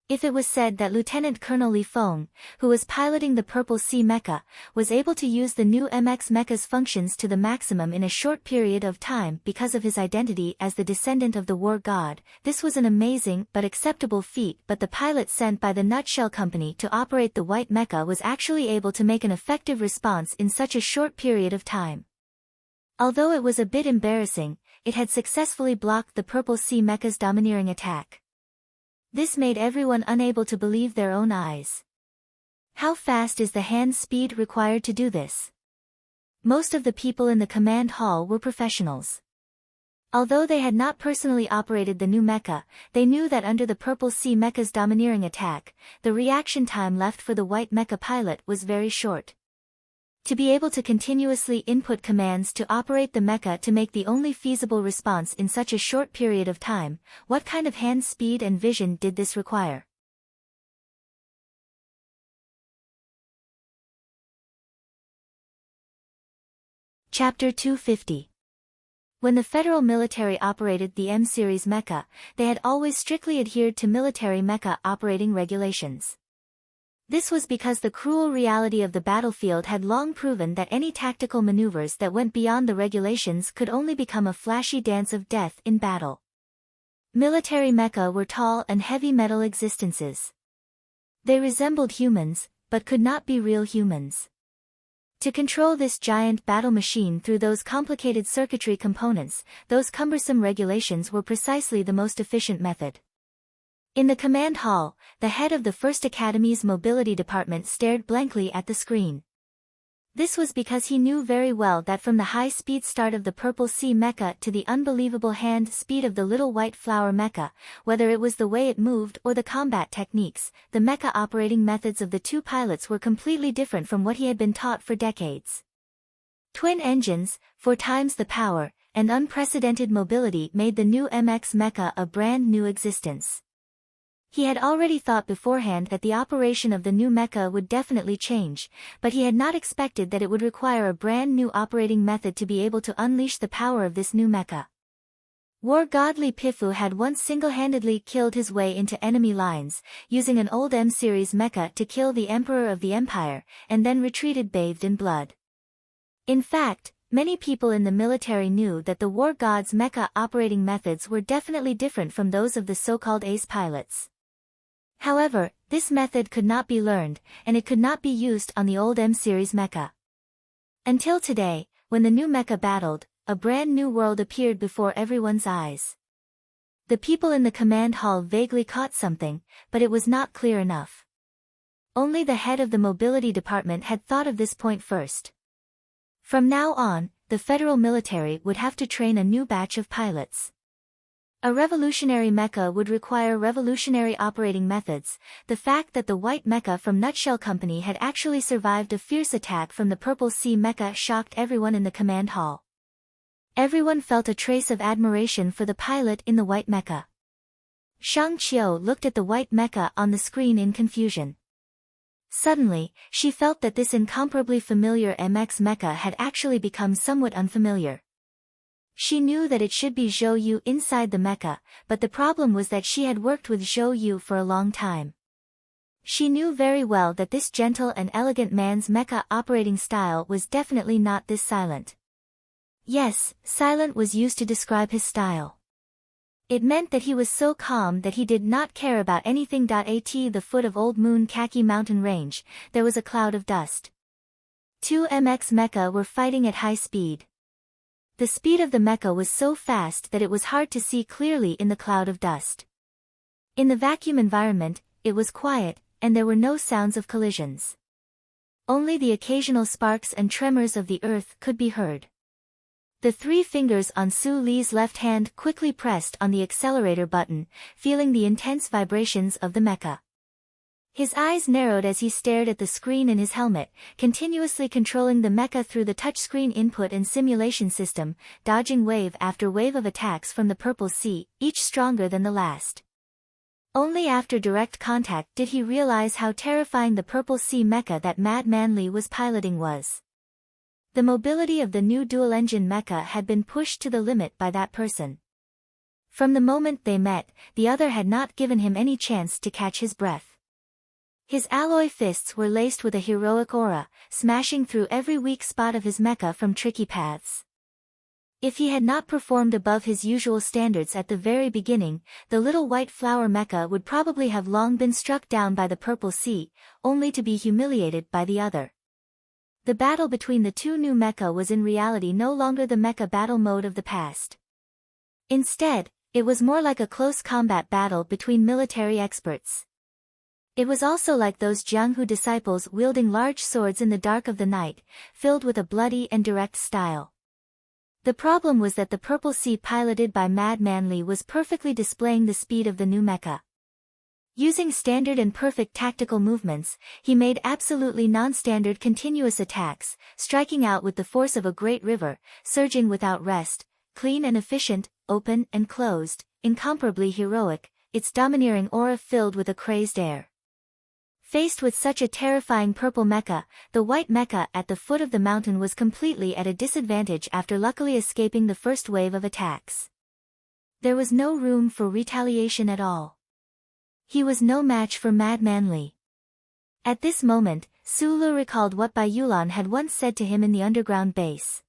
If it was said that Lieutenant Colonel Li Feng, who was piloting the Purple Sea mecha, was able to use the new MX mecha's functions to the maximum in a short period of time because of his identity as the descendant of the war god, this was an amazing but acceptable feat. But the pilot sent by the Nutshell Company to operate the white mecha was actually able to make an effective response in such a short period of time. Although it was a bit embarrassing, it had successfully blocked the Purple Sea mecha's domineering attack. This made everyone unable to believe their own eyes. How fast is the hand speed required to do this? Most of the people in the command hall were professionals. Although they had not personally operated the new mecha, they knew that under the Purple Sea mecha's domineering attack, the reaction time left for the white mecha pilot was very short. To be able to continuously input commands to operate the mecha to make the only feasible response in such a short period of time, what kind of hand speed and vision did this require? Chapter 250. When the Federal military operated the M-series mecha, they had always strictly adhered to military mecha operating regulations. This was because the cruel reality of the battlefield had long proven that any tactical maneuvers that went beyond the regulations could only become a flashy dance of death in battle. Military mecha were tall and heavy metal existences. They resembled humans, but could not be real humans. To control this giant battle machine through those complicated circuitry components, those cumbersome regulations were precisely the most efficient method. In the command hall, the head of the 1st Academy's mobility department stared blankly at the screen. This was because he knew very well that from the high-speed start of the Purple Sea mecha to the unbelievable hand speed of the Little White Flower mecha, whether it was the way it moved or the combat techniques, the mecha operating methods of the two pilots were completely different from what he had been taught for decades. Twin engines, 4 times the power, and unprecedented mobility made the new MX mecha a brand new existence. He had already thought beforehand that the operation of the new mecha would definitely change, but he had not expected that it would require a brand new operating method to be able to unleash the power of this new mecha. War god Li Pifu had once single-handedly killed his way into enemy lines, using an old M-series mecha to kill the Emperor of the Empire, and then retreated bathed in blood. In fact, many people in the military knew that the war god's mecha operating methods were definitely different from those of the so-called ace pilots. However, this method could not be learned, and it could not be used on the old M-series mecha. Until today, when the new mecha battled, a brand new world appeared before everyone's eyes. The people in the command hall vaguely caught something, but it was not clear enough. Only the head of the mobility department had thought of this point first. From now on, the federal military would have to train a new batch of pilots. A revolutionary mecha would require revolutionary operating methods. The fact that the white mecha from Nutshell Company had actually survived a fierce attack from the Purple Sea mecha shocked everyone in the command hall. Everyone felt a trace of admiration for the pilot in the white mecha. Shang Qiu looked at the white mecha on the screen in confusion. Suddenly, she felt that this incomparably familiar MX mecha had actually become somewhat unfamiliar. She knew that it should be Zhou Yu inside the mecha, but the problem was that she had worked with Zhou Yu for a long time. She knew very well that this gentle and elegant man's mecha operating style was definitely not this silent. Yes, silent was used to describe his style. It meant that he was so calm that he did not care about anything. At the foot of Old Moon Khaki mountain range, there was a cloud of dust. Two MX mecha were fighting at high speed. The speed of the mecha was so fast that it was hard to see clearly in the cloud of dust. In the vacuum environment, it was quiet, and there were no sounds of collisions. Only the occasional sparks and tremors of the earth could be heard. The three fingers on Su Li's left hand quickly pressed on the accelerator button, feeling the intense vibrations of the mecha. His eyes narrowed as he stared at the screen in his helmet, continuously controlling the mecha through the touchscreen input and simulation system, dodging wave after wave of attacks from the Purple Sea, each stronger than the last. Only after direct contact did he realize how terrifying the Purple Sea mecha that Mad Manly was piloting was. The mobility of the new dual-engine mecha had been pushed to the limit by that person. From the moment they met, the other had not given him any chance to catch his breath. His alloy fists were laced with a heroic aura, smashing through every weak spot of his mecha from tricky paths. If he had not performed above his usual standards at the very beginning, the little white flower mecha would probably have long been struck down by the Purple Sea, only to be humiliated by the other. The battle between the two new mecha was in reality no longer the mecha battle mode of the past. Instead, it was more like a close combat battle between military experts. It was also like those Jianghu disciples wielding large swords in the dark of the night, filled with a bloody and direct style. The problem was that the Purple Sea piloted by Mad Manly was perfectly displaying the speed of the new mecha. Using standard and perfect tactical movements, he made absolutely non-standard continuous attacks, striking out with the force of a great river, surging without rest, clean and efficient, open and closed, incomparably heroic, its domineering aura filled with a crazed air. Faced with such a terrifying purple mecha, the white mecha at the foot of the mountain was completely at a disadvantage after luckily escaping the first wave of attacks. There was no room for retaliation at all. He was no match for Mad Manly. At this moment, Sulu recalled what Bai Yulan had once said to him in the underground base.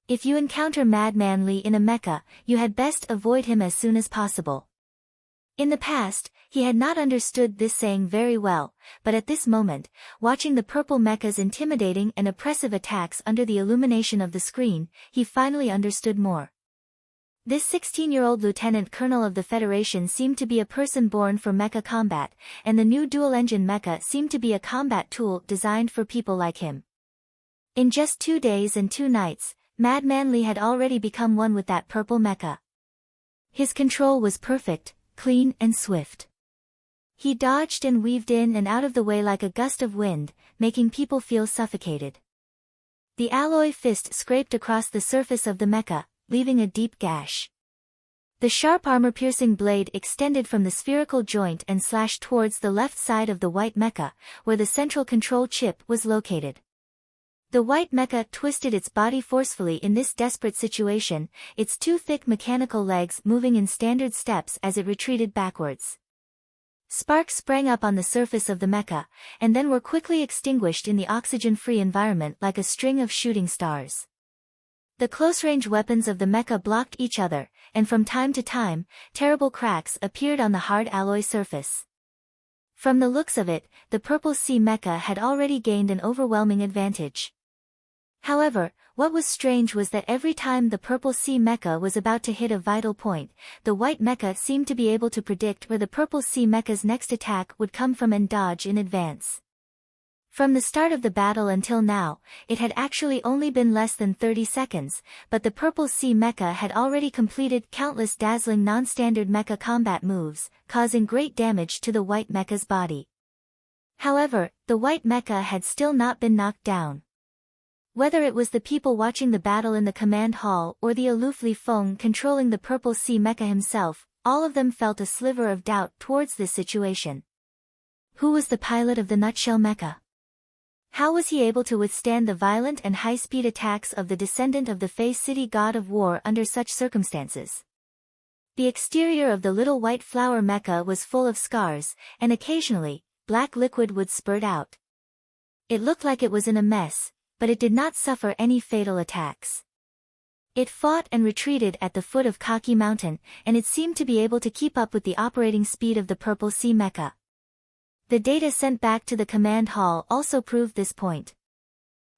If you encounter Mad Manly in a mecha, you had best avoid him as soon as possible. In the past, he had not understood this saying very well, but at this moment, watching the purple mecha's intimidating and oppressive attacks under the illumination of the screen, he finally understood more. This 16-year-old lieutenant colonel of the Federation seemed to be a person born for mecha combat, and the new dual-engine mecha seemed to be a combat tool designed for people like him. In just 2 days and 2 nights, Mad Manly had already become one with that purple mecha. His control was perfect, clean and swift. He dodged and weaved in and out of the way like a gust of wind, making people feel suffocated. The alloy fist scraped across the surface of the mecha, leaving a deep gash. The sharp armor-piercing blade extended from the spherical joint and slashed towards the left side of the white mecha, where the central control chip was located. The white mecha twisted its body forcefully in this desperate situation, its 2 thick mechanical legs moving in standard steps as it retreated backwards. Sparks sprang up on the surface of the mecha, and then were quickly extinguished in the oxygen-free environment like a string of shooting stars. The close-range weapons of the mecha blocked each other, and from time to time, terrible cracks appeared on the hard alloy surface. From the looks of it, the Purple Sea mecha had already gained an overwhelming advantage. However, what was strange was that every time the Purple Sea mecha was about to hit a vital point, the white mecha seemed to be able to predict where the Purple Sea mecha's next attack would come from and dodge in advance. From the start of the battle until now, it had actually only been less than 30 seconds, but the Purple Sea mecha had already completed countless dazzling non-standard mecha combat moves, causing great damage to the white mecha's body. However, the white mecha had still not been knocked down. Whether it was the people watching the battle in the command hall or the aloof Li Feng controlling the Purple Sea Mecha himself, all of them felt a sliver of doubt towards this situation. Who was the pilot of the Nutshell Mecha? How was he able to withstand the violent and high-speed attacks of the descendant of the Fey City god of war under such circumstances? The exterior of the little white flower mecha was full of scars, and occasionally, black liquid would spurt out. It looked like it was in a mess, but it did not suffer any fatal attacks. It fought and retreated at the foot of Kaki Mountain, and it seemed to be able to keep up with the operating speed of the Purple Sea Mecha. The data sent back to the command hall also proved this point.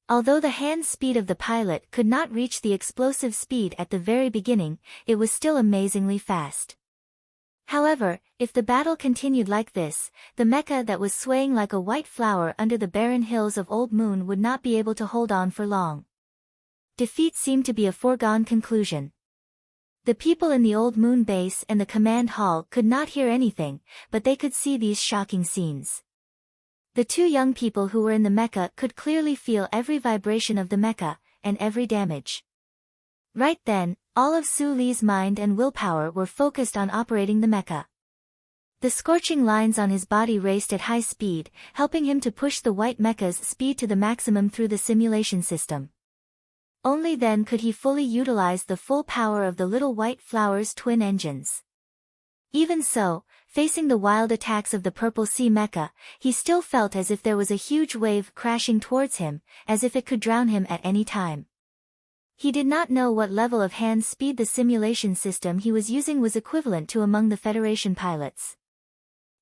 Although the hand speed of the pilot could not reach the explosive speed at the very beginning, it was still amazingly fast. However, if the battle continued like this, the mecha that was swaying like a white flower under the barren hills of Old Moon would not be able to hold on for long. Defeat seemed to be a foregone conclusion. The people in the Old Moon base and the command hall could not hear anything, but they could see these shocking scenes. The two young people who were in the mecha could clearly feel every vibration of the mecha, and every damage. Right then, all of Su Li's mind and willpower were focused on operating the mecha. The scorching lines on his body raced at high speed, helping him to push the white mecha's speed to the maximum through the simulation system. Only then could he fully utilize the full power of the little white flower's twin engines. Even so, facing the wild attacks of the Purple Sea Mecha, he still felt as if there was a huge wave crashing towards him, as if it could drown him at any time. He did not know what level of hand speed the simulation system he was using was equivalent to among the Federation pilots.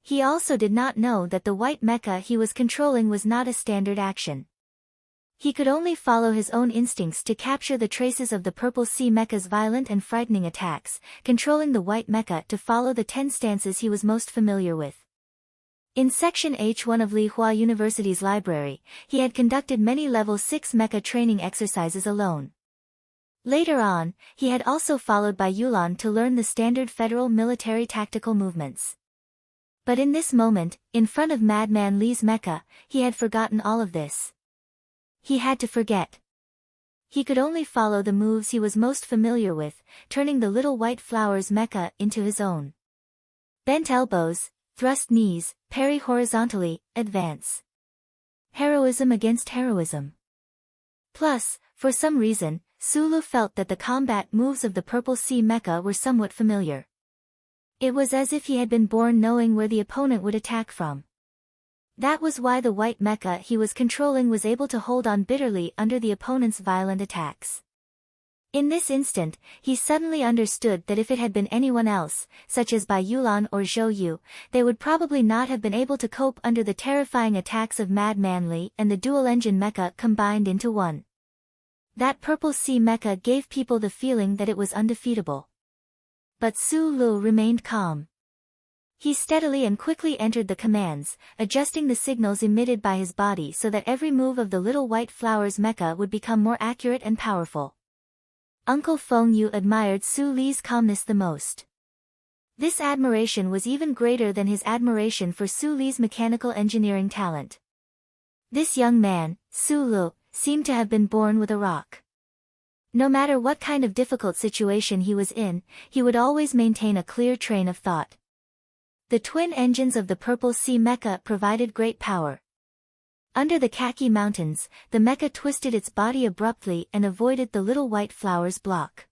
He also did not know that the white mecha he was controlling was not a standard action. He could only follow his own instincts to capture the traces of the Purple Sea Mecha's violent and frightening attacks, controlling the white mecha to follow the 10 stances he was most familiar with. In Section H1 of Li Hua University's library, he had conducted many Level 6 mecha training exercises alone. Later on, he had also followed by Yulan to learn the standard federal military tactical movements. But in this moment, in front of Madman Li's mecha, he had forgotten all of this. He had to forget. He could only follow the moves he was most familiar with, turning the little white flower's mecha into his own. Bent elbows, thrust knees, parry horizontally, advance. Heroism against heroism. Plus, for some reason, Sulu felt that the combat moves of the Purple Sea Mecha were somewhat familiar. It was as if he had been born knowing where the opponent would attack from. That was why the white mecha he was controlling was able to hold on bitterly under the opponent's violent attacks. In this instant, he suddenly understood that if it had been anyone else, such as Bai Yulan or Zhou Yu, they would probably not have been able to cope under the terrifying attacks of Madman Li and the dual-engine mecha combined into one. That Purple Sea Mecha gave people the feeling that it was undefeatable. But Su Lu remained calm. He steadily and quickly entered the commands, adjusting the signals emitted by his body so that every move of the little white flower's mecha would become more accurate and powerful. Uncle Feng Yu admired Su Li's calmness the most. This admiration was even greater than his admiration for Su Li's mechanical engineering talent. This young man, Su Lu, seemed to have been born with a rock. No matter what kind of difficult situation he was in, he would always maintain a clear train of thought. The twin engines of the Purple Sea Mecha provided great power. Under the Kaki Mountains, the mecha twisted its body abruptly and avoided the little white flower's block.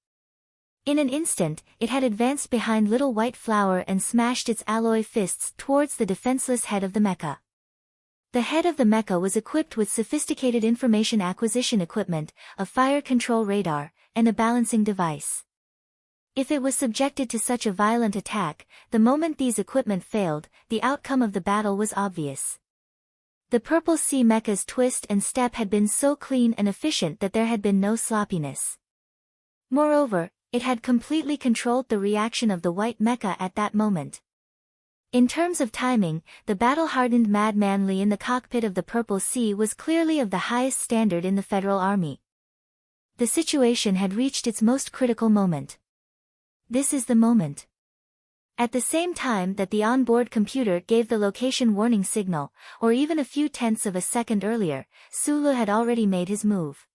In an instant, it had advanced behind little white flower and smashed its alloy fists towards the defenseless head of the mecha. The head of the mecha was equipped with sophisticated information acquisition equipment, a fire control radar, and a balancing device. If it was subjected to such a violent attack, the moment these equipment failed, the outcome of the battle was obvious. The Purple Sea Mecha's twist and step had been so clean and efficient that there had been no sloppiness. Moreover, it had completely controlled the reaction of the white mecha at that moment. In terms of timing, the battle-hardened Madman Li in the cockpit of the Purple Sea was clearly of the highest standard in the Federal Army. The situation had reached its most critical moment. This is the moment. At the same time that the onboard computer gave the location warning signal, or even a few tenths of a second earlier, Sulu had already made his move.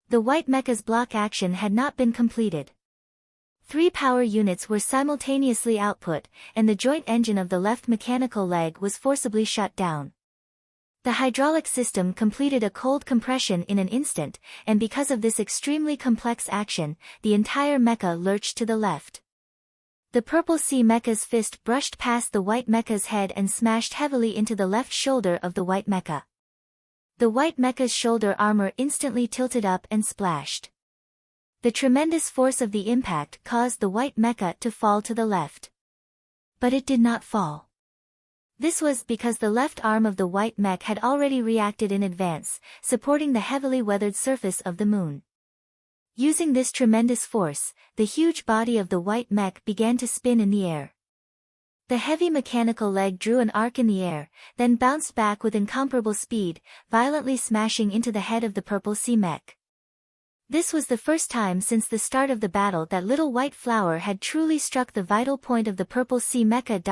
The white mecha's block action had not been completed. 3 power units were simultaneously output, and the joint engine of the left mechanical leg was forcibly shut down. The hydraulic system completed a cold compression in an instant, and because of this extremely complex action, the entire mecha lurched to the left. The purple sea mecha's fist brushed past the white mecha's head and smashed heavily into the left shoulder of the white mecha. The white mecha's shoulder armor instantly tilted up and splashed. The tremendous force of the impact caused the white mecha to fall to the left. But it did not fall. This was because the left arm of the white mech had already reacted in advance, supporting the heavily weathered surface of the moon. Using this tremendous force, the huge body of the white mech began to spin in the air. The heavy mechanical leg drew an arc in the air, then bounced back with incomparable speed, violently smashing into the head of the purple sea mech. This was the first time since the start of the battle that Little White Flower had truly struck the vital point of the purple sea mecha.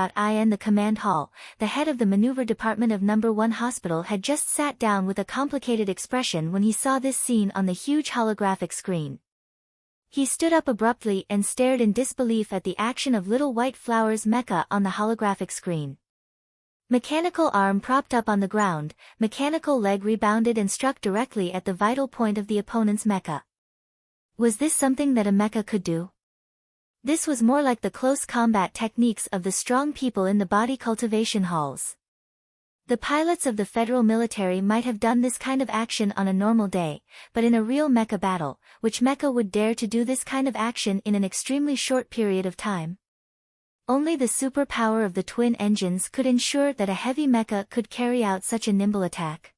In the command hall, the head of the maneuver department of No. 1 Hospital had just sat down with a complicated expression when he saw this scene on the huge holographic screen. He stood up abruptly and stared in disbelief at the action of Little White Flower's mecha on the holographic screen. Mechanical arm propped up on the ground, mechanical leg rebounded and struck directly at the vital point of the opponent's mecha. Was this something that a mecha could do? This was more like the close combat techniques of the strong people in the body cultivation halls. The pilots of the federal military might have done this kind of action on a normal day, but in a real mecha battle, which mecha would dare to do this kind of action in an extremely short period of time? Only the superpower of the twin engines could ensure that a heavy mecha could carry out such a nimble attack.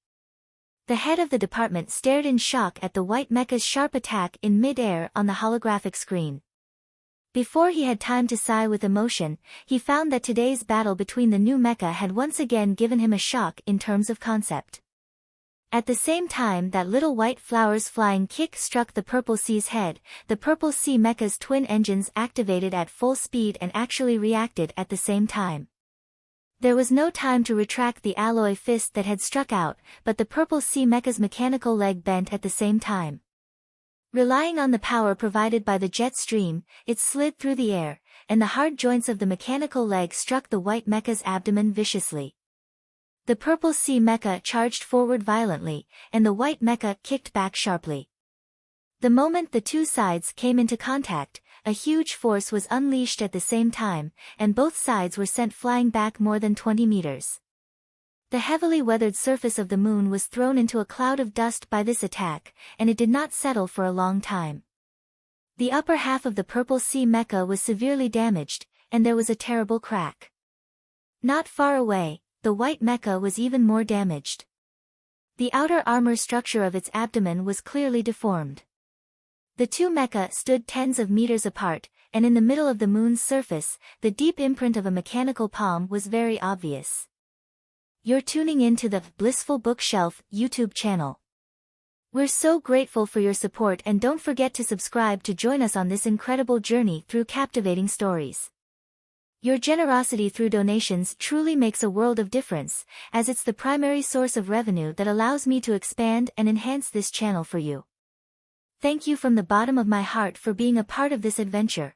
The head of the department stared in shock at the white mecha's sharp attack in mid-air on the holographic screen. Before he had time to sigh with emotion, he found that today's battle between the new mecha had once again given him a shock in terms of concept. At the same time that Little White Flower's flying kick struck the purple sea's head, the purple sea mecha's twin engines activated at full speed and actually reacted at the same time. There was no time to retract the alloy fist that had struck out, but the purple sea mecha's mechanical leg bent at the same time. Relying on the power provided by the jet stream, it slid through the air, and the hard joints of the mechanical leg struck the white mecha's abdomen viciously. The purple sea mecha charged forward violently, and the white mecha kicked back sharply. The moment the two sides came into contact, a huge force was unleashed at the same time, and both sides were sent flying back more than 20 meters. The heavily weathered surface of the moon was thrown into a cloud of dust by this attack, and it did not settle for a long time. The upper half of the purple sea mecha was severely damaged, and there was a terrible crack. Not far away, the white mecha was even more damaged. The outer armor structure of its abdomen was clearly deformed. The two mecha stood tens of meters apart, and in the middle of the moon's surface, the deep imprint of a mechanical palm was very obvious. You're tuning in to the Blissful Bookshelf YouTube channel. We're so grateful for your support, and don't forget to subscribe to join us on this incredible journey through captivating stories. Your generosity through donations truly makes a world of difference, as it's the primary source of revenue that allows me to expand and enhance this channel for you. Thank you from the bottom of my heart for being a part of this adventure.